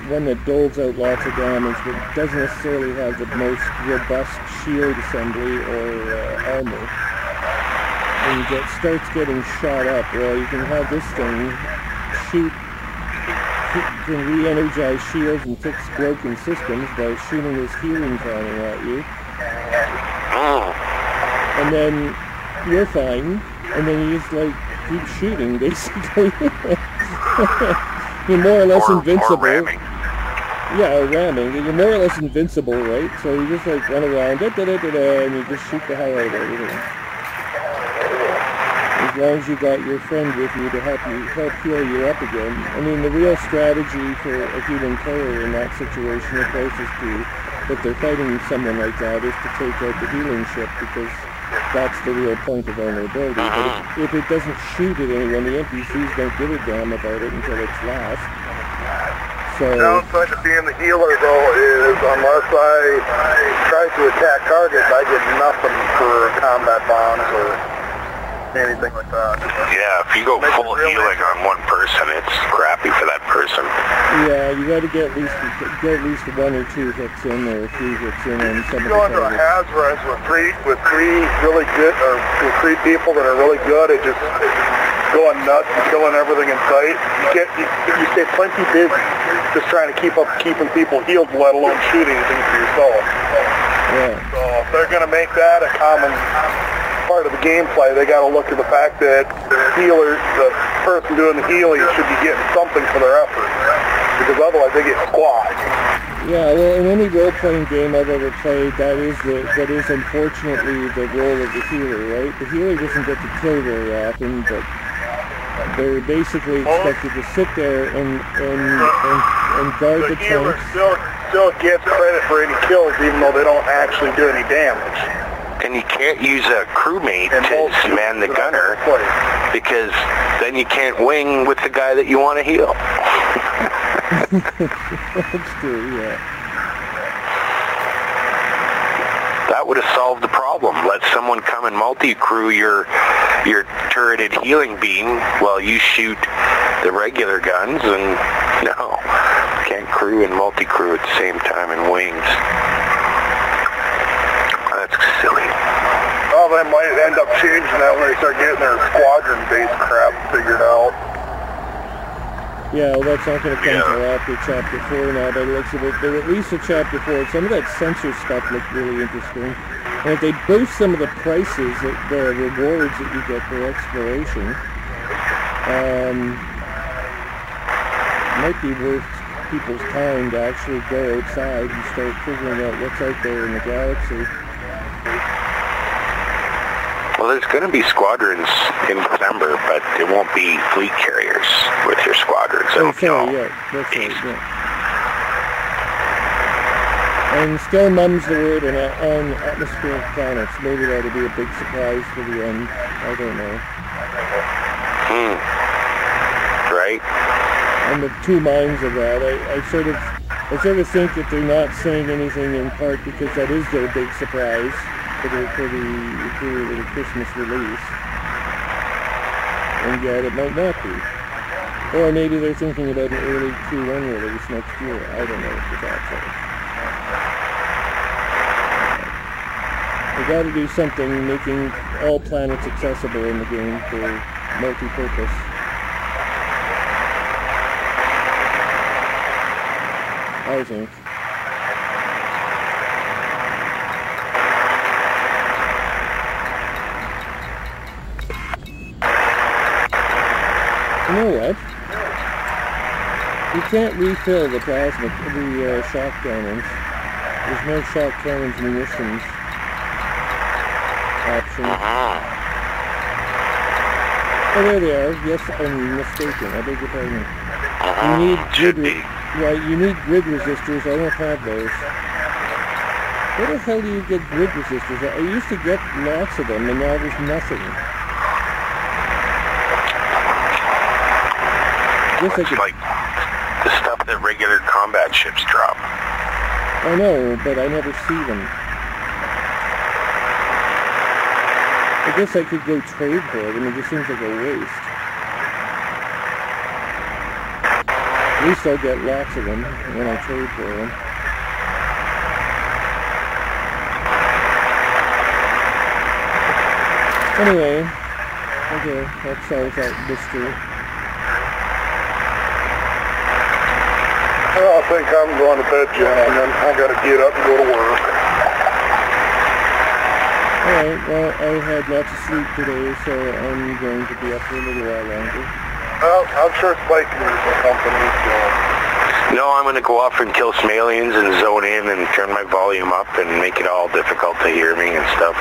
one that doles out lots of damage but doesn't necessarily have the most robust shield assembly or armor, and starts getting shot up, well, you can have this thing can re-energize shields and fix broken systems by shooting this healing cannon at you. And then you're fine, and then you just like keep shooting basically. You're more or less invincible. Ramming. Yeah, ramming. You're more or less invincible, right? So you just like run around, and you just shoot the hell out of everything. As long as you got your friend with you to help heal you up again. I mean, the real strategy for a human player in that situation, of course, is if they're fighting someone like that, is to take out the healing ship, because that's the real point of vulnerability. But if it doesn't shoot at anyone, the NPCs don't give a damn about it until it's last. So, the downside to being the healer, though, is unless I try to attack targets, I get nothing for combat bombs or anything like that. Yeah, if you go full healing on one person, it's crappy for that person. Yeah, you got to get at least 1 or 2 hits in, or 3 hits in on some of the Go into a Hazres with three really good, or with 3 people that are really good at just going nuts and killing everything in sight. You stay plenty busy just trying to keeping people healed, let alone shooting things for yourself. Yeah. So if they're going to make that a common part of the gameplay, they got to look at the fact that the person doing the healing should be getting something for their effort, because otherwise they get squashed. Yeah, well, in any role-playing game I've ever played, that is unfortunately the role of the healer, right? The healer doesn't get to kill very often, but they're basically expected to sit there and guard the healer tanks. still gets credit for any kills, even though they don't actually do any damage. And you can't use a crewmate to man the gunner, because then you can't wing with the guy that you want to heal. That's true, yeah. That would have solved the problem. Let someone come and multi-crew your turreted healing beam while you shoot the regular guns, and no, can't crew and multi-crew at the same time in wings. That's silly. Well, they might end up changing that when they start getting their squadron-based crap figured out. Yeah, well, that's not going to come until after Chapter 4 now, by the looks of it. But at least in Chapter 4, some of that sensor stuff looked really interesting. And if they boost some of the prices, the rewards that you get for exploration, it might be worth people's time to actually go outside and start figuring out what's out there in the galaxy. Well, there's going to be squadrons in December, but it won't be fleet carriers with your squadrons. That's right, yeah. That's right, yeah. And still mum's the word on atmospheric planets. Maybe that'll be a big surprise for the end. I don't know. Right? I'm of 2 minds of that. I sort of think that they're not saying anything in part because that is their big surprise for the Christmas release. And yet it might not be. Or maybe they're thinking about an early Q1 release next year. I don't know what that's like. They got to do something making all planets accessible in the game for multi-purpose. I think. You know what? You can't refill the plasma, the shock cannons. There's no shock cannons munitions option. Oh, there they are. Yes, I'm mistaken. I beg your pardon. You need Should grid, be. right? You need grid resistors. I don't have those. Where the hell do you get grid resistors? I used to get lots of them, and now there's nothing. Guess I It's could. like the stuff that regular combat ships drop. I know, but I never see them. I guess I could go trade for them. It just seems like a waste. At least I'll get lots of them when I trade for them. Anyway, okay, that solves that mystery. I think I'm going to bed, gentlemen. I got to get up and go to work. Alright, well, I had lots of sleep today, so I'm going to be up for a little while longer. I'm sure Spiking or something is doing. No, I'm going to go off and kill some aliens and zone in and turn my volume up and make it all difficult to hear me and stuff.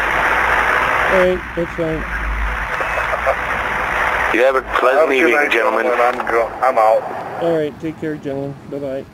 Alright, that's fine. You have a pleasant Good evening, night, gentlemen. I'm out. Alright, take care, gentlemen. Bye-bye.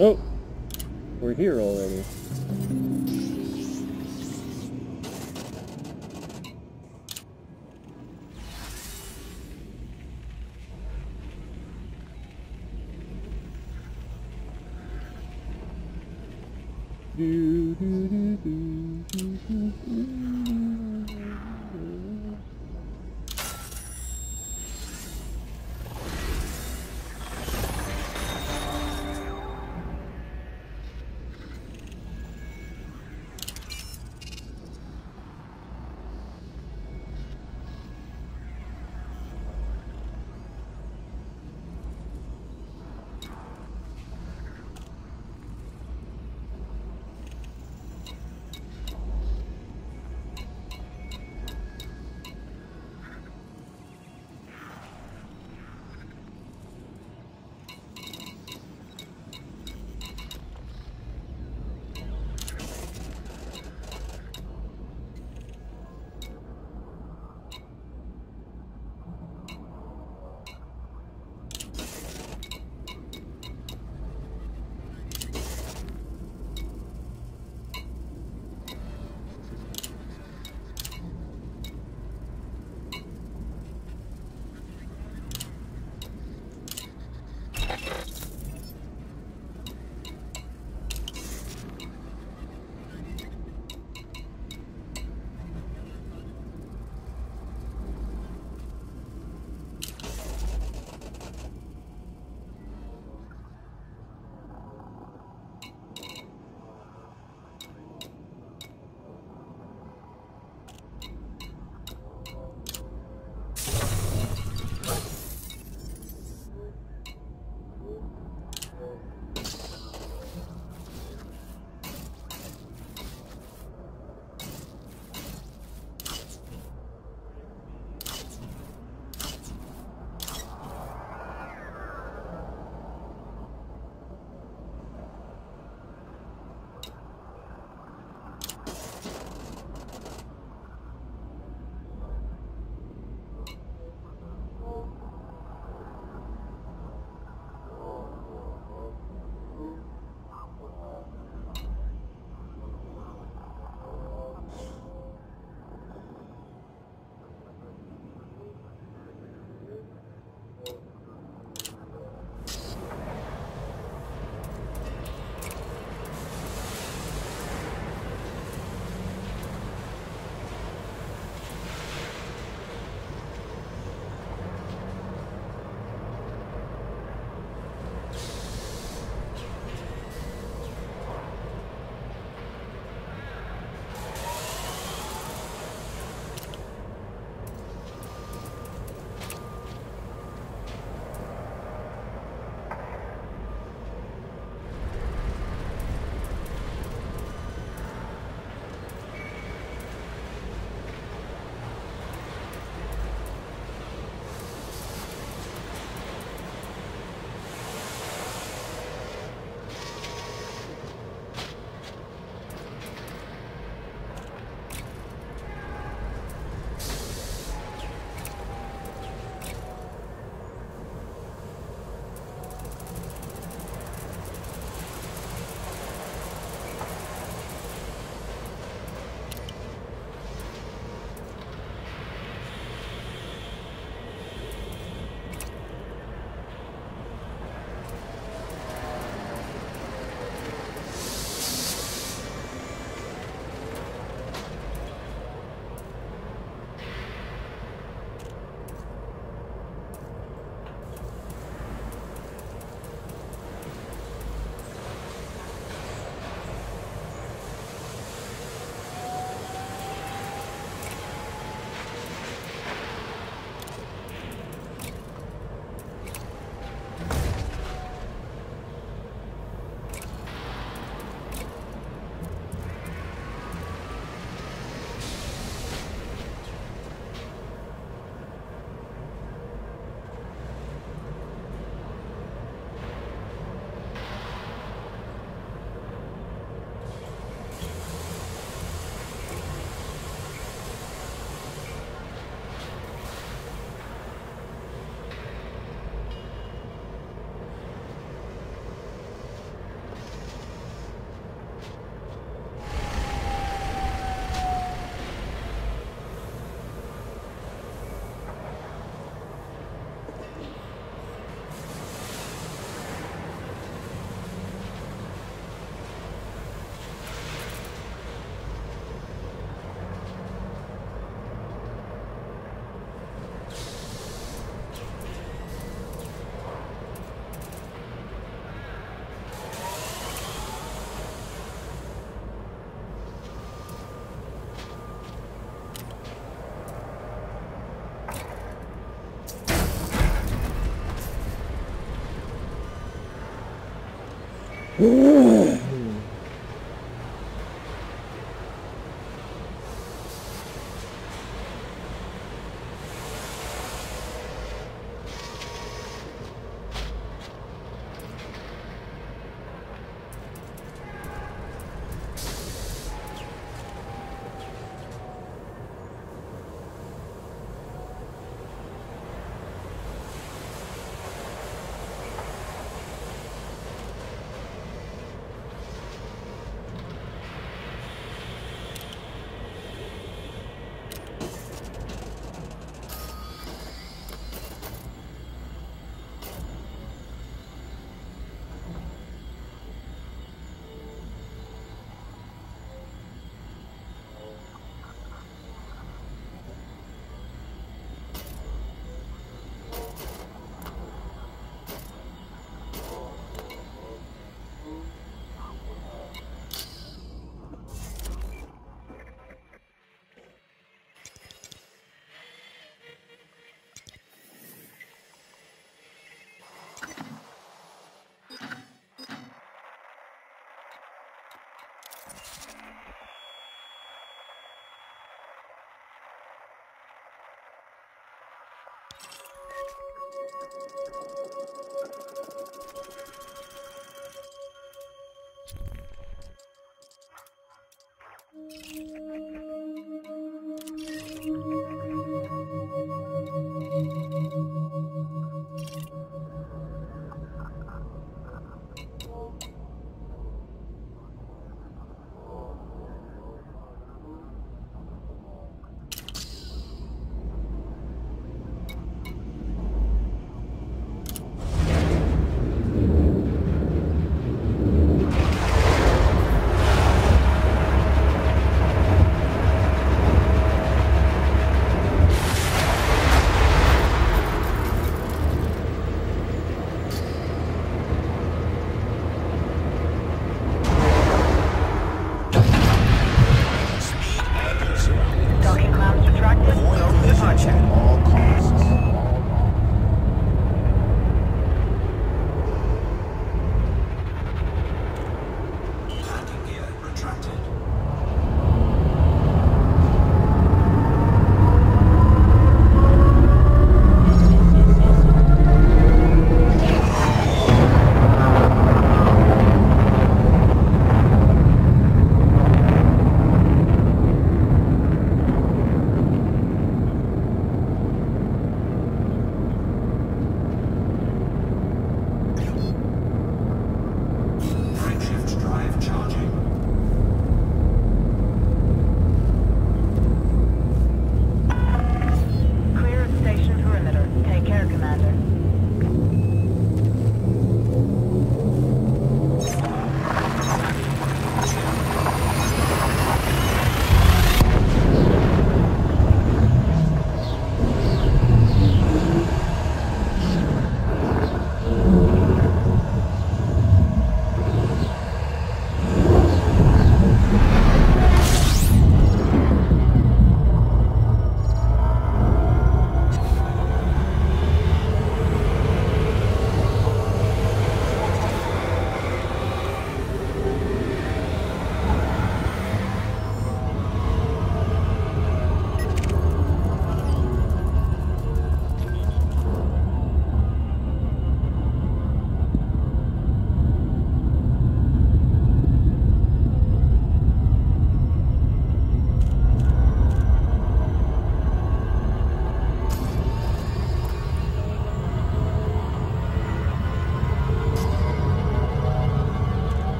Oh, we're here already. Do, do, do, do, do, do, do.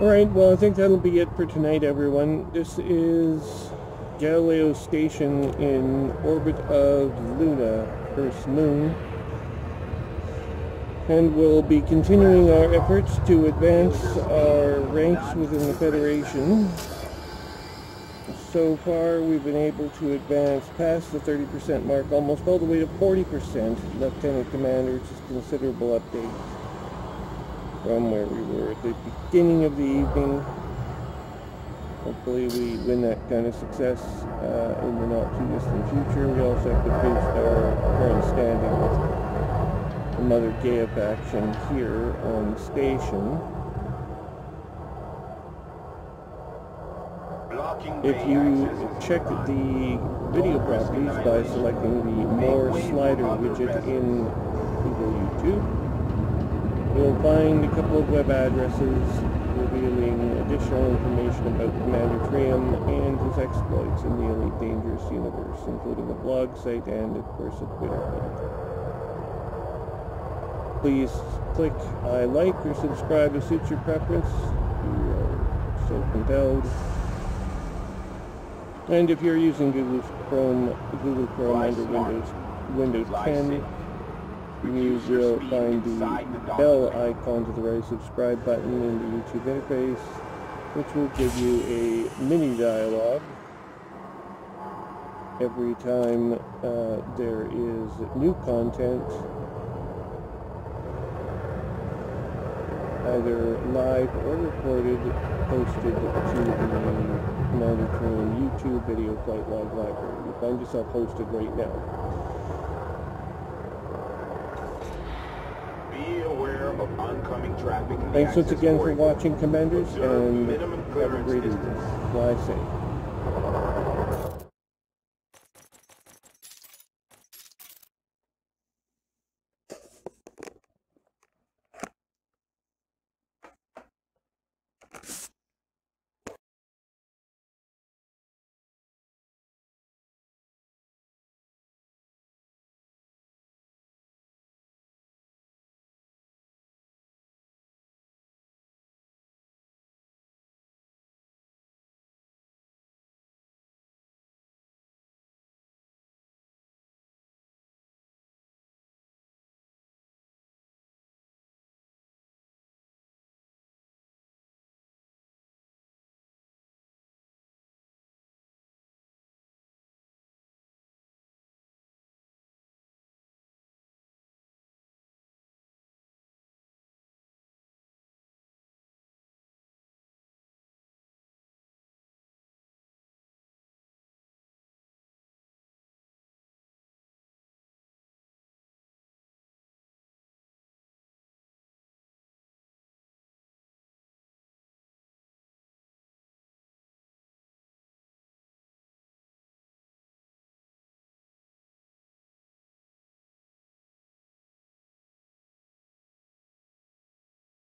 Alright, well, I think that'll be it for tonight, everyone. This is Galileo's station in orbit of Luna, Earth's moon. And we'll be continuing our efforts to advance our ranks within the Federation. So far, we've been able to advance past the 30% mark, almost all the way to 40%. Lieutenant Commander, which is a considerable update from where we were at the beginning of the evening. Hopefully we win that kind of success in the not too distant future. We also have to boost our current standing with the Mother Gaia faction here on the station. If you check the video properties by selecting the More Slider widget in Google YouTube, you'll find a couple of web addresses revealing additional information about Commander Trium and his exploits in the Elite Dangerous universe, including a blog site and, of course, a Twitter account. Please click I like or subscribe if suits your preference. You are so compelled. And if you're using Google Chrome under Windows 10, you will find the bell icon to the right, subscribe button in the YouTube interface, which will give you a mini dialogue every time there is new content, either live or recorded, posted to the Commander Trium YouTube video flight log library. You find yourself hosted right now. Be aware of oncoming traffic. Thanks once again for watching, Commanders, and have a great evening. Fly safe.